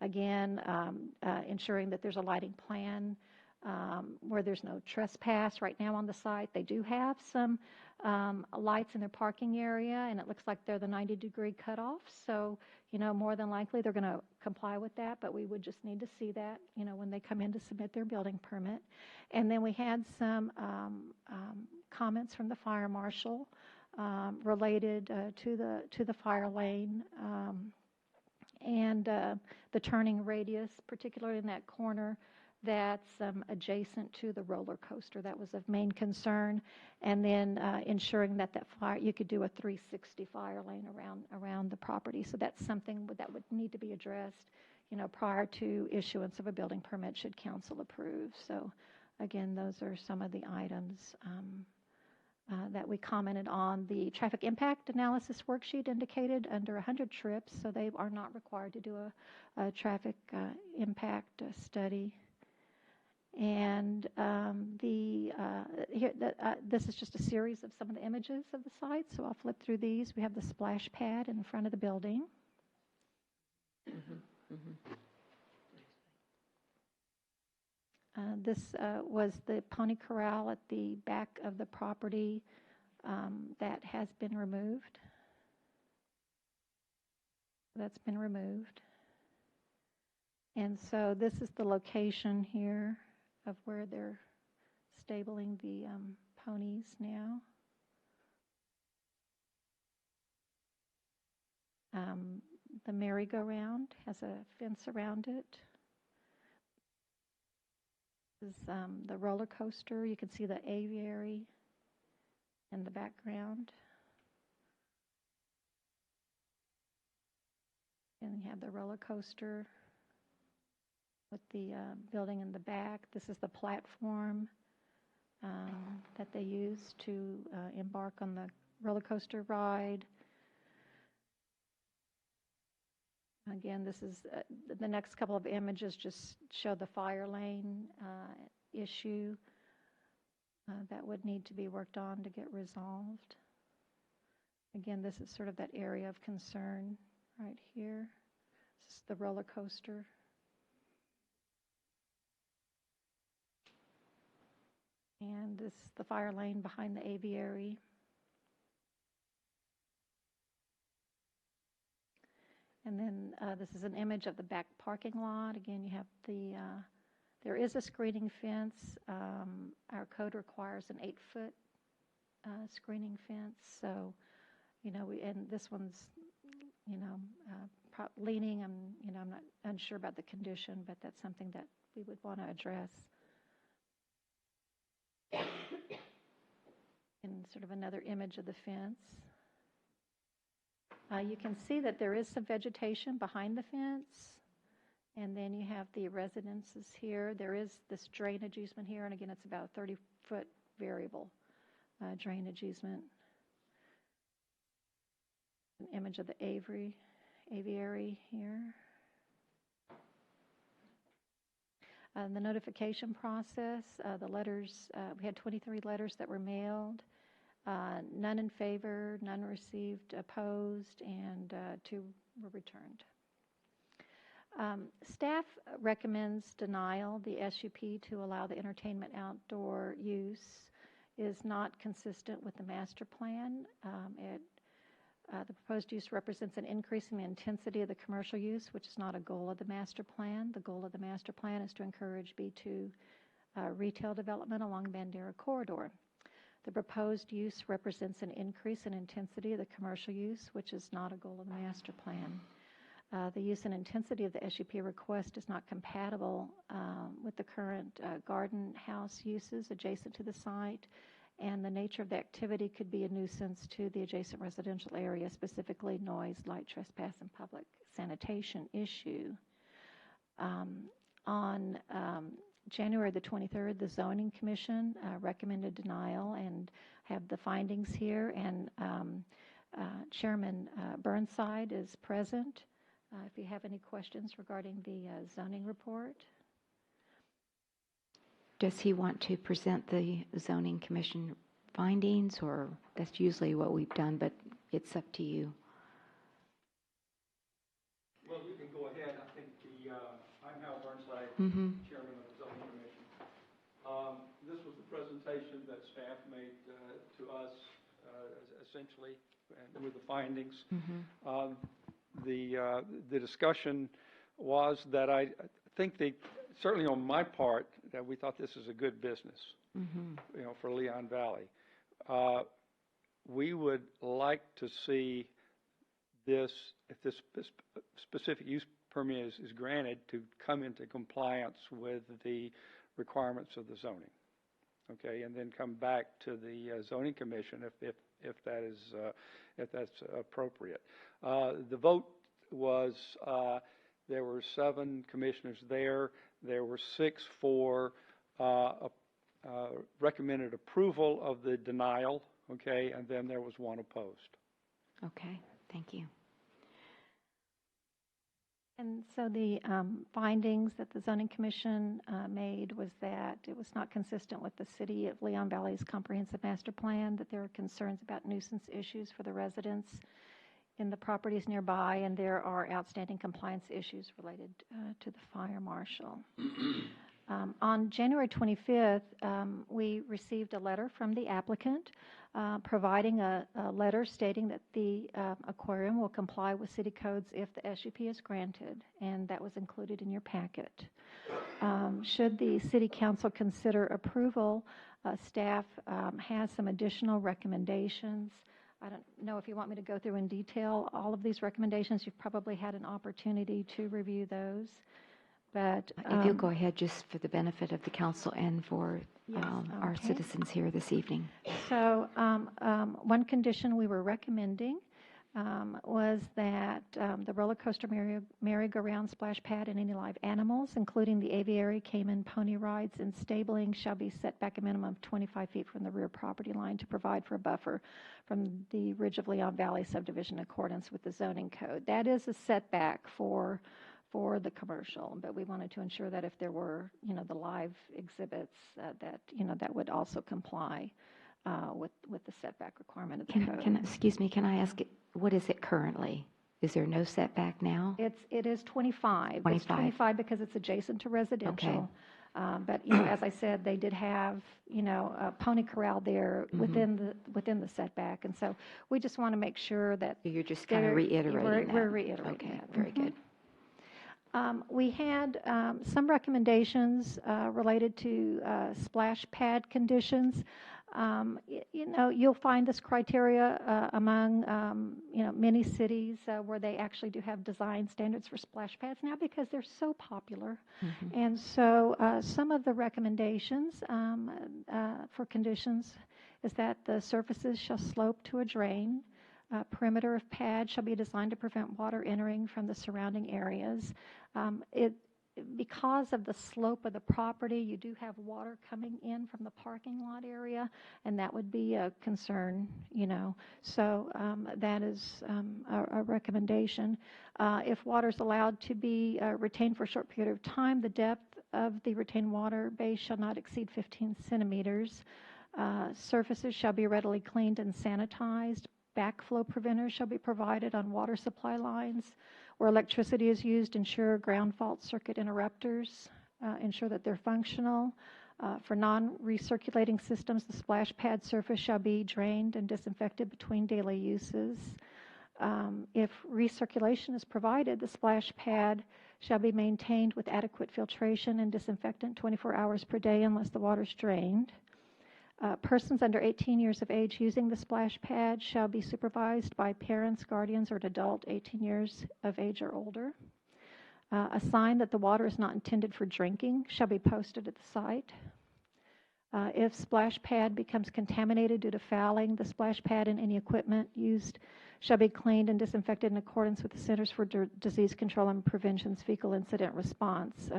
Again, ensuring that there's a lighting plan where there's no trespass. Right now on the site, they do have some lights in their parking area, and it looks like they're the 90-degree cutoff. So, more than likely they're going to comply with that, but we would just need to see that, when they come in to submit their building permit. And then we had some comments from the fire marshal related to the fire lane and the turning radius, particularly in that corner that's adjacent to the roller coaster. That was of main concern. And then ensuring that fire, you could do a 360 fire lane around the property. So that's something that would need to be addressed, prior to issuance of a building permit should council approve. So again, those are some of the items that we commented on. The traffic impact analysis worksheet indicated under 100 trips, so they are not required to do a traffic impact study. And this is just a series of some of the images of the site, so I'll flip through these. We have the splash pad in front of the building. This was the pony corral at the back of the property that has been removed. That's been removed. And so this is the location here of where they're stabling the ponies now. The merry-go-round has a fence around it. This is the roller coaster. You can see the aviary in the background. And you have the roller coaster with the building in the back. This is the platform that they use to embark on the roller coaster ride. Again, this is the next couple of images just show the fire lane issue that would need to be worked on to get resolved. Again, this is sort of that area of concern right here. This is the roller coaster. And this is the fire lane behind the aviary. And then this is an image of the back parking lot. Again, you have there is a screening fence. Our code requires an 8-foot screening fence. So, and this one's, leaning. I'm not unsure about the condition, but that's something that we would want to address. And sort of another image of the fence. You can see that there is some vegetation behind the fence, and then you have the residences here. There is this drainage easement here, and again, it's about a 30-foot variable drainage easement. An image of the aviary here. The notification process, the letters, we had 23 letters that were mailed. None in favor, none received opposed, and 2 were returned. Staff recommends denial. The SUP to allow the entertainment outdoor use is not consistent with the master plan. The proposed use represents an increase in the intensity of the commercial use, which is not a goal of the master plan. The goal of the master plan is to encourage B2 retail development along Bandera Corridor. The proposed use represents an increase in intensity of the commercial use, which is not a goal of the master plan. The use and intensity of the SUP request is not compatible with the current garden house uses adjacent to the site, and the nature of the activity could be a nuisance to the adjacent residential area, specifically noise, light trespass, and public sanitation issue. On January the 23rd, the Zoning Commission recommended denial and have the findings here, and Chairman Burnside is present. If you have any questions regarding the zoning report. Does he want to present the zoning commission findings, or that's usually what we've done, but it's up to you? Well, you can go ahead. I think I'm Hal Burnside, Chairman of the Zoning Commission. This was the presentation that staff made to us, essentially, and with the findings. The discussion was that I think certainly on my part, that we thought this is a good business, for Leon Valley. We would like to see this, if this specific use permit is granted, to come into compliance with the requirements of the zoning. Okay, and then come back to the zoning commission if that's appropriate. The vote was there were 7 commissioners there. There were 6 for recommended approval of the denial. Okay, and then there was 1 opposed. Okay, thank you. And so the findings that the Zoning Commission made was that it was not consistent with the City of Leon Valley's comprehensive master plan, that there are concerns about nuisance issues for the residents in the properties nearby, and there are outstanding compliance issues related to the fire marshal. On January 25th, we received a letter from the applicant providing a letter stating that the aquarium will comply with city codes if the SUP is granted, and that was included in your packet. Should the city council consider approval, staff has some additional recommendations. I don't know if you want me to go through in detail all of these recommendations. You've probably had an opportunity to review those. But if you'll go ahead, just for the benefit of the council and for our citizens here this evening. So one condition we were recommending was that the roller coaster merry-go-round splash pad and any live animals, including the aviary, cayman, pony rides, and stabling, shall be set back a minimum of 25 feet from the rear property line to provide for a buffer from the Ridge of Leon Valley subdivision in accordance with the zoning code. That is a setback for the commercial, but we wanted to ensure that if there were, the live exhibits, that would also comply with the setback requirement of the code. Excuse me, can I ask, what is it currently? Is there no setback now? It is 25. 25. It's 25 because it's adjacent to residential. Okay. But as I said, they did have a pony corral there within the setback, and so we just want to make sure that you're just kind of reiterating that. We're reiterating okay, that. Very good. We had some recommendations related to splash pad conditions. You'll find this criteria among, many cities where they actually do have design standards for splash pads now because they're so popular. And so some of the recommendations for conditions is that the surfaces shall slope to a drain. Perimeter of pad shall be designed to prevent water entering from the surrounding areas. Because of the slope of the property, you do have water coming in from the parking lot area, and that would be a concern, So that is a recommendation. If water is allowed to be retained for a short period of time, the depth of the retained water base shall not exceed 15 centimeters. Surfaces shall be readily cleaned and sanitized. Backflow preventers shall be provided on water supply lines. Where electricity is used, ensure ground fault circuit interrupters, ensure that they're functional. For non-recirculating systems, the splash pad surface shall be drained and disinfected between daily uses. If recirculation is provided, the splash pad shall be maintained with adequate filtration and disinfectant 24 hours per day unless the water is drained. Persons under 18 years of age using the splash pad shall be supervised by parents, guardians, or an adult 18 years of age or older. A sign that the water is not intended for drinking shall be posted at the site. If splash pad becomes contaminated due to fouling, the splash pad and any equipment used shall be cleaned and disinfected in accordance with the Centers for Disease Control and Prevention's fecal incident response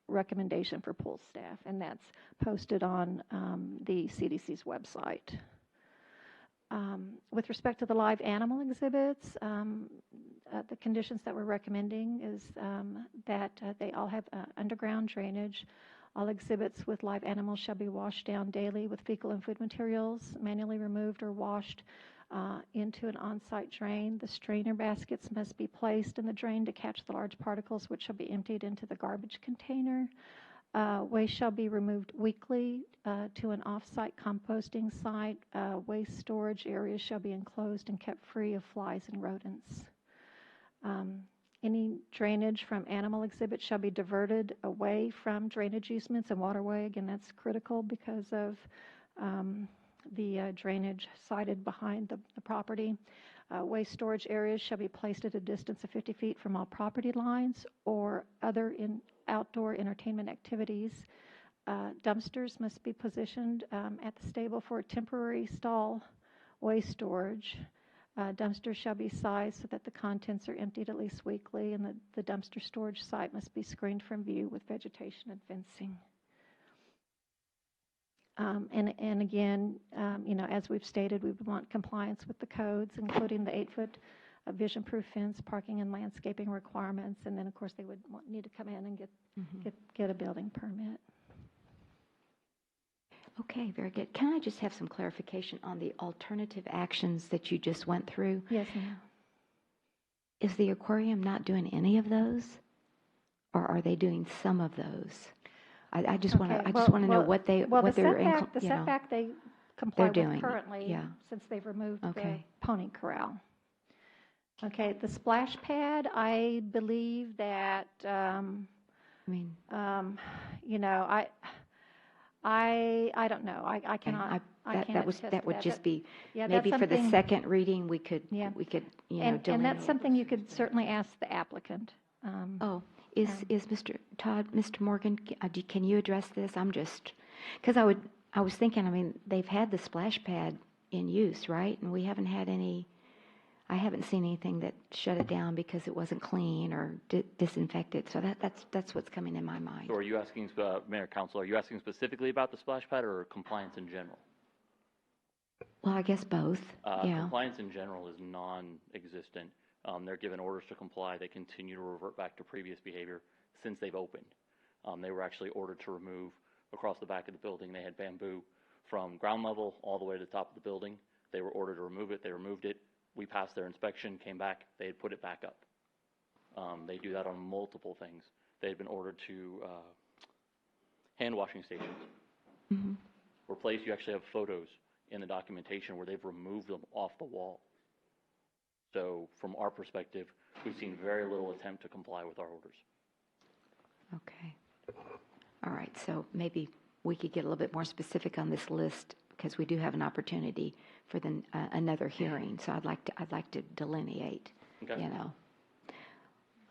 recommendation for pool staff, and that's posted on the CDC's website. With respect to the live animal exhibits, the conditions that we're recommending is that they all have underground drainage. All exhibits with live animals shall be washed down daily with fecal and food materials, manually removed or washed into an on-site drain. The strainer baskets must be placed in the drain to catch the large particles, which shall be emptied into the garbage container. Waste shall be removed weekly to an off-site composting site. Waste storage areas shall be enclosed and kept free of flies and rodents. Any drainage from animal exhibits shall be diverted away from drainage easements and waterway. Again, that's critical because of the drainage sited behind the property. Waste storage areas shall be placed at a distance of 50 feet from all property lines or other outdoor entertainment activities. Dumpsters must be positioned at the stable for temporary stall waste storage. Dumpsters shall be sized so that the contents are emptied at least weekly, and the dumpster storage site must be screened from view with vegetation and fencing. And again, as we've stated, we want compliance with the codes, including the 8-foot vision-proof fence, parking and landscaping requirements, and then, of course, they would need to come in and get a building permit. Okay, very good. Can I just have some clarification on the alternative actions that you just went through? Yes, ma'am. Is the aquarium not doing any of those, or are they doing some of those? I just want to. I just want to know what they well, what the they're setback, the setback they comply they're doing with currently, yeah. since they've removed Okay. the pony corral. Okay, the splash pad, I believe that. I mean, I don't know. I cannot. That would just be yeah, maybe for the something- second reading we could Yeah. delineate. And that's something you could certainly ask the applicant. Is Mr. Todd, Mr. Morgan, can you address this? I'm just, because I was thinking, I mean, they've had the splash pad in use, right? And we haven't had any, I haven't seen anything that shut it down because it wasn't clean or disinfected. So that's what's coming in my mind. So are you asking, Mayor, Council, are you asking specifically about the splash pad or compliance in general? Well, I guess both, yeah. Compliance in general is non-existent. They're given orders to comply. They continue to revert back to previous behavior since they've opened. They were actually ordered to remove across the back of the building. They had bamboo from ground level all the way to the top of the building. They were ordered to remove it. They removed it. We passed their inspection, came back. They had put it back up. They do that on multiple things. They had been ordered to hand washing stations. Mm-hmm. Replaced. You actually have photos in the documentation where they've removed them off the wall. So from our perspective, we've seen very little attempt to comply with our orders. Okay. All right. So maybe we could get a little bit more specific on this list because we do have an opportunity for another hearing. So I'd like to delineate. Okay.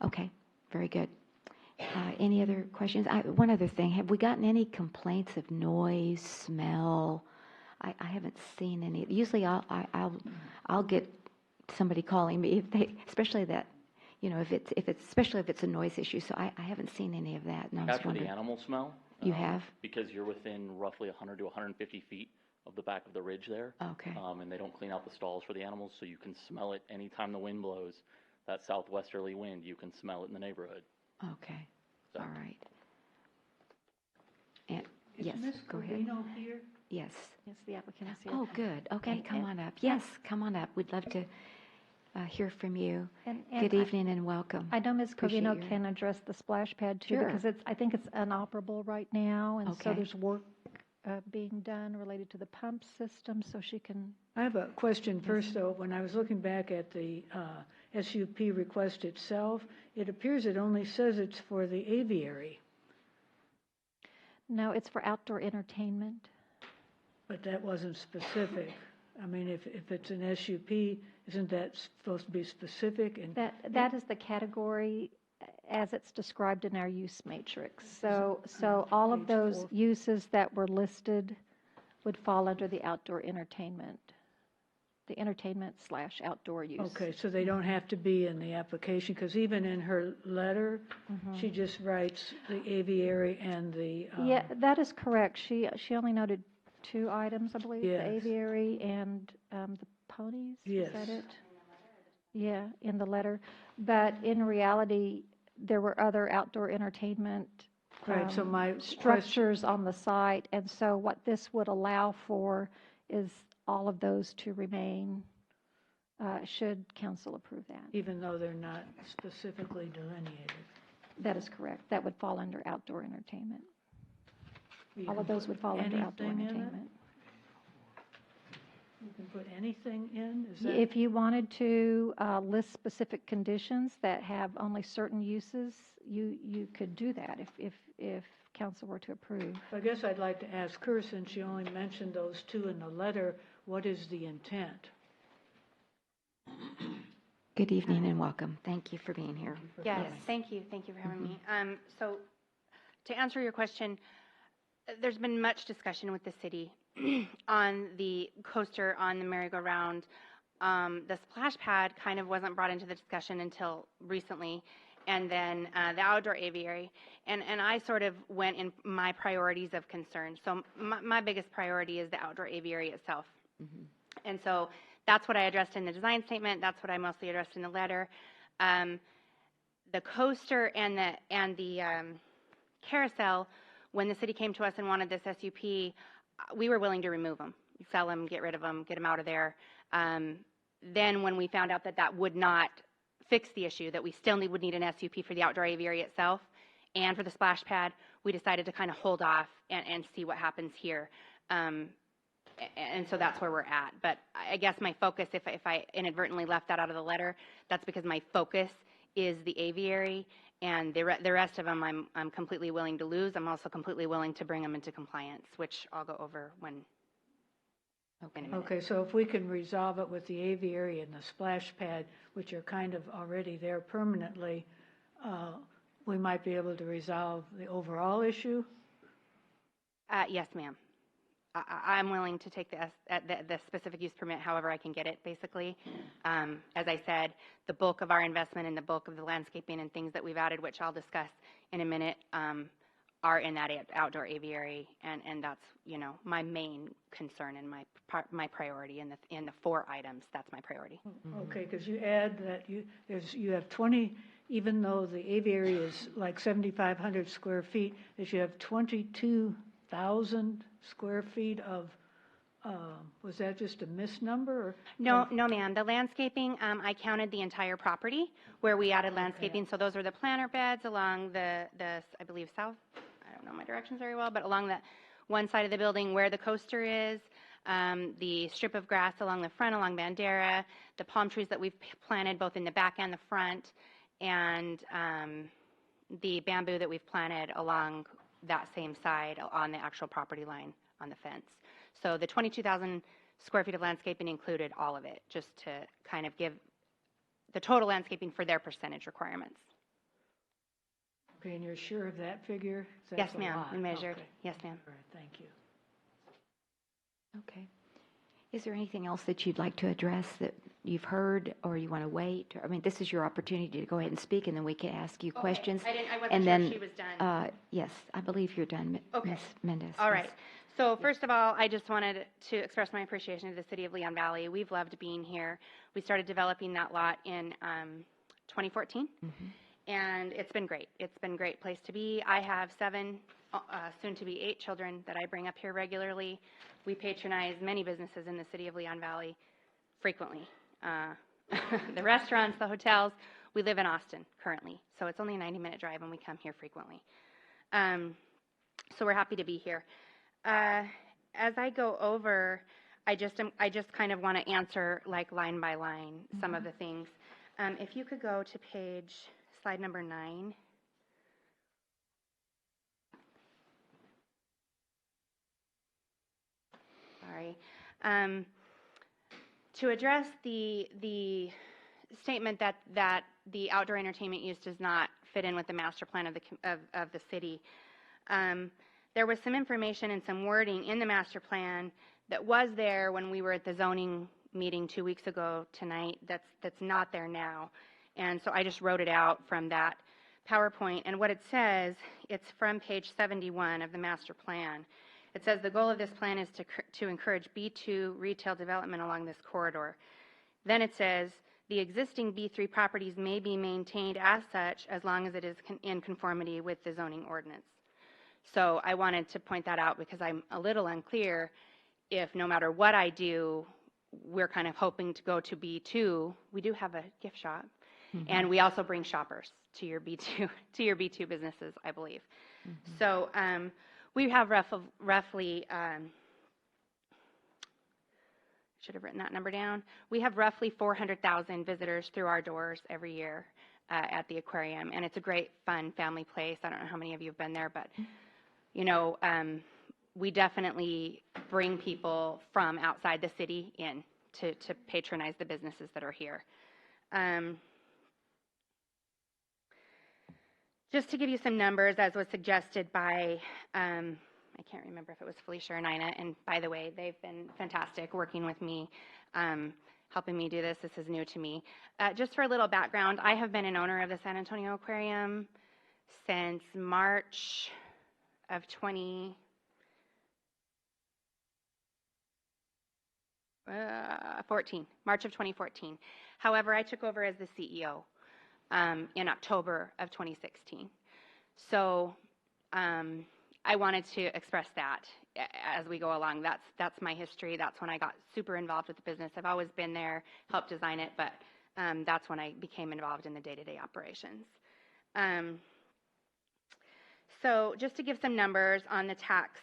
Okay. Very good. Any other questions? One other thing. Have we gotten any complaints of noise, smell? I haven't seen any. Usually I'll get somebody calling me if they, especially that, if it's especially if it's a noise issue. So I haven't seen any of that. And I was After the wondering, animal smell, you have? because you're within roughly 100 to 150 feet of the back of the ridge there. Okay. And they don't clean out the stalls for the animals, so you can smell it anytime the wind blows. That southwesterly wind, you can smell it in the neighborhood. Okay. So. All right. And Is yes, Ms. go ahead. Covino here? Yes. Yes, the applicant is here. Oh, good. Okay, come on up. Yes, come on up. We'd love to hear from you. And Good evening and welcome. I know Ms. Appreciate Covino your- can address the splash pad too, Sure. because I think it's inoperable right now, and so Okay. there's work being done related to the pump system, so she can. I have a question first, though. When I was looking back at the SUP request itself, it appears it only says it's for the aviary. No, it's for outdoor entertainment. But that wasn't specific. I mean, if it's an SUP, isn't that supposed to be specific? And That is the category as it's described in our use matrix. So all of Page those 4. uses that were listed would fall under the outdoor entertainment, the entertainment/outdoor use. Okay, so they don't have to be in the application, because even in her letter, she just writes the aviary and the. Yeah, that is correct. She only noted 2 items, I believe, the Yes. aviary and the ponies. Yes. Is that it? Yeah, in the letter. But in reality, there were other outdoor entertainment Right, so my structures on the site. And so what this would allow for is all of those to remain, should council approve that. Even though they're not specifically delineated. That is correct. That would fall under outdoor entertainment. You All can of those put would fall under outdoor anything in it? entertainment. You can put anything in, is that? If you wanted to list specific conditions that have only certain uses, you could do that if council were to approve. I guess I'd like to ask her, since she only mentioned those 2 in the letter, what is the intent? Good evening and welcome. Thank you for being here. Yes, thank you for having me. So, to answer your question, there's been much discussion with the city on the coaster on the merry-go-round. The splash pad kind of wasn't brought into the discussion until recently, and then the outdoor aviary. And I sort of went in my priorities of concern. So my biggest priority is the outdoor aviary itself. And so that's what I addressed in the design statement. That's what I mostly addressed in the letter. The coaster and the carousel, when the city came to us and wanted this SUP, we were willing to remove them, sell them, get rid of them, get them out of there. Then when we found out that that would not fix the issue, that we still would need an SUP for the outdoor aviary itself and for the splash pad, we decided to kind of hold off and see what happens here. And so that's where we're at. But I guess my focus, if I inadvertently left that out of the letter, that's because my focus is the aviary, and the rest of them I'm completely willing to lose. I'm also completely willing to bring them into compliance, which I'll go over when. Okay, so if we can resolve it with the aviary and the splash pad, which are kind of already there permanently, we might be able to resolve the overall issue? Yes, ma'am. I'm willing to take the specific use permit however I can get it, basically. As I said, the bulk of our investment and the bulk of the landscaping and things that we've added, which I'll discuss in a minute, are in that outdoor aviary, and that's, my main concern and my priority in the 4 items. That's my priority. Okay, because you add that you have 20, even though the aviary is like 7,500 square feet, that you have 22,000 square feet of, was that just a misnumber? No, ma'am. The landscaping, I counted the entire property where we added landscaping. So those are the planter beds along the I believe south, I don't know my directions very well, but along the one side of the building where the coaster is, the strip of grass along the front, along Bandera, the palm trees that we've planted both in the back and the front, and the bamboo that we've planted along that same side on the actual property line on the fence. So the 22,000 square feet of landscaping included all of it, just to kind of give the total landscaping for their percentage requirements. Okay, and you're sure of that figure? Yes, ma'am, we measured. Okay. Yes, ma'am. All right, thank you. Okay. Is there anything else that you'd like to address that you've heard, or you want to wait? I mean, this is your opportunity to go ahead and speak, and then we can ask you questions. I wasn't and sure then, if she was done. Yes, I believe you're done, Okay. Ms. Mendez. All Yes. right. So first of all, I just wanted to express my appreciation to the City of Leon Valley. We've loved being here. We started developing that lot in 2014, and it's been great. It's been a great place to be. I have 7, soon to be 8 children that I bring up here regularly. We patronize many businesses in the City of Leon Valley frequently. The restaurants, the hotels. We live in Austin currently, so it's only a 90-minute drive, and we come here frequently. So we're happy to be here. As I go over, I just kind of want to answer like line by line some of the things. If you could go to slide number 9. sorry. To address the statement that the outdoor entertainment use does not fit in with the master plan of the city, there was some information and some wording in the master plan that was there when we were at the zoning meeting 2 weeks ago tonight that's not there now. And so I just wrote it out from that PowerPoint. And what it says, it's from page 71 of the master plan. It says the goal of this plan is to encourage B2 retail development along this corridor. Then it says the existing B3 properties may be maintained as such as long as it is in conformity with the zoning ordinance. So I wanted to point that out because I'm a little unclear if no matter what I do, we're kind of hoping to go to B2. We do have a gift shop, and we also bring shoppers to your B2 businesses, I believe. So we have roughly should have written that number down. We have roughly 400,000 visitors through our doors every year at the aquarium, and it's a great, fun family place. I don't know how many of you have been there, but you know, we definitely bring people from outside the city in to patronize the businesses that are here. Just to give you some numbers, as was suggested by, I can't remember if it was Felicia or Nina, and by the way, they've been fantastic working with me, helping me do this. This is new to me. Just for a little background, I have been an owner of the San Antonio Aquarium since March of 2014, March of 2014. However, I took over as the CEO in October of 2016. So I wanted to express that as we go along. That's my history. That's when I got super involved with the business. I've always been there, helped design it, but that's when I became involved in the day-to-day operations. So just to give some numbers on the tax,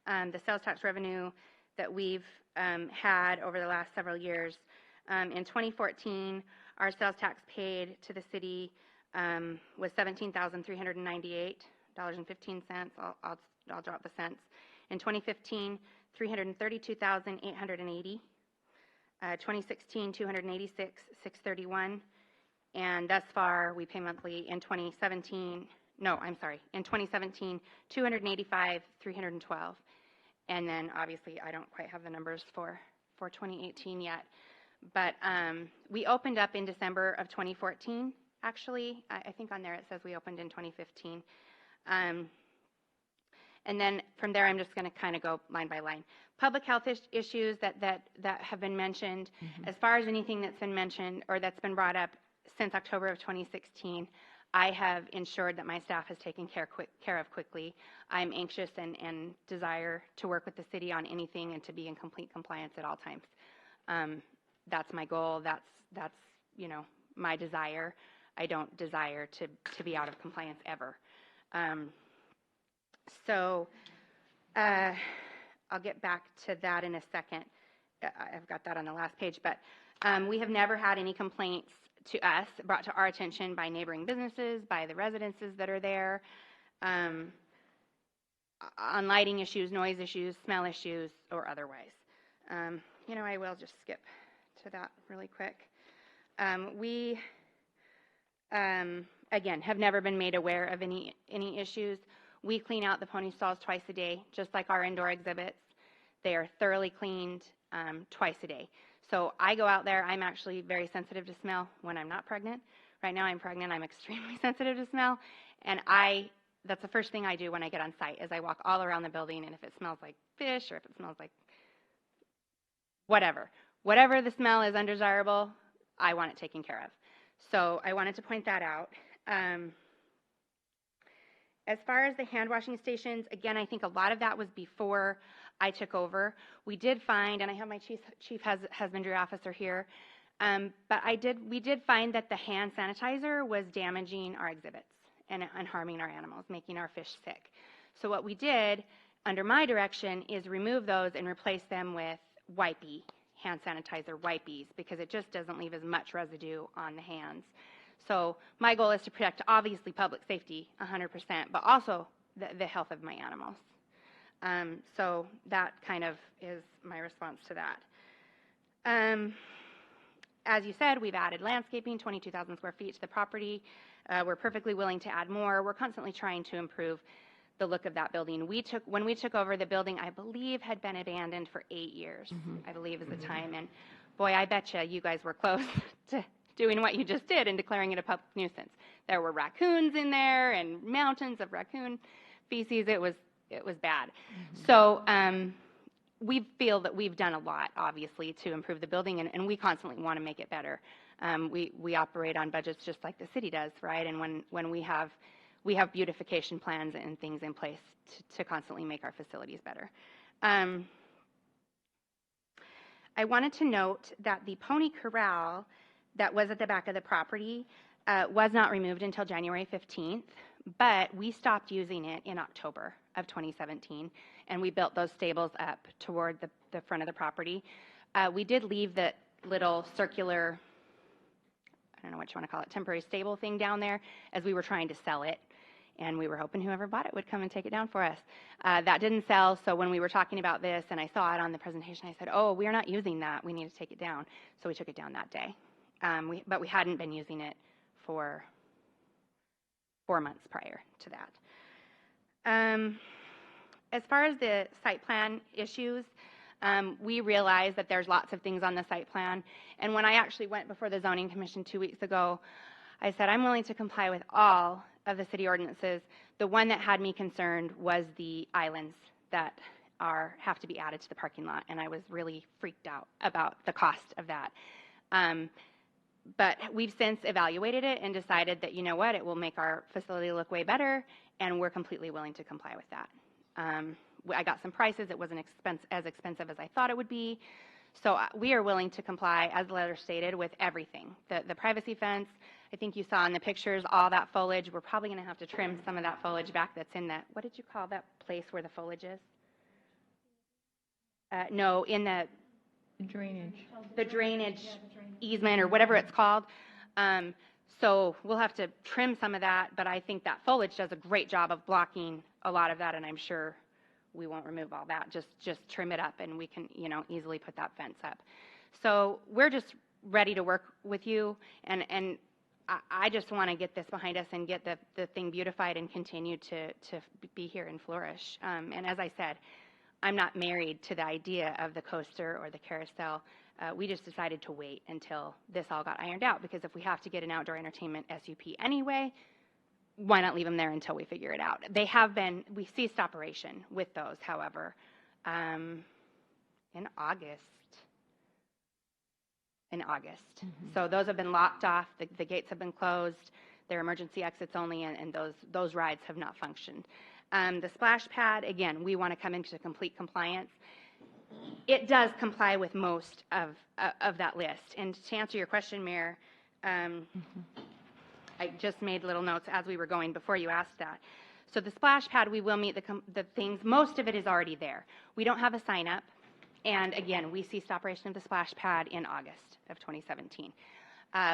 the sales tax revenue that we've had over the last several years. In 2014, our sales tax paid to the city was $17,398.15. I'll drop the cents. In 2015, $332,880. 2016, $286,631. And thus far, we pay monthly. In 2017, $285,312. And then obviously, I don't quite have the numbers for 2018 yet. But we opened up in December of 2014, actually. I think on there it says we opened in 2015. And then from there, I'm just going to kind of go line by line. Public health issues that have been mentioned. As far as anything that's been mentioned or that's been brought up since October of 2016, I have ensured that my staff has taken care of quickly. I'm anxious and desire to work with the city on anything and to be in complete compliance at all times. That's my goal. That's you know, my desire. I don't desire to be out of compliance ever. So I'll get back to that in a second. I've got that on the last page, but we have never had any complaints to us brought to our attention by neighboring businesses, by the residences that are there, on lighting issues, noise issues, smell issues, or otherwise. You know, I will just skip to that really quick. We, again, have never been made aware of any issues. We clean out the pony stalls twice a day, just like our indoor exhibits. They are thoroughly cleaned twice a day. So I go out there. I'm actually very sensitive to smell when I'm not pregnant. Right now I'm pregnant. I'm extremely sensitive to smell. And that's the first thing I do when I get on site is I walk all around the building, and if it smells like fish or if it smells like whatever the smell is undesirable, I want it taken care of. So I wanted to point that out. As far as the hand washing stations, again, I think a lot of that was before I took over. We did find, and I have my chief husbandry officer here, but we did find that the hand sanitizer was damaging our exhibits and harming our animals, making our fish sick. So what we did, under my direction, is remove those and replace them with wipey, hand sanitizer wipies, because it just doesn't leave as much residue on the hands. So my goal is to protect, obviously, public safety 100%, but also the health of my animals. So that kind of is my response to that. As you said, we've added landscaping, 22,000 square feet to the property. We're perfectly willing to add more. We're constantly trying to improve the look of that building. When we took over the building, I believe had been abandoned for 8 years, I believe is the time. And boy, I bet you guys were close to doing what you just did and declaring it a public nuisance. There were raccoons in there and mountains of raccoon feces. It was bad. So we feel that we've done a lot, obviously, to improve the building, and we constantly want to make it better. We operate on budgets just like the city does, right? And when we have beautification plans and things in place to constantly make our facilities better. I wanted to note that the pony corral that was at the back of the property was not removed until January 15th, but we stopped using it in October of 2017, and we built those stables up toward the front of the property. We did leave the little circular, I don't know what you want to call it, temporary stable thing down there as we were trying to sell it, and we were hoping whoever bought it would come and take it down for us. That didn't sell, so when we were talking about this and I saw it on the presentation, I said, oh, we are not using that. We need to take it down. So we took it down that day. But we hadn't been using it for 4 months prior to that. As far as the site plan issues, we realized that there's lots of things on the site plan. And when I actually went before the Zoning Commission 2 weeks ago, I said, I'm willing to comply with all of the city ordinances. The one that had me concerned was the islands that have to be added to the parking lot, and I was really freaked out about the cost of that. But we've since evaluated it and decided that, you know what, it will make our facility look way better, and we're completely willing to comply with that. I got some prices. It wasn't as expensive as I thought it would be. So we are willing to comply, as the letter stated, with everything. The privacy fence, I think you saw in the pictures, all that foliage. We're probably going to have to trim some of that foliage back that's in that, what did you call that place where the foliage is? No, in the Drainage. The drainage easement or whatever it's called. So we'll have to trim some of that, but I think that foliage does a great job of blocking a lot of that, and I'm sure we won't remove all that. Just trim it up, and we can, easily put that fence up. So we're just ready to work with you, and I just want to get this behind us and get the thing beautified and continue to be here and flourish. And as I said, I'm not married to the idea of the coaster or the carousel. We just decided to wait until this all got ironed out, because if we have to get an outdoor entertainment SUP anyway, why not leave them there until we figure it out? We ceased operation with those, however, in August. So those have been locked off. The gates have been closed. They're emergency exits only, and those rides have not functioned. The splash pad, again, we want to come into complete compliance. It does comply with most of that list. And to answer your question, Mayor, I just made little notes as we were going before you asked that. So the splash pad, we will meet the things. Most of it is already there. We don't have a sign up. And again, we ceased operation of the splash pad in August of 2017.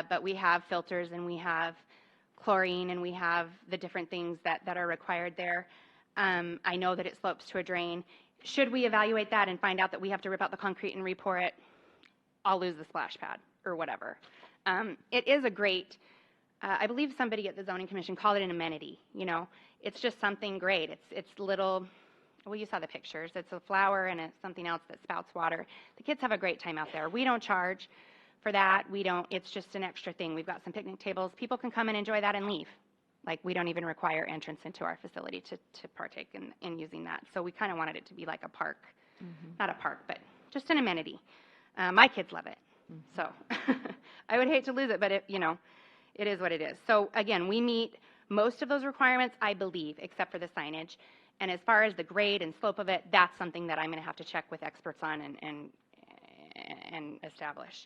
But we have filters, and we have chlorine, and we have the different things that are required there. I know that it slopes to a drain. Should we evaluate that and find out that we have to rip out the concrete and re-pour it, I'll lose the splash pad or whatever. It is a great, I believe somebody at the Zoning Commission called it an amenity. It's just something great. It's little, well, you saw the pictures. It's a flower and it's something else that spouts water. The kids have a great time out there. We don't charge for that. It's just an extra thing. We've got some picnic tables. People can come and enjoy that and leave. Like, we don't even require entrance into our facility to partake in using that. So we kind of wanted it to be like a park. Not a park, but just an amenity. My kids love it. So I would hate to lose it, but it is what it is. So again, we meet most of those requirements, I believe, except for the signage. And as far as the grade and slope of it, that's something that I'm going to have to check with experts on and establish.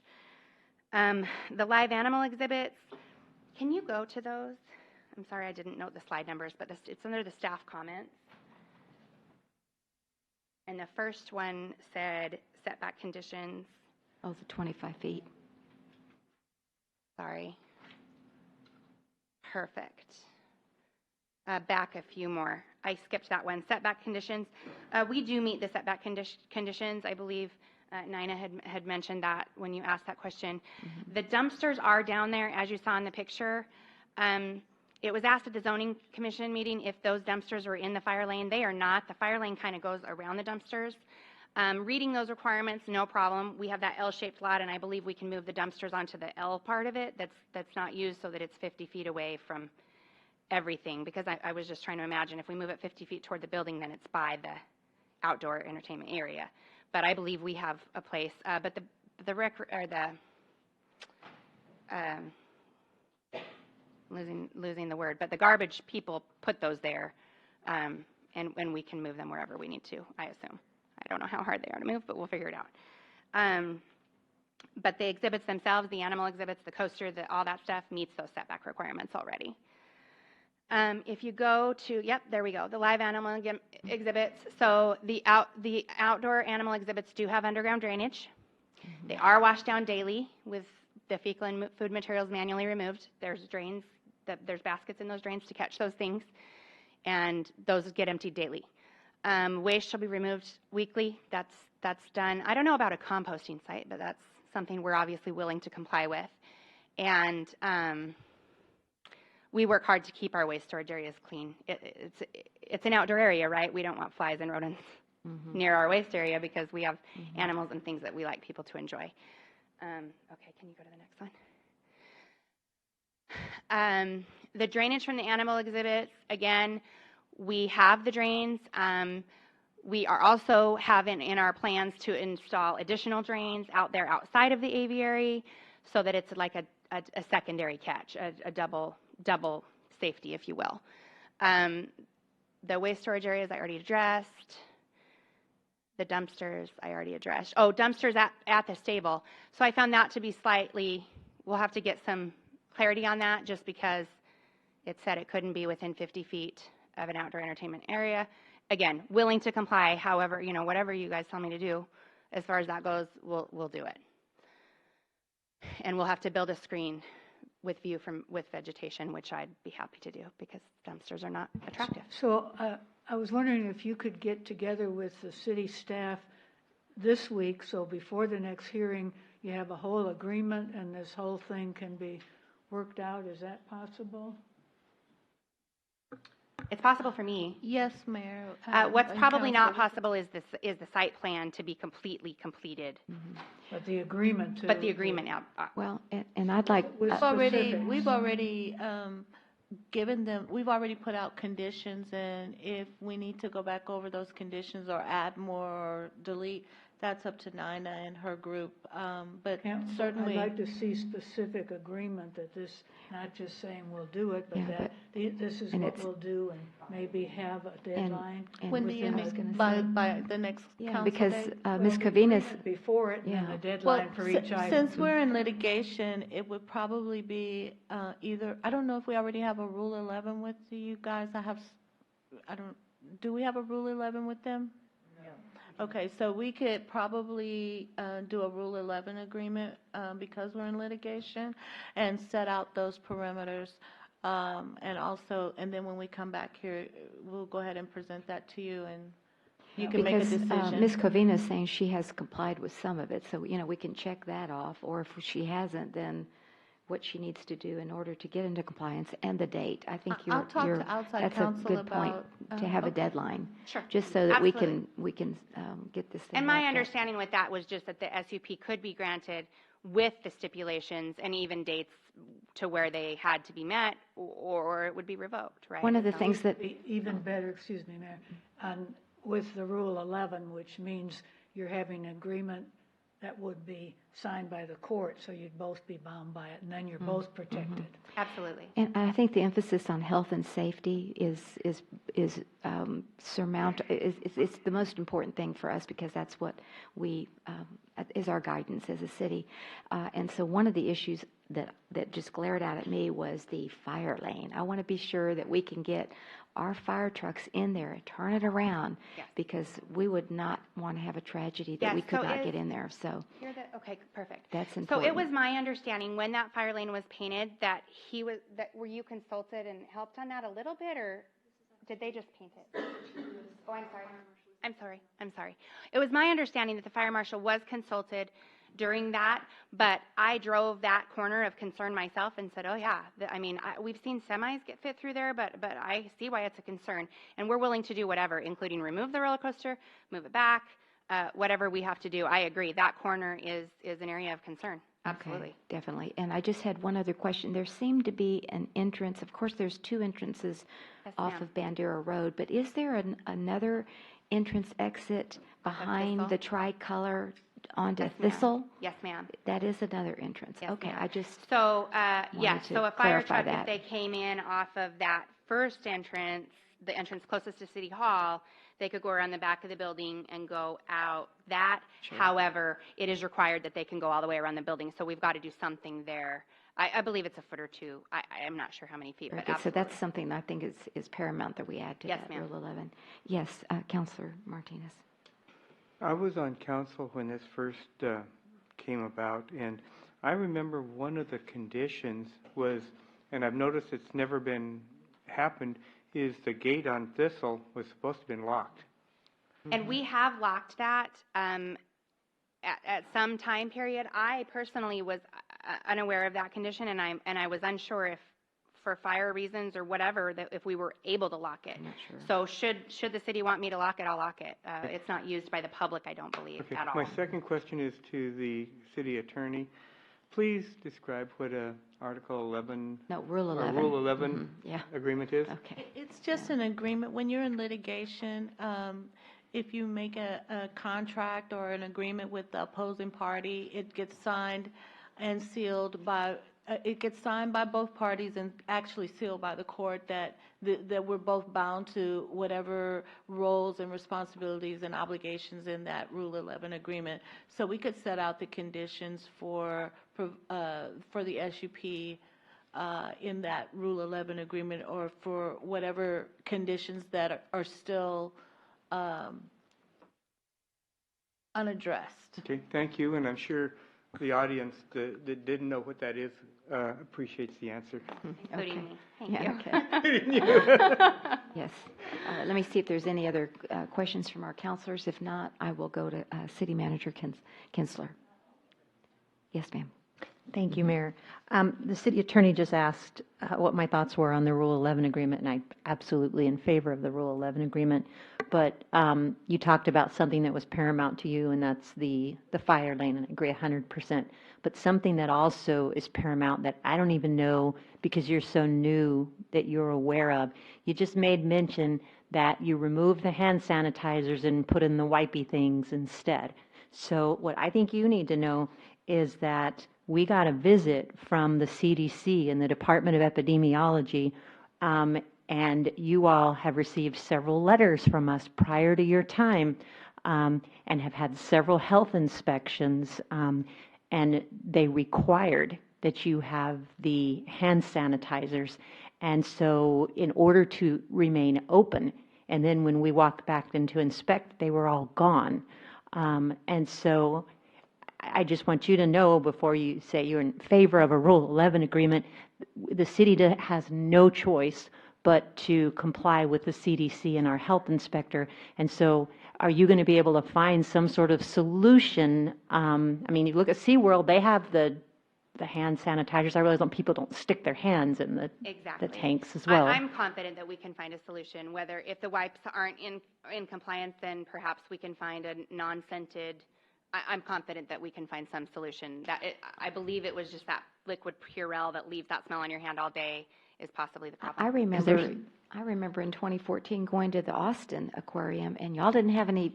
The live animal exhibits, can you go to those? I'm sorry I didn't note the slide numbers, but it's under the staff comments. And the first one said setback conditions. Oh, the 25 feet. Sorry. Perfect. Back a few more. I skipped that one. Setback conditions. We do meet the setback conditions. I believe Nina had mentioned that when you asked that question. The dumpsters are down there, as you saw in the picture. It was asked at the zoning commission meeting if those dumpsters were in the fire lane. They are not. The fire lane kind of goes around the dumpsters. Reading those requirements, no problem. We have that L-shaped lot, and I believe we can move the dumpsters onto the L part of it that's not used, so that it's 50 feet away from everything. Because I was just trying to imagine if we move it 50 feet toward the building, then it's by the outdoor entertainment area. But I believe we have a place. But losing the word, but the garbage people put those there, and we can move them wherever we need to, I assume. I don't know how hard they are to move, but we'll figure it out. But the exhibits themselves, the animal exhibits, the coaster, all that stuff meets those setback requirements already. If you go to, yep, there we go, the live animal exhibits. So the outdoor animal exhibits do have underground drainage. They are washed down daily with the fecal and food materials manually removed. There's drains, there's baskets in those drains to catch those things, and those get emptied daily. Waste shall be removed weekly. That's done. I don't know about a composting site, but that's something we're obviously willing to comply with. And we work hard to keep our waste storage areas clean. It's an outdoor area, right? We don't want flies and rodents near our waste area because we have animals and things that we like people to enjoy. Okay, can you go to the next one? The drainage from the animal exhibits, again, we have the drains. We are also having in our plans to install additional drains out there outside of the aviary so that it's like a secondary catch, a double safety, if you will. The waste storage areas I already addressed. The dumpsters I already addressed. Oh, dumpsters at the stable. So I found that to be slightly, we'll have to get some clarity on that just because it said it couldn't be within 50 feet of an outdoor entertainment area. Again, willing to comply, however, whatever you guys tell me to do, as far as that goes, we'll do it. And we'll have to build a screen with view with vegetation, which I'd be happy to do because dumpsters are not attractive. So I was wondering if you could get together with the city staff this week, so before the next hearing, you have a whole agreement and this whole thing can be worked out. Is that possible? It's possible for me. Yes, Mayor. What's probably not Council. possible is the site plan to be completely completed. But the agreement to. But the agreement, Well, and I'd like. We've already given them, we've already put out conditions, and if we need to go back over those conditions or add more or delete, that's up to Nina and her group. But certainly. I'd like to see specific agreement that this, not just saying we'll do it, but this is what we'll do, and maybe have a deadline. When do you think, by the next council because date? Ms. Covina's. Before it, and then a deadline for each item. Since we're in litigation, it would probably be either, I don't know if we already have a Rule 11 with you guys. Do we have a Rule 11 with them? Okay, so we could probably do a Rule 11 agreement because we're in litigation and set out those parameters. And then when we come back here, we'll go ahead and present that to you and you can make a decision. Ms. Covina is saying she has complied with some of it, so, we can check that off. Or if she hasn't, then what she needs to do in order to get into compliance and the date. I think I'll talk to outside that's counsel a good point to have a deadline. Sure. Just so that Absolutely. we can get this thing. And my wrapped up. understanding with that was just that the SUP could be granted with the stipulations and even dates to where they had to be met, or it would be revoked, right? One of the things that Even better, excuse me, Mayor, with the Rule 11, which means you're having an agreement that would be signed by the court, so you'd both be bound by it, and then you're both protected. Absolutely. And I think the emphasis on health and safety is it's the most important thing for us because that's what is our guidance as a city. And so one of the issues that just glared out at me was the fire lane. I want to be sure that we can get our fire trucks in there and turn it around because we would not want to have a tragedy that we could not get in there. So okay, perfect. That's important. So it was my understanding when that fire lane was painted that were you consulted and helped on that a little bit, or did they just paint it? Oh, I'm sorry. I'm sorry. It was my understanding that the fire marshal was consulted during that, but I drove that corner of concern myself and said, oh yeah, we've seen semis get fit through there, but I see why it's a concern. And we're willing to do whatever, including remove the roller coaster, move it back, whatever we have to do. I agree. That corner is an area of concern. Absolutely. Okay, definitely. And I just had one other question. There seemed to be an entrance. Of course, there's two entrances off of Bandera Road, but is there another entrance exit behind the tricolor onto Thistle? Yes, ma'am. That is another entrance. Yes, Okay, ma'am. I just so wanted to so a fire clarify truck, that. if they came in off of that first entrance, the entrance closest to City Hall, they could go around the back of the building and go out that. Sure. However, it is required that they can go all the way around the building, so we've got to do something there. I believe it's a foot or two. I'm not sure how many feet, Very but good. So absolutely. that's something I think is paramount that we add to Yes, that ma'am. Rule 11. Yes, Councilor Martinez. I was on council when this first came about, and I remember one of the conditions was, and I've noticed it's never been happened, is the gate on Thistle was supposed to have been locked. And we have locked that at some time period. I personally was unaware of that condition, and I was unsure if, for fire reasons or whatever, that if we were able to lock it. I'm not sure. So should the city want me to lock it, I'll lock it. It's not used by the public, I don't believe, Okay. at all. My second question is to the city attorney. Please describe what Article 11. No, Rule or 11. Rule 11 Yeah. agreement is. Okay. It's just an agreement. When you're in litigation, if you make a contract or an agreement with the opposing party, it gets signed and sealed by, it gets signed by both parties and actually sealed by the court that we're both bound to whatever roles and responsibilities and obligations in that Rule 11 agreement. So we could set out the conditions for the SUP in that Rule 11 agreement, or for whatever conditions that are still unaddressed. Okay, thank you, and I'm sure the audience that didn't know what that is appreciates the answer. Including me. Thank Yeah, you. okay. Including you. Yes. Let me see if there's any other questions from our counselors. If not, I will go to City Manager Kinsler. Yes, ma'am. Thank you, Mayor. The city attorney just asked what my thoughts were on the Rule 11 agreement, and I'm absolutely in favor of the Rule 11 agreement. But you talked about something that was paramount to you, and that's the fire lane, and I agree 100%. But something that also is paramount that I don't even know, because you're so new, that you're aware of. You just made mention that you removed the hand sanitizers and put in the wipey things instead. So what I think you need to know is that we got a visit from the CDC and the Department of Epidemiology, and you all have received several letters from us prior to your time, and have had several health inspections, and they required that you have the hand sanitizers. And so in order to remain open, and then when we walked back in to inspect, they were all gone. And so I just want you to know, before you say you're in favor of a Rule 11 agreement, the city has no choice but to comply with the CDC and our health inspector. And so are you going to be able to find some sort of solution? I mean, you look at SeaWorld, they have the hand sanitizers. I realize people don't stick their hands in the tanks as well. I'm confident that we can find a solution. Whether if the wipes aren't in compliance, then perhaps we can find a non-scented. I'm confident that we can find some solution. I believe it was just that liquid Purell that leaves that smell on your hand all day is possibly the problem. I remember in 2014 going to the Austin Aquarium, and y'all didn't have any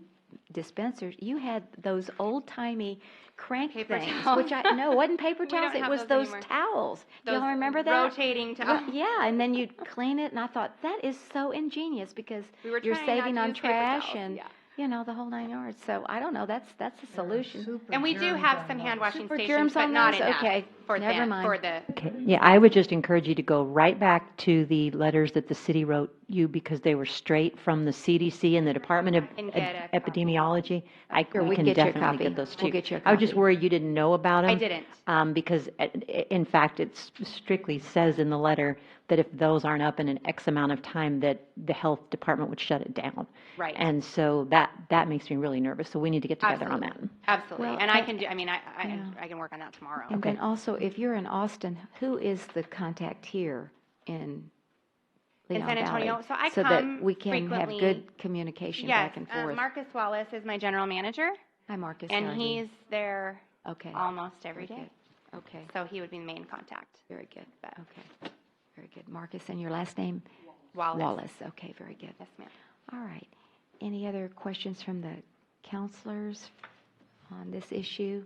dispensers. You had those old-timey crank Paper things, towels. which it wasn't paper We don't towels, it have was those those anymore. towels. Do Those y'all remember that? rotating towels. Yeah, and then you'd clean it, and I thought, that is so ingenious, because We were you're trying not saving to on use paper trash towels, and, yeah. the whole 9 yards. So I don't know, that's a solution. And we do have some hand washing Super stations, germs but on not those? enough Okay, for never them, mind. for the. Okay. Yeah, I would just encourage you to go right back to the letters that the city wrote you, because they were straight from the CDC and the Department of And get a Epidemiology. Sure, We we can can get you a definitely copy. get those too. We'll get you a I was just copy. worried you didn't know about them. I didn't. Because in fact, it strictly says in the letter that if those aren't up in an X amount of time, that the health department would shut it down. Right. And so that makes me really nervous, so we need to get together on that. Absolutely. Well, And I can do, I mean, yeah. I can work on that tomorrow. And then also, if you're in Austin, who is the contact here in Leon San Antonio. Valley? So I so come that we can have frequently. good communication Yes, back and forth. Marcus Wallace is my general manager. Hi, Marcus. how And are you? he's there Okay. almost every Very day. good. Okay. So he would be the main contact. Very good. Okay. Very good. Marcus, and your last name? Wallace. Wallace. Okay, very good. Yes, ma'am. All right. Any other questions from the counselors on this issue?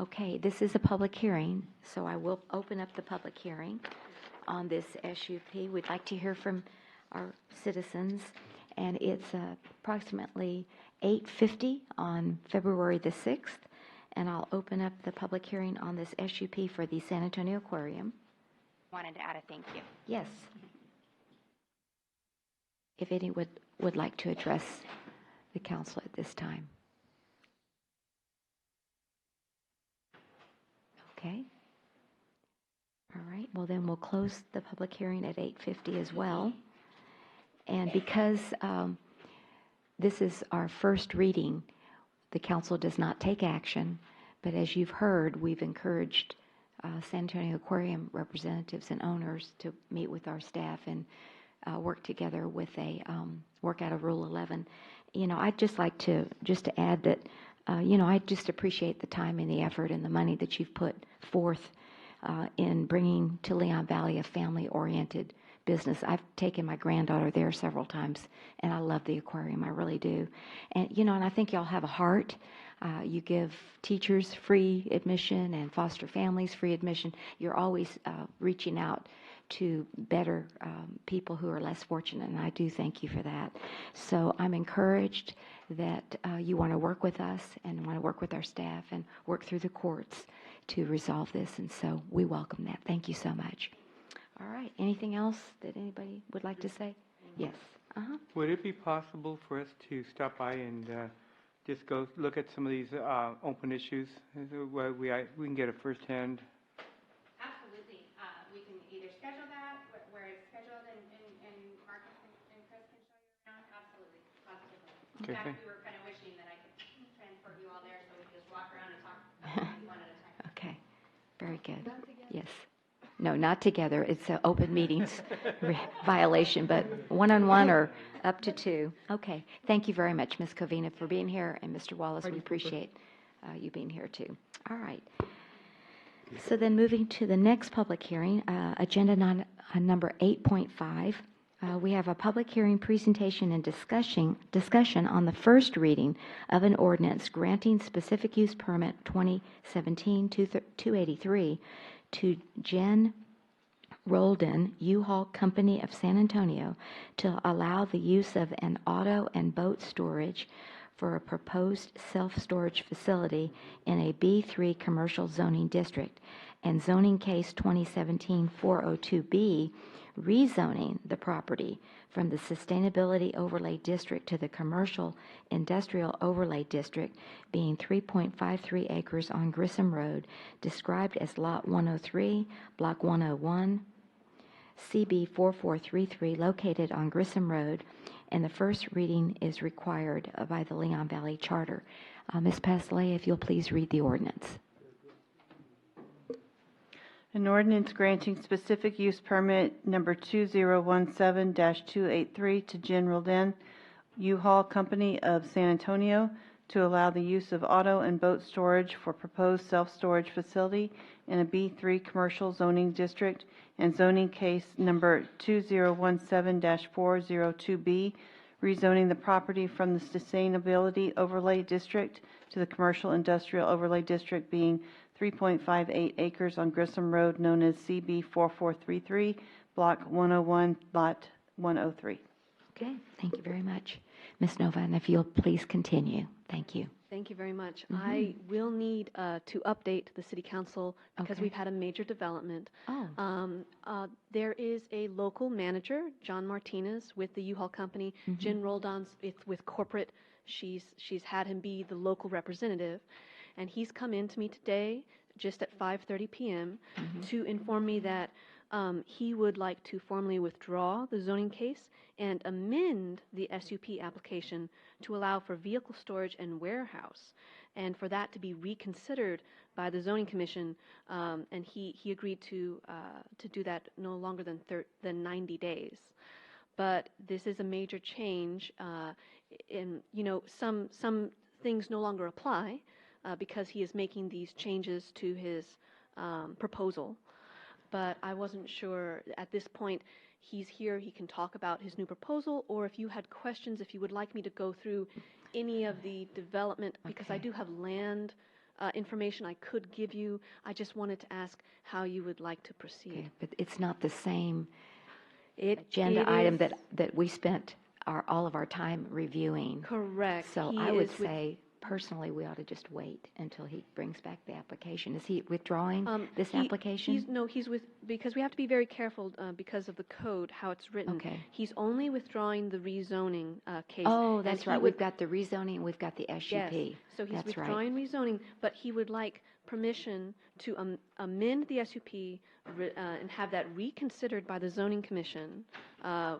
Okay, this is a public hearing, so I will open up the public hearing on this SUP. We'd like to hear from our citizens, and it's approximately 8:50 on February the 6th, and I'll open up the public hearing on this SUP for the San Antonio Aquarium. Wanted to add a thank you. Yes. If any would like to address the council at this time. Okay. All right, well then we'll close the public hearing at 8:50 as well. And because this is our first reading, the council does not take action, but as you've heard, we've encouraged San Antonio Aquarium representatives and owners to meet with our staff and work together with work out of Rule 11. You know, I'd just like to add that, I just appreciate the time and the effort and the money that you've put forth in bringing to Leon Valley a family-oriented business. I've taken my granddaughter there several times, and I love the aquarium. I really do. And, and I think y'all have a heart. You give teachers free admission and foster families free admission. You're always reaching out to better people who are less fortunate, and I do thank you for that. So I'm encouraged that you want to work with us and want to work with our staff and work through the courts to resolve this, and so we welcome that. Thank you so much. All right, anything else that anybody would like to say? Yes. Would it be possible for us to stop by and just go look at some of these open issues where we can get a firsthand? Absolutely. We can either schedule that where it's scheduled and Marcus and Chris can show you around. Absolutely. Positively. Okay, In fact, thank- we were kind of wishing that I could transport you all there so we could just walk around and talk one at a time. Okay, very good. Yes. No, not together. It's an open meetings violation, but one-on-one or up to two. Okay. Thank you very much, Ms. Covina, for being here, and Mr. Wallace, we appreciate you being here too. All right. So then moving to the next public hearing, agenda number 8.5. We have a public hearing presentation and discussion on the first reading of an ordinance granting specific use permit 2017-283 to Jen Roldan, U-Haul Company of San Antonio, to allow the use of an auto and boat storage for a proposed self-storage facility in a B3 commercial zoning district, and zoning case 2017-402B, rezoning the property from the Sustainability Overlay District to the Commercial Industrial Overlay District, being 3.53 acres on Grissom Road, described as Lot 103, Block 101, CB 4433, located on Grissom Road, and the first reading is required by the Leon Valley Charter. Ms. Pasley, if you'll please read the ordinance. An ordinance granting specific use permit number 2017-283 to Jen Roldan, U-Haul Company of San Antonio, to allow the use of auto and boat storage for proposed self-storage facility in a B3 commercial zoning district, and zoning case number 2017-402B, rezoning the property from the Sustainability Overlay District to the Commercial Industrial Overlay District, being 3.58 acres on Grissom Road, known as CB 4433, Block 101, Lot 103. Okay, thank you very much. Ms. Nova, and if you'll please continue. Thank you. Thank you very much. I will need to update the City Council because Okay. we've had a major development. Oh. There is a local manager, John Martinez, with the U-Haul Company. Jen Roldan's with corporate. She's had him be the local representative, and he's come in to me today just at 5:30 p.m. to inform me that he would like to formally withdraw the zoning case and amend the SUP application to allow for vehicle storage and warehouse, and for that to be reconsidered by the zoning commission, and he agreed to do that no longer than 90 days. But this is a major change, in, you know, some things no longer apply because he is making these changes to his proposal. But I wasn't sure at this point. He's here, he can talk about his new proposal, or if you had questions, if you would like me to go through any of the development, because I do have land information I could give you. I just wanted to ask how you would like to proceed. Okay, but it's not the same it item is, that we spent all of our time reviewing. Correct. So He I would is with- say, personally, we ought to just wait until he brings back the application. Is he withdrawing this he- application? He's with, because we have to be very careful because of the code, how it's written. Okay. He's only withdrawing the rezoning case. Oh, and that's he right. would- We've got the rezoning and we've got the SUP. Yes, so he's That's right. withdrawing rezoning, but he would like permission to amend the SUP and have that reconsidered by the zoning commission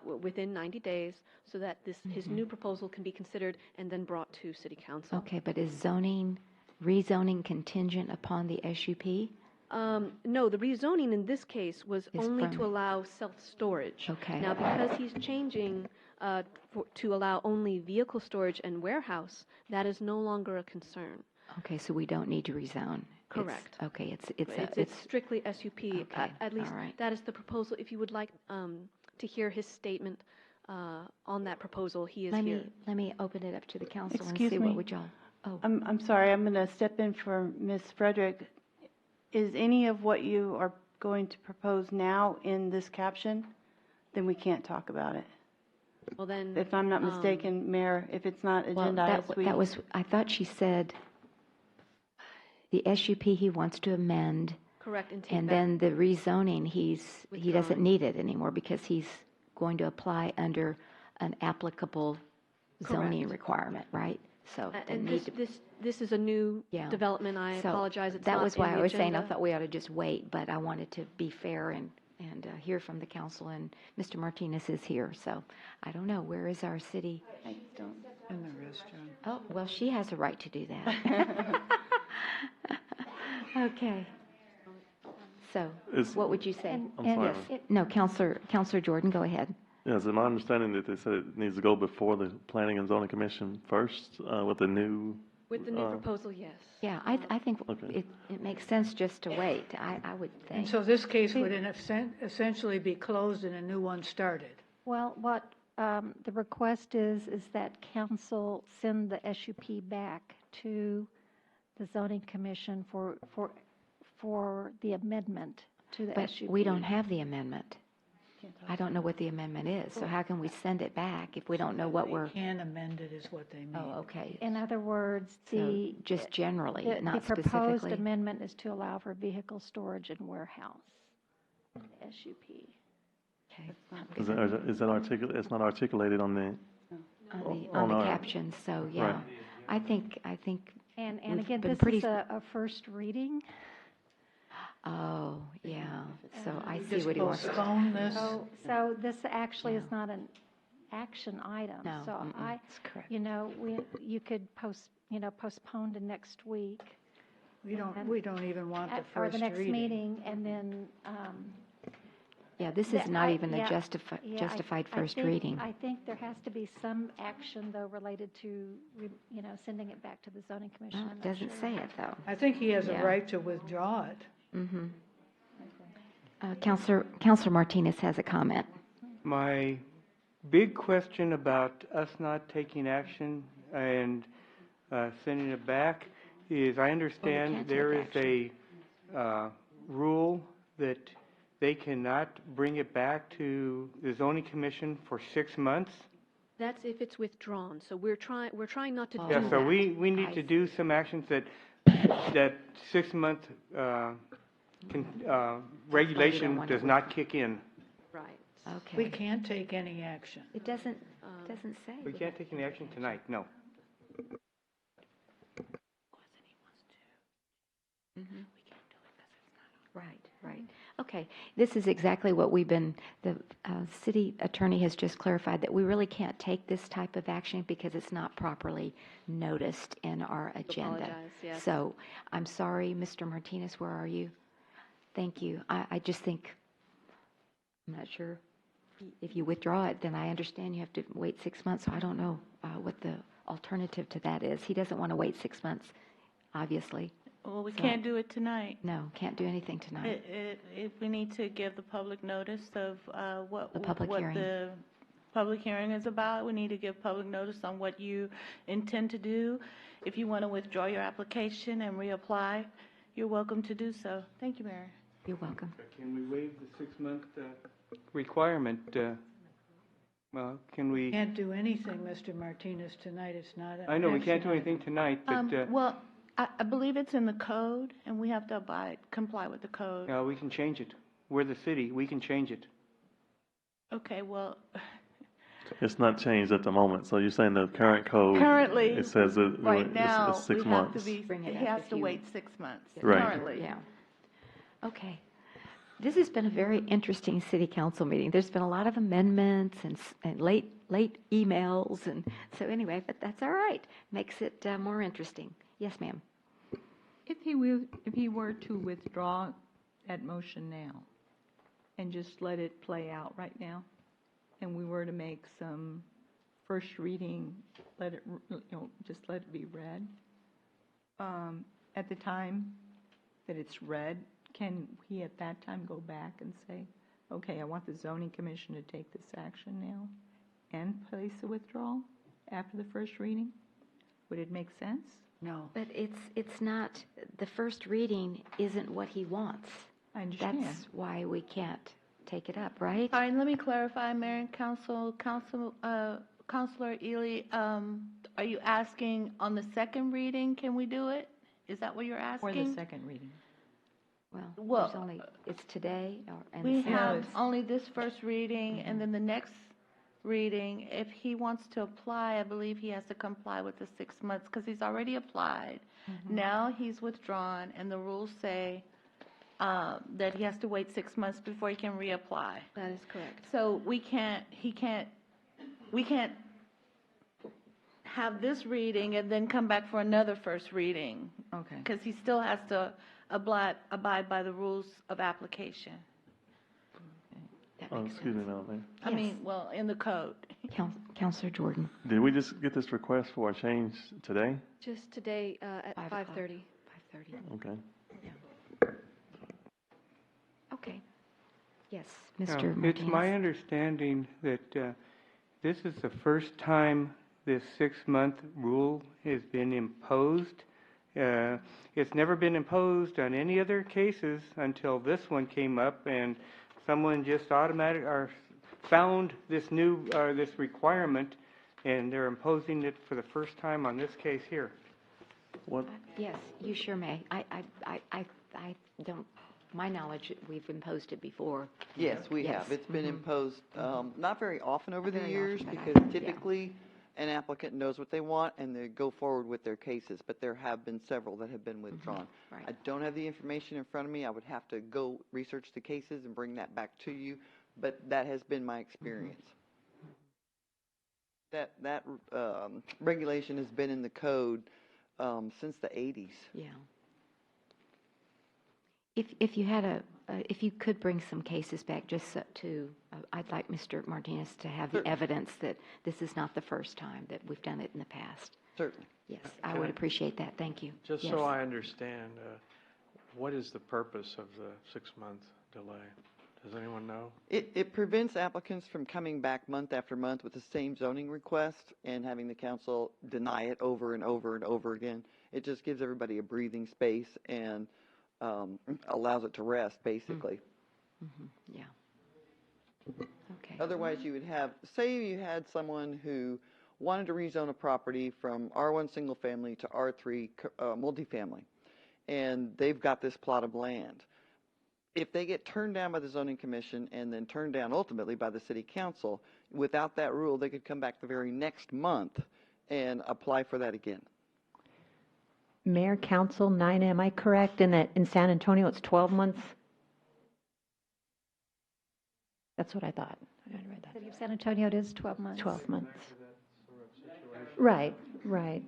within 90 days, so that his new proposal can be considered and then brought to city council. Okay, but is rezoning contingent upon the SUP? No, the rezoning in this case was Is only from- to allow self-storage. Okay. Now, because he's changing to allow only vehicle storage and warehouse, that is no longer a concern. Okay, so we don't need to rezone. Correct. Okay, It's strictly SUP. Okay, At least all right. that is the proposal. If you would like to hear his statement on that proposal, he is here. Let me open it up to the council and Excuse see me. what would y'all. Oh, I'm sorry, I'm going to step in for Ms. Frederick. Is any of what you are going to propose now in this caption? Then we can't talk about it. Well, then. If I'm not mistaken, Mayor, if it's not well, agendized, that was. I thought she said the SUP he wants to amend. Correct. And take And back- then the rezoning, he doesn't Withdrawing. need it anymore because he's going to apply under an applicable zoning Correct. requirement, right? So the And need to- this is a new Yeah. development. I so apologize. It's that not was why in I the was saying I agenda. thought we ought to just wait, but I wanted to be fair and hear from the council. And Mr. Martinez is here, so I don't know, where is our city? I don't. In the restaurant. Oh, well, she has a right to do that. Okay. So, Is- what would you say? I'm sorry. Yes. No, Counselor Jordan, go ahead. Yes, in my understanding that they said it needs to go before the Planning and Zoning Commission first with the new. With the new proposal, yes. Yeah, I think Okay. it makes sense just to wait, I would think. And so this case would essentially be closed and a new one started. Well, what the request is that council send the SUP back to the zoning commission for the amendment to the But SUP. we don't have the amendment. I don't know what the amendment is, so how can we send it back if we don't know what we're? Can amend it is what they mean. Oh, okay. In other words, So just generally, not the proposed specifically? amendment is to allow for vehicle storage and warehouse, SUP. Okay. Is that articulated? It's not articulated on the. On the our- captions, so yeah. Right. I think And we've again, been this pretty. is a first reading. Oh, yeah, so I see Just what he wants. postpone this. So this actually is not an action item. No, So that's correct. you could postpone to next week. We don't even want the Or first the next reading. meeting, and then. Yeah, this is not even a yeah, justified I first think- reading. I think there has to be some action, though, related to, sending it back to the zoning commission. Well, I'm it not doesn't sure. say it, though. I think he has Yeah. a right to withdraw it. Mm-hmm. Counselor Martinez has a comment. My big question about us not taking action and sending it back is, I understand can't there is take a rule that they cannot bring it back to the zoning commission for 6 months. That's if it's withdrawn. So we're trying not to do Yeah, that. so we need to do some actions that 6-month regulation want does it not kick in. Right. Okay. We can't take any action. It doesn't say. We can't take any action tonight, no. Mm-hmm. Right, right. Okay. Okay, this is exactly what we've been, the city attorney has just clarified that we really can't take this type of action because it's not properly noticed in our agenda. Apologize, yes. So I'm sorry, Mr. Martinez, where are you? Thank you. I just think, I'm not sure. If you withdraw it, then I understand you have to wait 6 months, so I don't know what the alternative to that is. He doesn't want to wait 6 months, obviously. Well, we So- can't do it tonight. No, can't do anything tonight. If we need to give the public notice of what The public what hearing. the public hearing is about, we need to give public notice on what you intend to do. If you want to withdraw your application and reapply, you're welcome to do so. Thank you, Mayor. You're welcome. Can we waive the 6-month requirement? Well, can we? Can't do anything, Mr. Martinez, tonight. It's not an I know we can't do action anything item. tonight, but Well, I believe it's in the code, and we have to comply with the code. we can change it. We're the city. We can change it. Okay, well, It's not changed at the moment, so you're saying the current code? currently, It says that right now, it's 6 we months. have to be, Bring it he up has if to you- wait 6 months, Right. currently. Yeah. Okay. This has been a very interesting city council meeting. There's been a lot of amendments and late emails, and so anyway, but that's all right. Makes it more interesting. Yes, ma'am. If he were to withdraw that motion now and just let it play out right now, and we were to make some first reading, just let it be read, at the time that it's read, can he at that time go back and say, okay, I want the zoning commission to take this action now and place a withdrawal after the first reading? Would it make sense? No. But it's not, the first reading isn't what he wants. I understand. That's why we can't take it up, right? All right, let me clarify, Mayor and Councilor Ely, are you asking on the second reading, can we do it? Is that what you're asking? Or the second reading? Well, there's only, it's today and We the have second. only this first reading, and then the next reading, if he wants to apply, I believe he has to comply with the 6 months, because he's already applied. Now he's withdrawn, and the rules say that he has to wait 6 months before he can reapply. That is correct. So we can't have this reading and then come back for another first reading. Okay. Because he still has to abide by the rules of application. Excuse me, Madam Mayor. I mean, well, in the code. Councilor Jordan. Did we just get this request for a change today? Just today at 5:30. 5:30. Okay. Okay. Yes, Now, Mr. Martinez. it's my understanding that this is the first time this 6-month rule has been imposed. It's never been imposed on any other cases until this one came up, and someone just found this new this requirement, and they're imposing it for the first time on this case here. What? Yes, you sure may. I don't, my knowledge, we've imposed it before. Yes, we have. It's been imposed, not very often over Not the very years, often, but because yeah. typically an applicant knows what they want and they go forward with their cases, but there have been several that have been withdrawn. Right. I don't have the information in front of me. I would have to go research the cases and bring that back to you, but that has been my experience. That regulation has been in the code since the 80s. Yeah. If you had if you could bring some cases back just to, I'd like Mr. Martinez to have the evidence that this is not the first time that we've done it in the past. Certainly. Yes, I would appreciate that. Thank you. Just Yes. so I understand, what is the purpose of the 6-month delay? Does anyone know? It prevents applicants from coming back month after month with the same zoning request and having the council deny it over and over and over again. It just gives everybody a breathing space and allows it to rest, basically. Yeah. Okay. Otherwise, you would have, say you had someone who wanted to rezone a property from R1 single family to R3 multifamily, and they've got this plot of land. If they get turned down by the zoning commission and then turned down ultimately by the city council, without that rule, they could come back the very next month and apply for that again. Mayor, Council, 9, am I correct in that in San Antonio it's 12 months? That's what I thought. I read that. City of San Antonio, it is 12 months. 12 months. Right, right.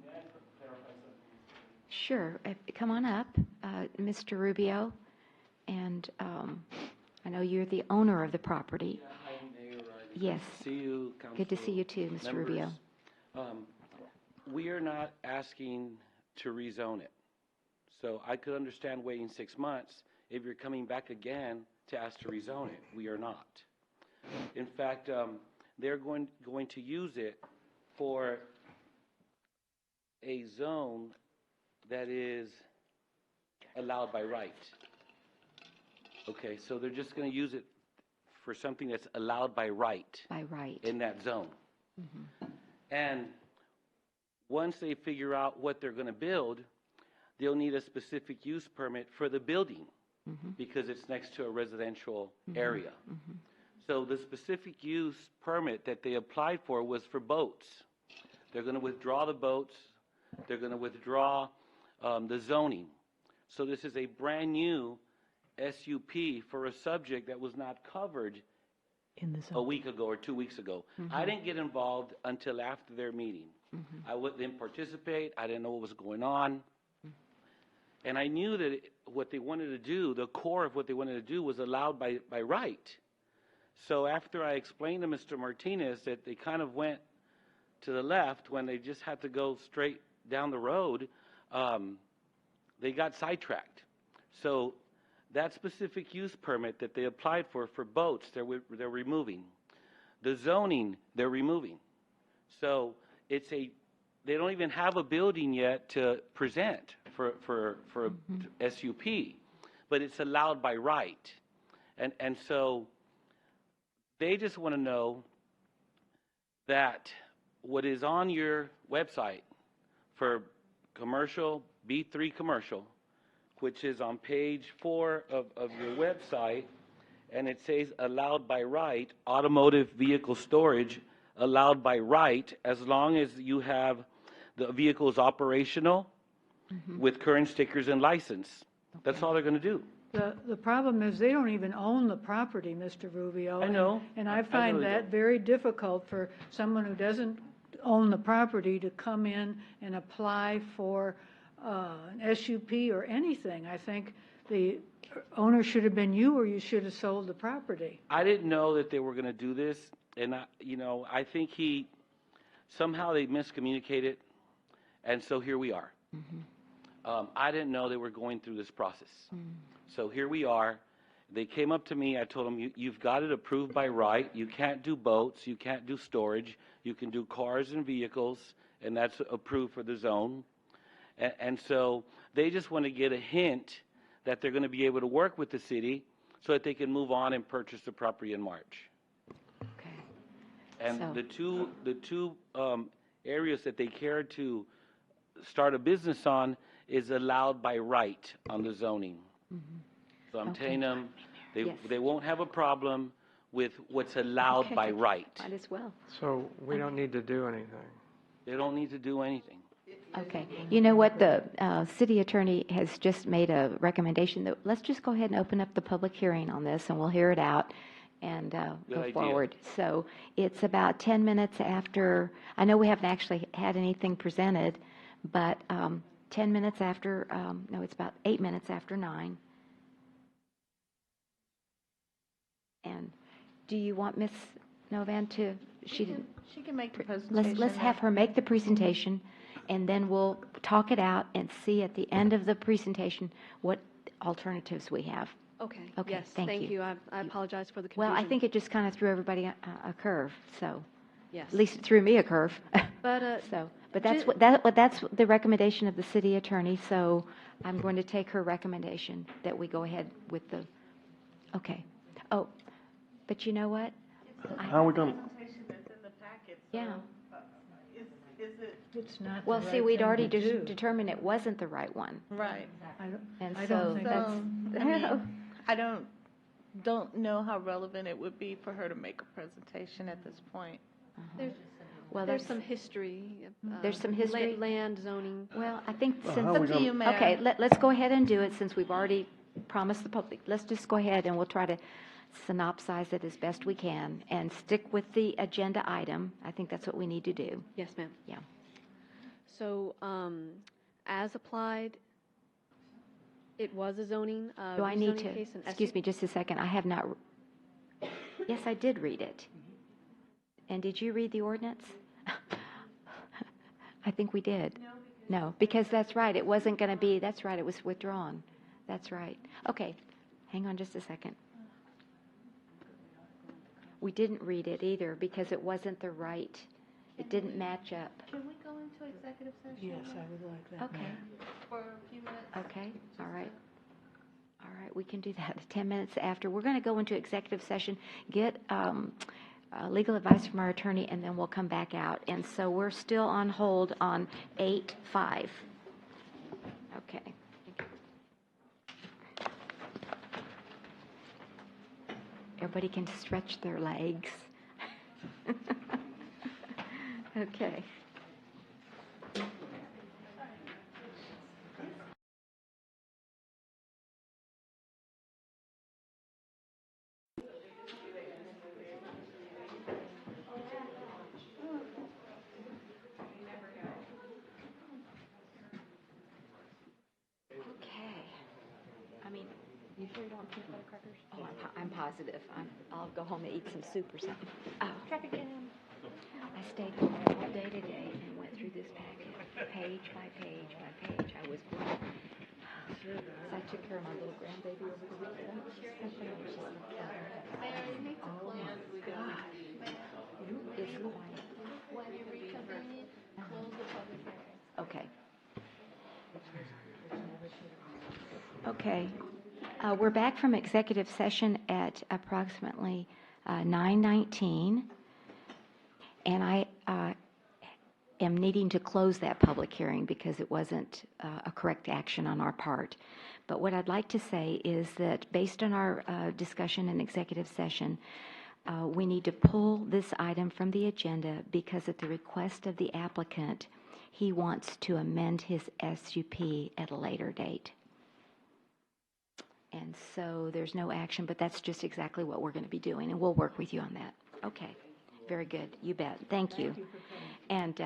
Sure. Come on up, Mr. Rubio. And I know you're the owner of the property. Yes. See you, Good to see you too, Mr. members. Rubio. We are not asking to rezone it. So I could understand waiting 6 months if you're coming back again to ask to rezone it. We are not. In fact, they're going to use it for a zone that is allowed by right. Okay, so they're just going to use it for something that's allowed by right. By right. In that zone. Mm-hmm. And once they figure out what they're going to build, they'll need a specific use permit for the building because it's next to a residential area. So the specific use permit that they applied for was for boats. They're going to withdraw the boats. They're going to withdraw the zoning. So this is a brand new SUP for a subject that was not covered in the zone a week ago or 2 weeks ago. I didn't get involved until after their meeting. I didn't participate. I didn't know what was going on. And I knew that what they wanted to do, the core of what they wanted to do, was allowed by right. So after I explained to Mr. Martinez that they kind of went to the left when they just had to go straight down the road, they got sidetracked. So that specific use permit that they applied for boats, they're removing. The zoning, they're removing. So they don't even have a building yet to present for SUP, but it's allowed by right. And so they just want to know that what is on your website for commercial, B3 commercial, which is on page 4 of your website, and it says allowed by right, automotive vehicle storage, allowed by right, as long as you have the vehicles operational with current stickers and license. That's all they're going to do. The problem is they don't even own the property, Mr. Rubio. I know. And I find really that don't. very difficult for someone who doesn't own the property to come in and apply for an SUP or anything. I think the owner should have been you, or you should have sold the property. I didn't know that they were going to do this, and I think somehow they miscommunicated, and so here we are. I didn't know they were going through this process. So here we are. They came up to me. I told them, you've got it approved by right. You can't do boats. You can't do storage. You can do cars and vehicles, and that's approved for the zone. And so they just want to get a hint that they're going to be able to work with the city so that they can move on and purchase the property in March. Okay. And So- the two areas that they care to start a business on is allowed by right on the zoning. So I'm telling them they won't have a problem with what's allowed Okay. by right. Might as well. So we don't need to do anything. They don't need to do anything. Okay. You know what? The city attorney has just made a recommendation that let's just go ahead and open up the public hearing on this, and we'll hear it out and go idea. forward. So it's about 10 minutes after, I know we haven't actually had anything presented, but 10 minutes after, no, it's about 8 minutes after 9. And do you want Ms. Novan to, she didn't, She can make the presentation. let's have her make the presentation, and then we'll talk it out and see at the end of the presentation what alternatives we have. Okay, Okay, yes, thank you. I apologize for the confusion. Well, I think it just kind of threw everybody a curve, so. Yes. At least it threw me a curve. But, So, but that's the recommendation of the city attorney, so I'm going to take her recommendation that we go ahead with the, okay. Oh, but you know what? How are we going, Yeah. It's not the Well, right see, we'd thing already to do. determined it wasn't the right one. Right. And I so don't think that's, I mean, I don't know how relevant it would be for her to make a presentation at this point. well, There's that's, some history. There's some history? Land zoning. well, I think Well, since. how are we Up to you, Mayor. Okay, let's go ahead and do it since we've already promised the public. Let's just go ahead and we'll try to synopsize it as best we can and stick with the agenda item. I think that's what we need to do. Yes, ma'am. Yeah. So, as applied, it was a zoning, Do I need rezoning to, case in excuse me just a second, I have not, yes, I did read it. And did you read the ordinance? I think we did. No, because that's right, it wasn't going to be, that's right, it was withdrawn. That's right. Okay, hang on just a second. We didn't read it either because it wasn't the right, it didn't match up. Can we go into executive session? Yes, I would like that. Okay, For a few minutes? okay, all right. All right, we can do that 10 minutes after. We're going to go into executive session, get legal advice from our attorney, and then we'll come back out. And so we're still on hold on 8-5. Okay. Everybody can stretch their legs. Okay. You sure you don't want peanut butter crackers? Oh, I'm positive. I'll go home and eat some soup or something. Oh. Traffic jam. I stayed home all day today and went through this packet, page by page by page. I was bored. I took care of my little grandbaby over the weekend. Oh, my God. It's quiet. When you reconvene, close the public hearing. Okay. Okay. We're back from executive session at approximately 9:19, and I am needing to close that public hearing because it wasn't a correct action on our part. But what I'd like to say is that based on our discussion in executive session, we need to pull this item from the agenda because at the request of the applicant, he wants to amend his SUP at a later date. And so there's no action, but that's just exactly what we're going to be doing, and we'll work with you on that. Okay, very good. You bet. Thank you. And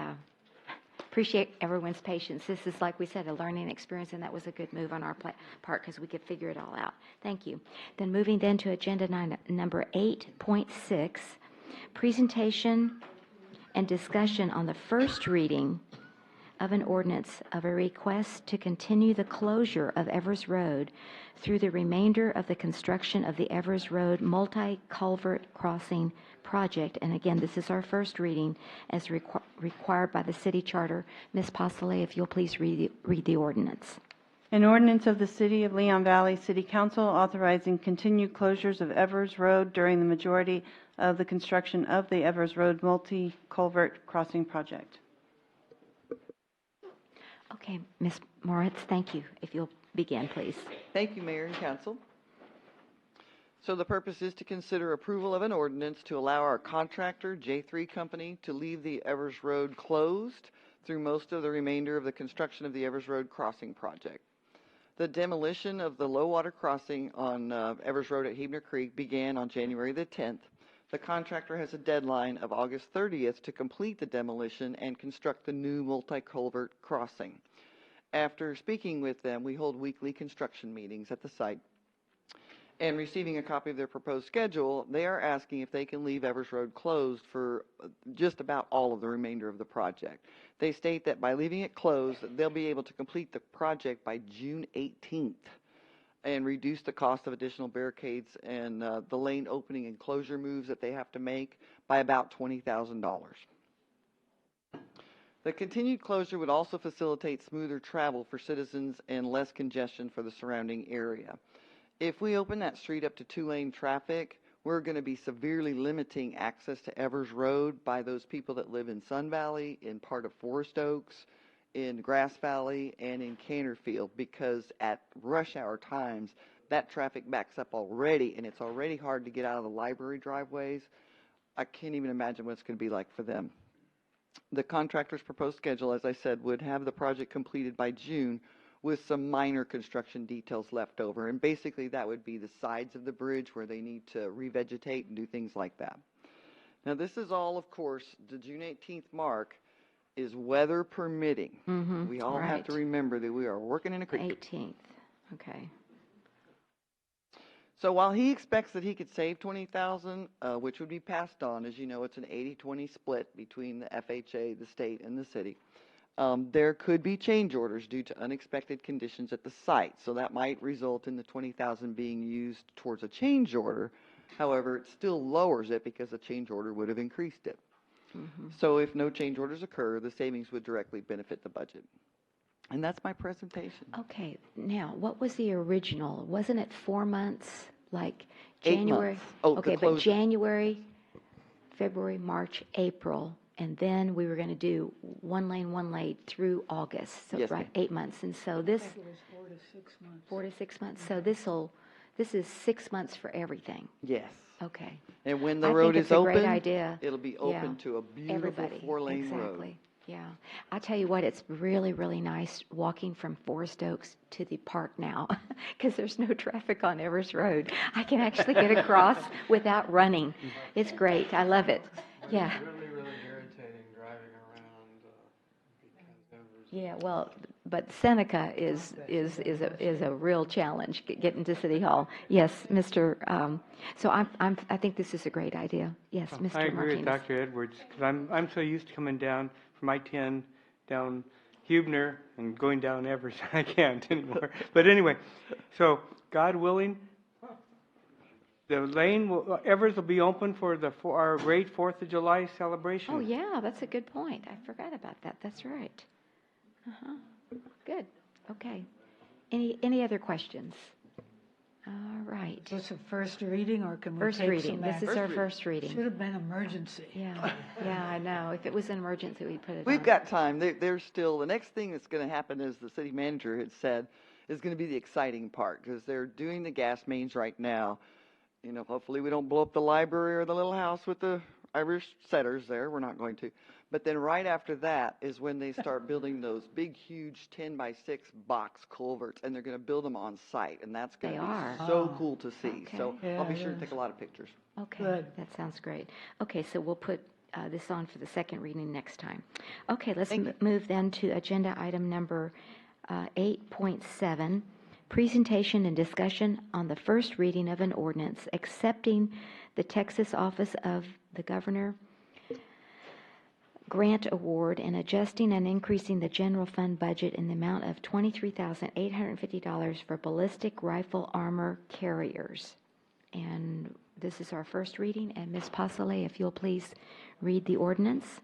appreciate everyone's patience. This is, like we said, a learning experience, and that was a good move on our part because we could figure it all out. Thank you. Then moving then to agenda number 8.6, presentation and discussion on the first reading of an ordinance of a request to continue the closure of Evers Road through the remainder of the construction of the Evers Road multi-culvert crossing project. And again, this is our first reading as required by the city charter. Ms. Pasolé, if you'll please read the ordinance. An ordinance of the City of Leon Valley City Council authorizing continued closures of Evers Road during the majority of the construction of the Evers Road multi-culvert crossing project. Okay, Ms. Moritz, thank you. If you'll begin, please. Thank you, Mayor and Council. So the purpose is to consider approval of an ordinance to allow our contractor, J3 Company, to leave the Evers Road closed through most of the remainder of the construction of the Evers Road crossing project. The demolition of the low water crossing on Evers Road at Hebner Creek began on January the 10th. The contractor has a deadline of August 30th to complete the demolition and construct the new multi-culvert crossing. After speaking with them, we hold weekly construction meetings at the site. And receiving a copy of their proposed schedule, they are asking if they can leave Evers Road closed for just about all of the remainder of the project. They state that by leaving it closed, they'll be able to complete the project by June 18th. And reduce the cost of additional barricades and the lane opening and closure moves that they have to make by about $20,000. The continued closure would also facilitate smoother travel for citizens and less congestion for the surrounding area. If we open that street up to two-lane traffic, we're going to be severely limiting access to Evers Road by those people that live in Sun Valley, in part of Forest Oaks, in Grass Valley, and in Canterfield, because at rush hour times, that traffic backs up already, and it's already hard to get out of the library driveways. I can't even imagine what it's going to be like for them. The contractor's proposed schedule, as I said, would have the project completed by June, with some minor construction details left over. And basically that would be the sides of the bridge where they need to revegetate and do things like that. Now this is all, of course, the June 18th mark is weather permitting. We all have to remember that we are working in a creek. 18th, okay. So while he expects that he could save $20,000, which would be passed on, as you know, it's an 80-20 split between the FHA, the state, and the city. There could be change orders due to unexpected conditions at the site. So that might result in the $20,000 being used towards a change order. However, it still lowers it because a change order would have increased it. So if no change orders occur, the savings would directly benefit the budget. And that's my presentation. Okay, now, what was the original? Wasn't it 4 months, like 8 January? months. Oh, the okay, but closing. January, February, March, April, and then we were going to do one lane through August. So, Yes, right, ma'am. 8 months. And so this, I think it was 4 to 6 months. 4 to 6 months. So this is 6 months for everything. Yes. Okay. And when the I road think is it's a open, great idea. it'll be open to a beautiful Everybody. 4-lane road. Exactly. Yeah. I tell you what, it's really, really nice walking from Forest Oaks to the park now because there's no traffic on Evers Road. I can actually get across without running. It's great. I love it. Yeah. It's really, really irritating driving around because Evers. Yeah, well, but Seneca is a real challenge, getting to City Hall. Yes, Mr., so I think this is a great idea. Yes, Mr. I agree with Martinez. Dr. Edwards, because I'm so used to coming down from I-10 down Huebner and going down Evers, I can't anymore. But anyway, so God willing, the lane, Evers will be open for our great 4th of July celebration. Oh, yeah, that's a good point. I forgot about that. That's right. Good. Okay. Any other questions? All right. Is this a first reading, or can we First take reading. some This is action? our first reading. Should have been emergency. Yeah, yeah, I know. If it was an emergency, we'd put it We've on. got time. There's still, the next thing that's going to happen, as the city manager had said, is going to be the exciting part, because they're doing the gas mains right now. You know, hopefully we don't blow up the library or the little house with the Irish setters there. We're not going to. But then right after that is when they start building those big, huge 10-by-6 box culverts, and they're going to build them on site, and that's going to be so cool to see. So Okay. I'll be Yeah, sure it to take is. a lot of pictures. Okay, Good. that sounds great. Okay, so we'll put this on for the second reading next time. Okay, let's move then to agenda item number 8.7, presentation and discussion on the first reading of an ordinance accepting the Texas Office of the Governor grant award and adjusting and increasing the general fund budget in the amount of $23,850 for ballistic rifle armor carriers. And this is our first reading, and Ms. Pasale, if you'll please read the ordinance.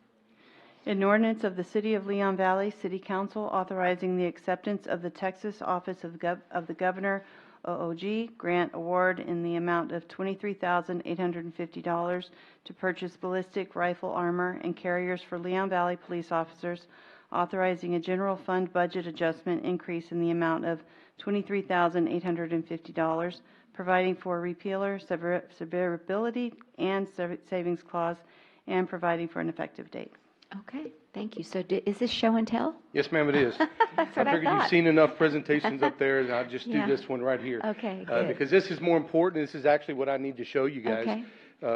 An ordinance of the City of Leon Valley City Council authorizing the acceptance of the Texas Office of the Governor, OOG, grant award in the amount of $23,850 to purchase ballistic rifle armor and carriers for Leon Valley police officers, authorizing a general fund budget adjustment increase in the amount of $23,850, providing for repealer, severability, and savings clause, and providing for an effective date. Okay, thank you. So is this show and tell? Yes, ma'am, it is. That's what I figured you've thought. seen enough presentations up there, and I'll just do Yeah. this one right here. Okay, good. Because this is more important. This is actually what I need to show you guys. Okay.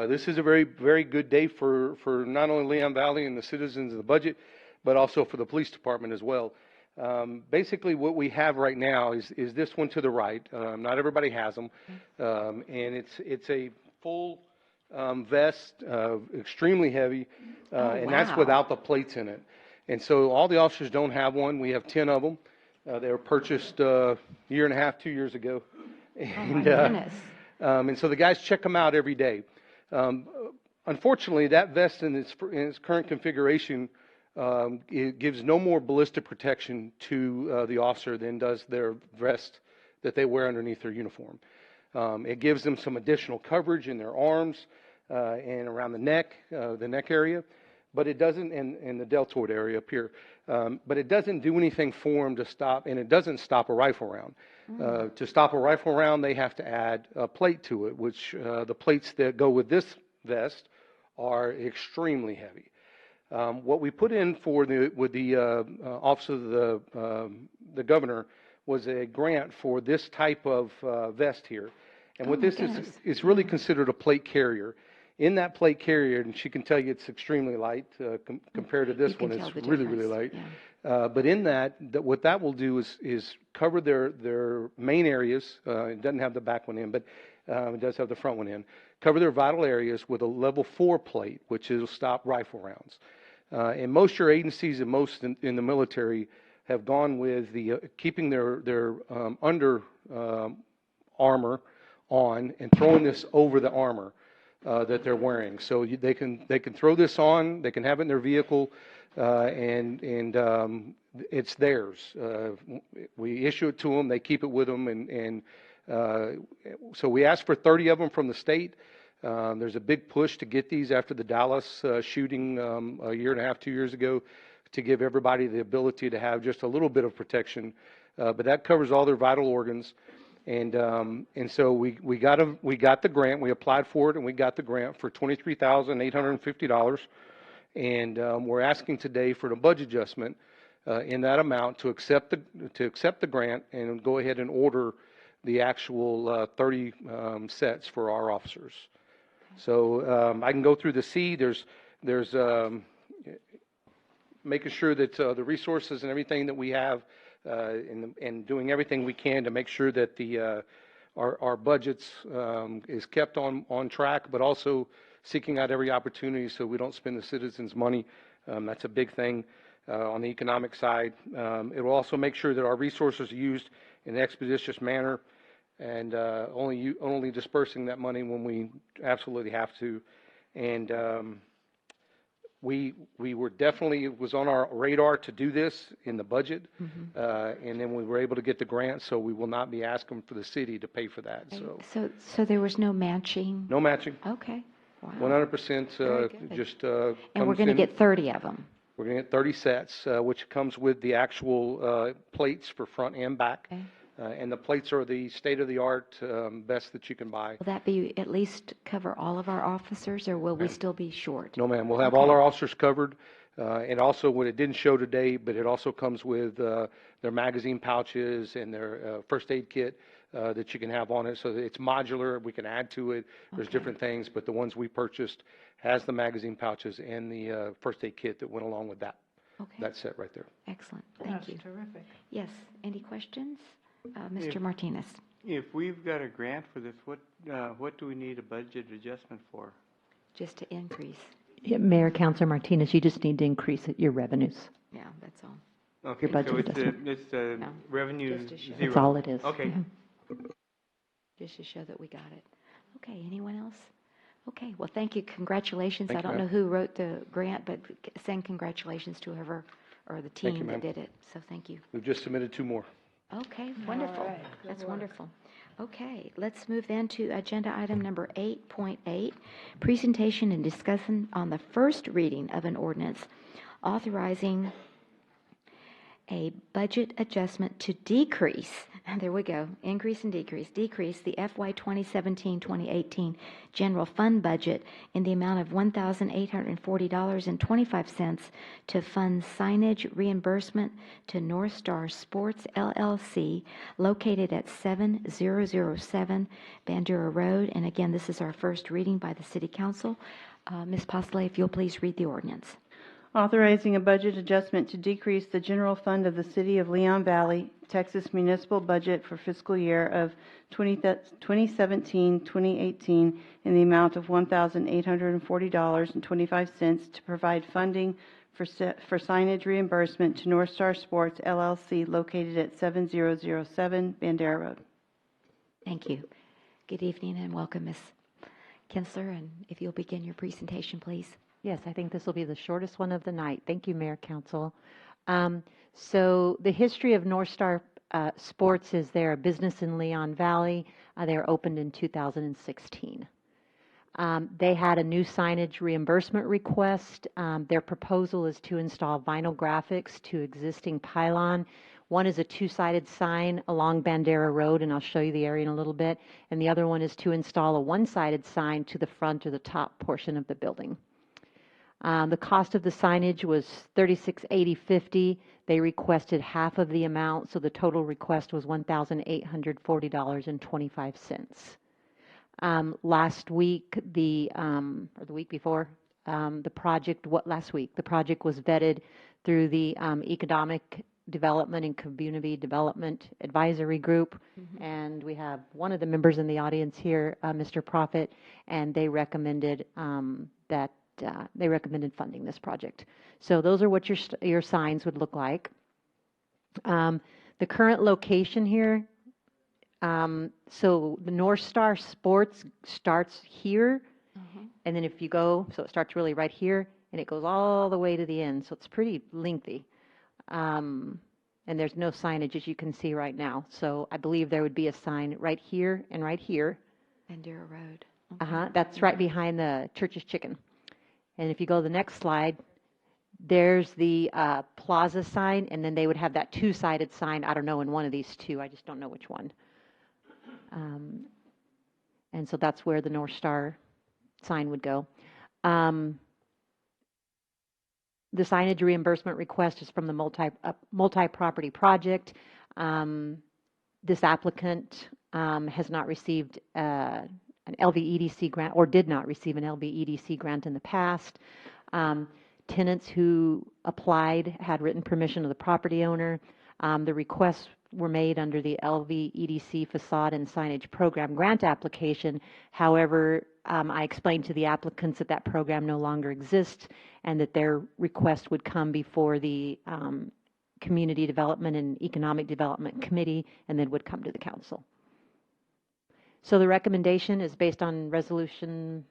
This is a very, very good day for not only Leon Valley and the citizens of the budget, but also for the police department as well. Basically, what we have right now is this one to the right. Not everybody has them, and it's a full vest, extremely heavy, and that's wow. without the plates in it. And so all the officers don't have one. We have 10 of them. They were purchased a year and a half, 2 years ago. And, my goodness. And so the guys check them out every day. Unfortunately, that vest in its current configuration it gives no more ballistic protection to the officer than does their vest that they wear underneath their uniform. It gives them some additional coverage in their arms and around the neck area, but it doesn't, and the deltoid area up here, but it doesn't do anything for them to stop, and it doesn't stop a rifle round. To stop a rifle round, they have to add a plate to it, which the plates that go with this vest are extremely heavy. What we put in with the Office of the Governor was a grant for this type of vest here. And what Oh, my this is, goodness. it's really considered a plate carrier. In that plate carrier, and she can tell you it's extremely light compared to this You can one, tell it's the really, really difference, light. yeah. But in that, what that will do is cover their main areas. It doesn't have the back one in, but it does have the front one in. Cover their vital areas with a level 4 plate, which will stop rifle rounds. And most of your agencies and most in the military have gone with the keeping their under armor on and throwing this over the armor that they're wearing. So they can throw this on, they can have it in their vehicle, and it's theirs. We issue it to them, they keep it with them, and so we asked for 30 of them from the state. There's a big push to get these after the Dallas shooting a year and a half, 2 years ago, to give everybody the ability to have just a little bit of protection. But that covers all their vital organs. And so we got the grant. We applied for it, and we got the grant for $23,850. And we're asking today for the budget adjustment in that amount to accept the grant and go ahead and order the actual 30 sets for our officers. So I can go through the C. There's making sure that the resources and everything that we have, and doing everything we can to make sure that our budgets is kept on track, but also seeking out every opportunity so we don't spend the citizens' money. That's a big thing on the economic side. It will also make sure that our resources are used in an expeditious manner, and only dispersing that money when we absolutely have to. And we were definitely, it was on our radar to do this in the budget, and then we were able to get the grant, so we will not be asking for the city to pay for that. So there was no matching? No matching. Okay. Wow. 100% Very good. just And we're comes going to in. get 30 of them. We're going to get 30 sets, which comes with the actual plates for front and back. Okay. And the plates are the state-of-the-art best that you can buy. Will that be at least cover all of our officers, or will we still be short? No, ma'am. We'll have all our officers covered. And also, what it didn't show today, but it also comes with their magazine pouches and their first aid kit that you can have on it. So that it's modular. We can add to it. There's different things, but the ones we purchased has the magazine pouches and the first aid kit that went along with that. Okay. That set right there. Excellent. Thank That's you. terrific. Yes. Any questions? Mr. Martinez. If we've got a grant for this, what do we need a budget adjustment for? Just to increase. Yeah, Mayor, Councilor Martinez, you just need to increase your revenues. Yeah, that's all. Okay, Your budget so adjustment. it's revenue Just to show. zero. That's all it is. Okay. Just to show that we got it. Okay, anyone else? Okay, well, thank you. Congratulations. Thank I you, don't know ma'am. who wrote the grant, but send congratulations to whoever, or the Thank you, team that ma'am. did it. So thank you. We've just submitted 2 more. Okay, wonderful. right, good That's work. wonderful. Okay, let's move then to agenda item number 8.8, presentation and discussion on the first reading of an ordinance authorizing a budget adjustment to decrease, there we go, increase and decrease the FY 2017-2018 general fund budget in the amount of $1,840.25 to fund signage reimbursement to North Star Sports LLC located at 7007 Bandura Road. And again, this is our first reading by the City Council. Ms. Postley, if you'll please read the ordinance. Authorizing a budget adjustment to decrease the general fund of the City of Leon Valley, Texas municipal budget for fiscal year of 2017-2018 in the amount of $1,840.25 to provide funding for signage reimbursement to North Star Sports LLC located at 7007 Bandera Road. Thank you. Good evening and welcome, Ms. Kinsler, and if you'll begin your presentation, please. Yes, I think this will be the shortest one of the night. Thank you, Mayor, Council. So the history of North Star Sports is they're a business in Leon Valley. They were opened in 2016. They had a new signage reimbursement request. Their proposal is to install vinyl graphics to existing pylon. One is a 2-sided sign along Bandera Road, and I'll show you the area in a little bit. And the other one is to install a 1-sided sign to the front or the top portion of the building. The cost of the signage was $36,850. They requested half of the amount, so the total request was $1,840.25. Last week, or the week before, the project, last week, the project was vetted through the Economic Development and Community Development Advisory Group. And we have one of the members in the audience here, Mr. Profit, and they recommended they recommended funding this project. So those are what your signs would look like. The current location here, so the North Star Sports starts here, and then if you go, so it starts really right here, and it goes all the way to the end, so it's pretty lengthy. And there's no signage, as you can see right now. So I believe there would be a sign right here and right here. Bandera Road. That's right behind the Church's Chicken. And if you go to the next slide, there's the plaza sign, and then they would have that two-sided sign, I don't know, in one of these two. I just don't know which one. And so that's where the North Star sign would go. The signage reimbursement request is from the multi-property project. This applicant has not received an LVEDC grant, or did not receive an LVEDC grant in the past. Tenants who applied had written permission of the property owner. The requests were made under the LVEDC facade and signage program grant application. However, I explained to the applicants that that program no longer exists and that their request would come before the Community Development and Economic Development Committee and then would come to the council. So the recommendation is based on resolution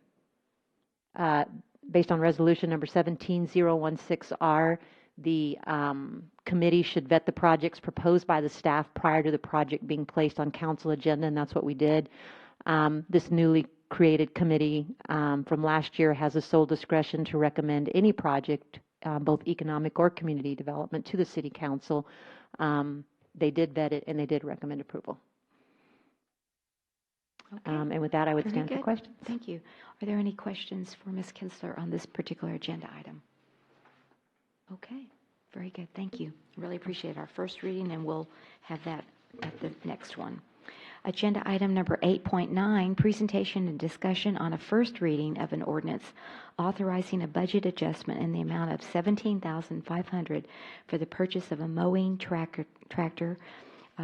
number 17016R. The committee should vet the projects proposed by the staff prior to the project being placed on council agenda, and that's what we did. This newly created committee from last year has a sole discretion to recommend any project, both economic or community development, to the city council. They did vet it, and they did recommend approval. Okay. And with that, I would Very stand for good. questions. Thank you. Are there any questions for Ms. Kinsler on this particular agenda item? Okay, very good. Thank you. Really appreciate our first reading, and we'll have that at the next one. Agenda item number 8.9, presentation and discussion on a first reading of an ordinance authorizing a budget adjustment in the amount of $17,500 for the purchase of a mowing tractor.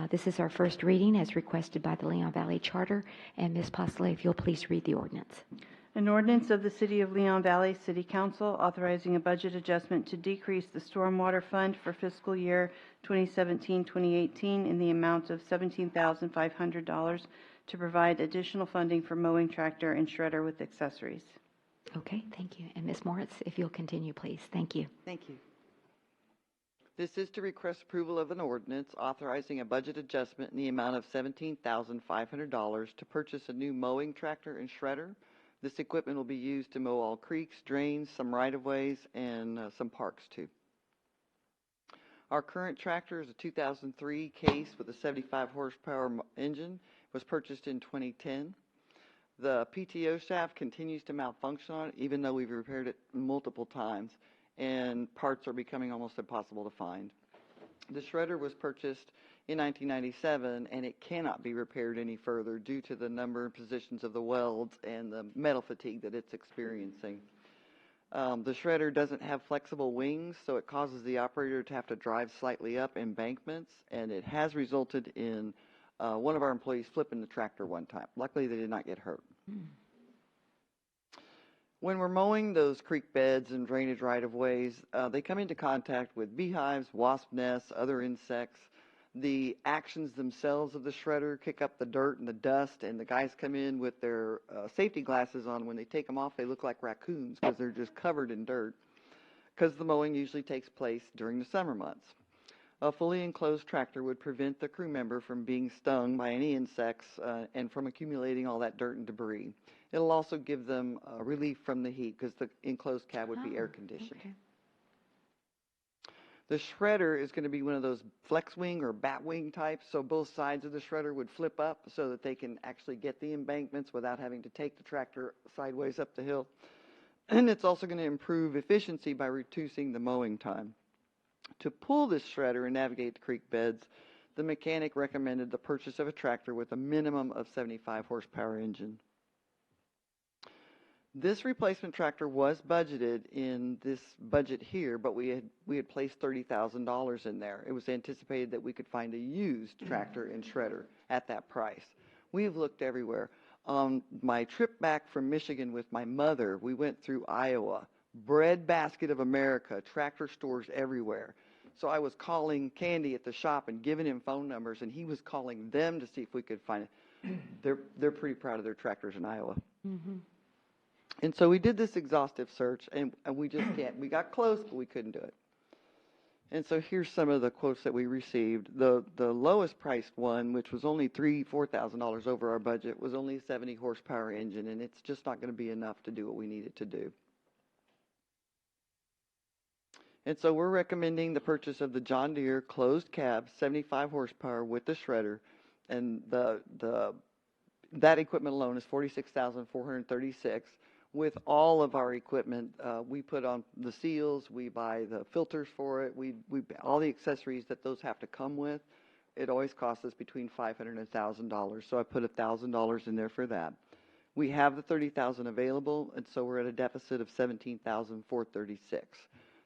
This is our first reading as requested by the Leon Valley Charter. And Ms. Postley, if you'll please read the ordinance. An ordinance of the City of Leon Valley City Council authorizing a budget adjustment to decrease the stormwater fund for fiscal year 2017-2018 in the amount of $17,500 to provide additional funding for mowing tractor and shredder with accessories. Okay, thank you. And Ms. Moritz, if you'll continue, please. Thank you. Thank you. This is to request approval of an ordinance authorizing a budget adjustment in the amount of $17,500 to purchase a new mowing tractor and shredder. This equipment will be used to mow all creeks, drains, some right-of-ways, and some parks too. Our current tractor is a 2003 Case with a 75 horsepower engine. It was purchased in 2010. The PTO shaft continues to malfunction on it, even though we've repaired it multiple times, and parts are becoming almost impossible to find. The shredder was purchased in 1997, and it cannot be repaired any further due to the number and positions of the welds and the metal fatigue that it's experiencing. The shredder doesn't have flexible wings, so it causes the operator to have to drive slightly up embankments, and it has resulted in one of our employees flipping the tractor one time. Luckily, they did not get hurt. When we're mowing those creek beds and drainage right-of-ways, they come into contact with beehives, wasp nests, other insects. The actions themselves of the shredder kick up the dirt and the dust, and the guys come in with their safety glasses on. When they take them off, they look like raccoons because they're just covered in dirt, because the mowing usually takes place during the summer months. A fully enclosed tractor would prevent the crew member from being stung by any insects and from accumulating all that dirt and debris. It'll also give them relief from the heat because the enclosed cab would be air conditioned. Okay. The shredder is going to be one of those flex wing or bat wing types, so both sides of the shredder would flip up so that they can actually get the embankments without having to take the tractor sideways up the hill. And it's also going to improve efficiency by reducing the mowing time. To pull this shredder and navigate the creek beds, the mechanic recommended the purchase of a tractor with a minimum of 75 horsepower engine. This replacement tractor was budgeted in this budget here, but we had placed $30,000 in there. It was anticipated that we could find a used tractor and shredder at that price. We have looked everywhere. On my trip back from Michigan with my mother, we went through Iowa, Breadbasket of America, tractor stores everywhere. So I was calling Candy at the shop and giving him phone numbers, and he was calling them to see if we could find it. They're pretty proud of their tractors in Iowa. Mm-hmm. And so we did this exhaustive search, and we just can't. We got close, but we couldn't do it. And so here's some of the quotes that we received. The lowest priced one, which was only $4,000 over our budget, was only a 70 horsepower engine, and it's just not going to be enough to do what we need it to do. And so we're recommending the purchase of the John Deere closed cab 75 horsepower with the shredder, and that equipment alone is $46,436. With all of our equipment, we put on the seals, we buy the filters for it, we all the accessories that those have to come with. It always costs us between $500 and $1,000, so I put $1,000 in there for that. We have the $30,000 available, and so we're at a deficit of $17,436.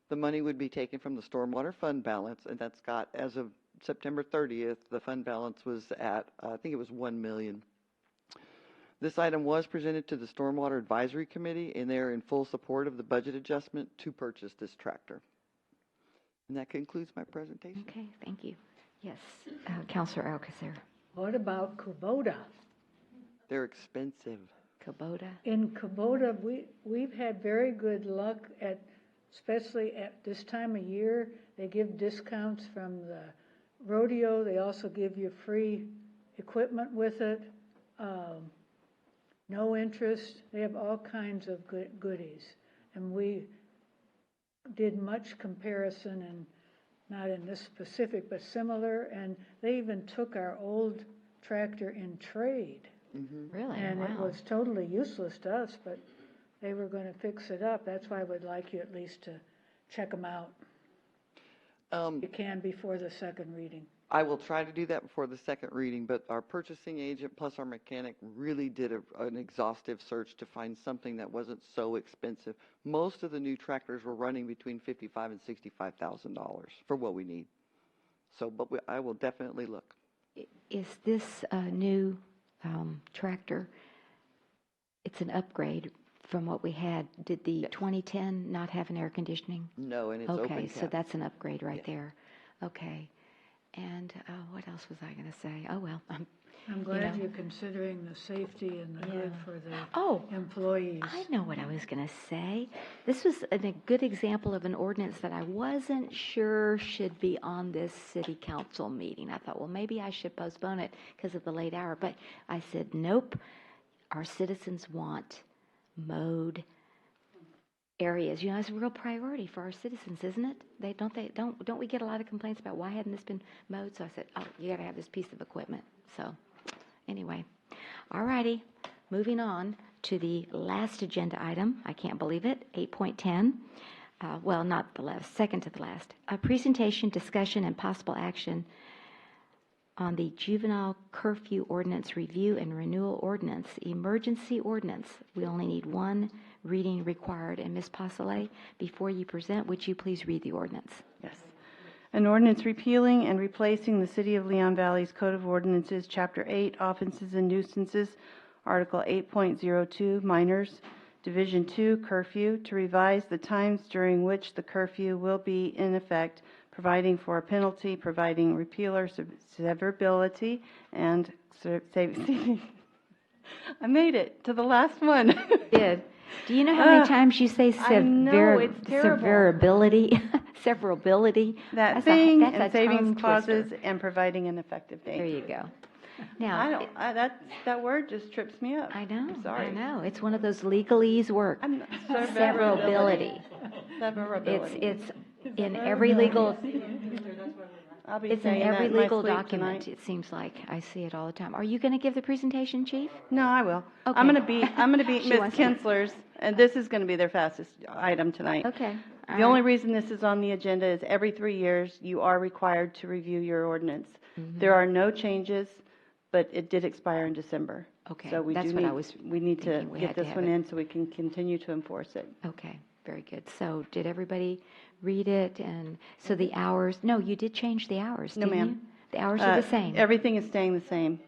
The money would be taken from the stormwater fund balance, and that's got, as of September 30th, the fund balance was at, I think it was $1 million. This item was presented to the Stormwater Advisory Committee, and they're in full support of the budget adjustment to purchase this tractor. And that concludes my presentation. Okay, thank you. Yes, Councilor Alcacer. What about Kubota? They're expensive. Kubota? In Kubota, we've had very good luck at, especially at this time of year. They give discounts from the rodeo. They also give you free equipment with it. No interest. They have all kinds of goodies. And we did much comparison, and not in this specific, but similar. And they even took our old tractor in trade. Mm-hmm. Really? And wow. it was totally useless to us, but they were going to fix it up. That's why I would like you at least to check them out. You can before the second reading. I will try to do that before the second reading, but our purchasing agent plus our mechanic really did an exhaustive search to find something that wasn't so expensive. Most of the new tractors were running between $55,000 and $65,000 for what we need. So, but I will definitely look. Is this a new tractor? It's an upgrade from what we had. Did the 2010 not have an air conditioning? No, and it's open Okay, cab. so that's an upgrade right Yes. there. Okay. And what else was I going to say? Oh, well. I'm glad you're considering the safety and the good for the Oh, employees. I know what I was going to say. This was a good example of an ordinance that I wasn't sure should be on this city council meeting. I thought, well, maybe I should postpone it because of the late hour. But I said, nope. Our citizens want mowed areas. You know, it's a real priority for our citizens, isn't it? Don't we get a lot of complaints about why hadn't this been mowed? So I said, oh, you got to have this piece of equipment. So anyway, all righty, moving on to the last agenda item. I can't believe it, 8.10. Well, not the last, second to the last. A presentation, discussion, and possible action on the Juvenile Curfew Ordinance Review and Renewal Ordinance, Emergency Ordinance. We only need one reading required. And Ms. Pasolay, before you present, would you please read the ordinance? Yes. An ordinance repealing and replacing the City of Leon Valley's Code of Ordinances, Chapter 8, Offenses and Nuisances, Article 8.02, Minors, Division 2, Curfew, to revise the times during which the curfew will be in effect, providing for a penalty, providing repeal or severability, and I made it to the last one. Did. Do you know how many times you say I know, it's terrible. severability? Severability? That That's thing, a and savings tongue clauses, twister. and providing an effective date. There you go. Now, that word just trips me up. I know. I'm sorry. I know. It's one of those legalese words. Severability. Severability. It's in every legal. I'll be It's in saying that every in my legal sleep document, tonight. it seems like. I see it all the time. Are you going to give the presentation, Chief? No, I will. Okay. I'm gonna beat She Ms. wants to- Kinsler's, and this is gonna be their fastest item tonight. Okay. The only reason this is on the agenda is every 3 years, you are required to review your ordinance. Mhm. There are no changes, but it did expire in December. Okay, So we that's do what I need, was we need to thinking we get had to this have one it. in so we can continue to enforce it. Okay, very good. So did everybody read it? And so the hours, no, you did change the hours, No, didn't ma'am. you? The hours are the same. Everything is staying the same.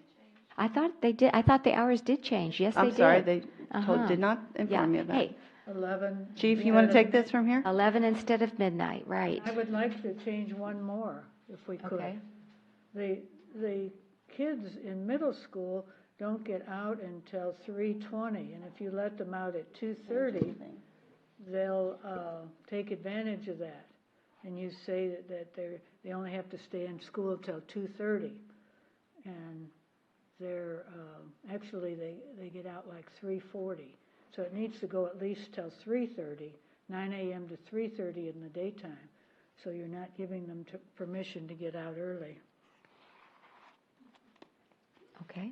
I thought they did, I thought the hours did change. Yes, they did. I'm sorry, they Uh-huh. did not inform me of that. Hey, 11. Chief, you want to take this from here? 11 instead of midnight, right. I would like to change one more, if we could. Okay. The kids in middle school don't get out until 3:20, and if you let them out at 2:30, they'll take advantage of that. And you say that they only have to stay in school till 2:30, and they're actually they get out like 3:40. So it needs to go at least till 3:30, 9 a.m. to 3:30 in the daytime. So you're not giving them permission to get out early. Okay.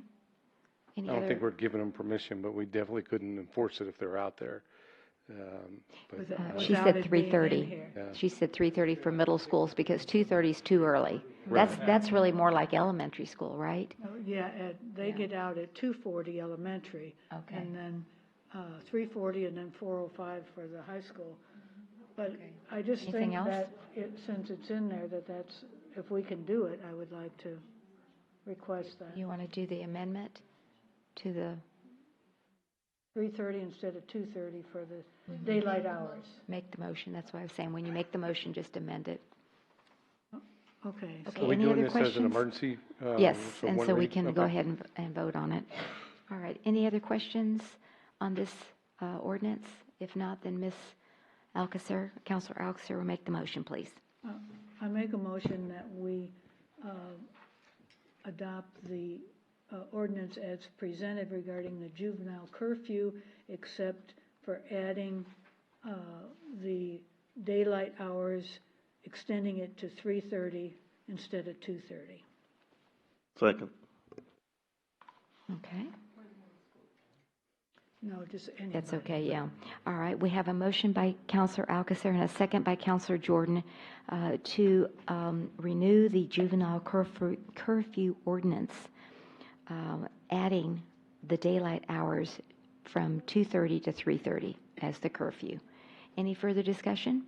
I don't think we're giving them permission, but we definitely couldn't enforce it if they're out there. She said 3:30. She said 3:30 for middle schools because 2:30 is too early. That's really more like elementary school, right? Yeah, they get out at 2:40 elementary. Okay. And then 3:40 and then 4:05 for the high school. But I just Anything think else? that since it's in there, that's, if we can do it, I would like to request that. You want to do the amendment to the 3:30 instead of 2:30 for the daylight hours. Make the motion, that's what I was saying. When you make the motion, just amend it. Okay. Okay, Are we any doing other this as an questions? emergency? Yes, so and one so we reading? can go Okay. ahead and vote on it. All right, any other questions on this ordinance? If not, then Ms. Alcacer, Councilor Alcacer will make the motion, please. I make a motion that we adopt the ordinance as presented regarding the juvenile curfew, except for adding the daylight hours, extending it to 3:30 instead of 2:30. Second. Okay. No, just anybody. That's okay, yeah. All right, we have a motion by Councilor Alcacer and a second by Councilor Jordan to renew the juvenile curfew ordinance, adding the daylight hours from 2:30 to 3:30 as the curfew. Any further discussion?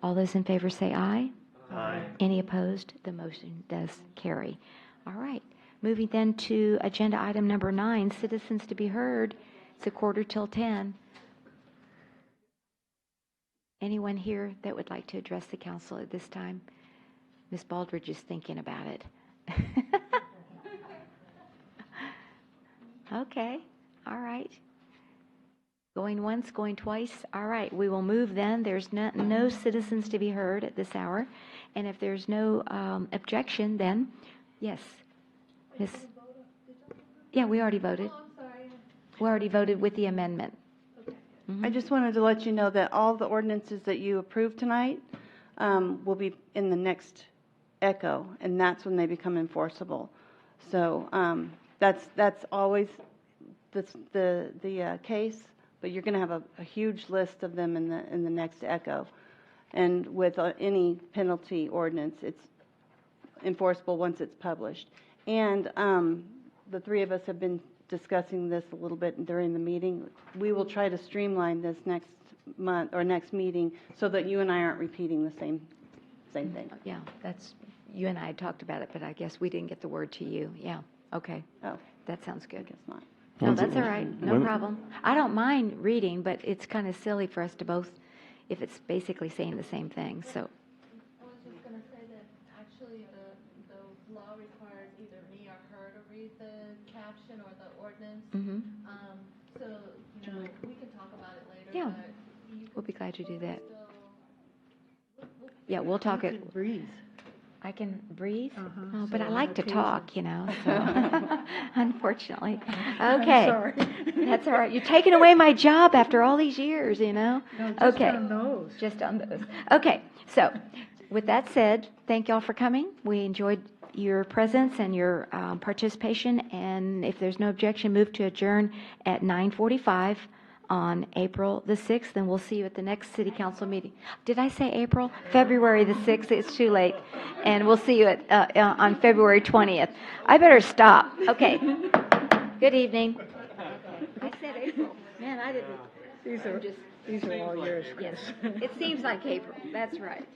All those in favor say aye. Aye. Any opposed? The motion does carry. All right, moving then to agenda item number 9, citizens to be heard. It's 9:45. Anyone here that would like to address the council at this time? Ms. Baldridge is thinking about it. Okay, all right. Going once, going twice. All right, we will move then. There's no citizens to be heard at this hour. And if there's no objection, then, yes. Miss. Yeah, we already voted. We already voted with the amendment. I just wanted to let you know that all the ordinances that you approved tonight will be in the next ECHO, and that's when they become enforceable. So that's always the case, but you're going to have a huge list of them in the next ECHO. And with any penalty ordinance, it's enforceable once it's published. And the three of us have been discussing this a little bit during the meeting. We will try to streamline this next month or next meeting so that you and I aren't repeating the same thing. Yeah, that's, you and I had talked about it, but I guess we didn't get the word to you. Yeah, okay. Oh. That sounds good. I guess not. No, that's all right. No problem. I don't mind reading, but it's kind of silly for us to both, if it's basically saying the same thing, so. I was just gonna say that actually the law requires either me or her to read the caption or the ordinance. Mhm. So, you know, we can talk about it later. Yeah. But you We'll be glad to do that. we'll Yeah, we'll talk You it. can breathe. I can breathe? Uh-huh, Oh, but so I like on to occasion. talk, you know, so, unfortunately. I'm Okay. sorry. That's all right. You're taking away my job after all these years, you know? No, just Okay. on those. Just on those. Okay, so With that said, thank y'all for coming. We enjoyed your presence and your participation, and if there's no objection, move to adjourn at 9:45 on April the 6th, and we'll see you at the next city council meeting. Did I say April? February the 6th, it's too late. And we'll see you at on February 20th. I better stop. Okay. Good evening. I said April. Man, I didn't. These are all yours, Chris. Yes. It seems like April. That's right.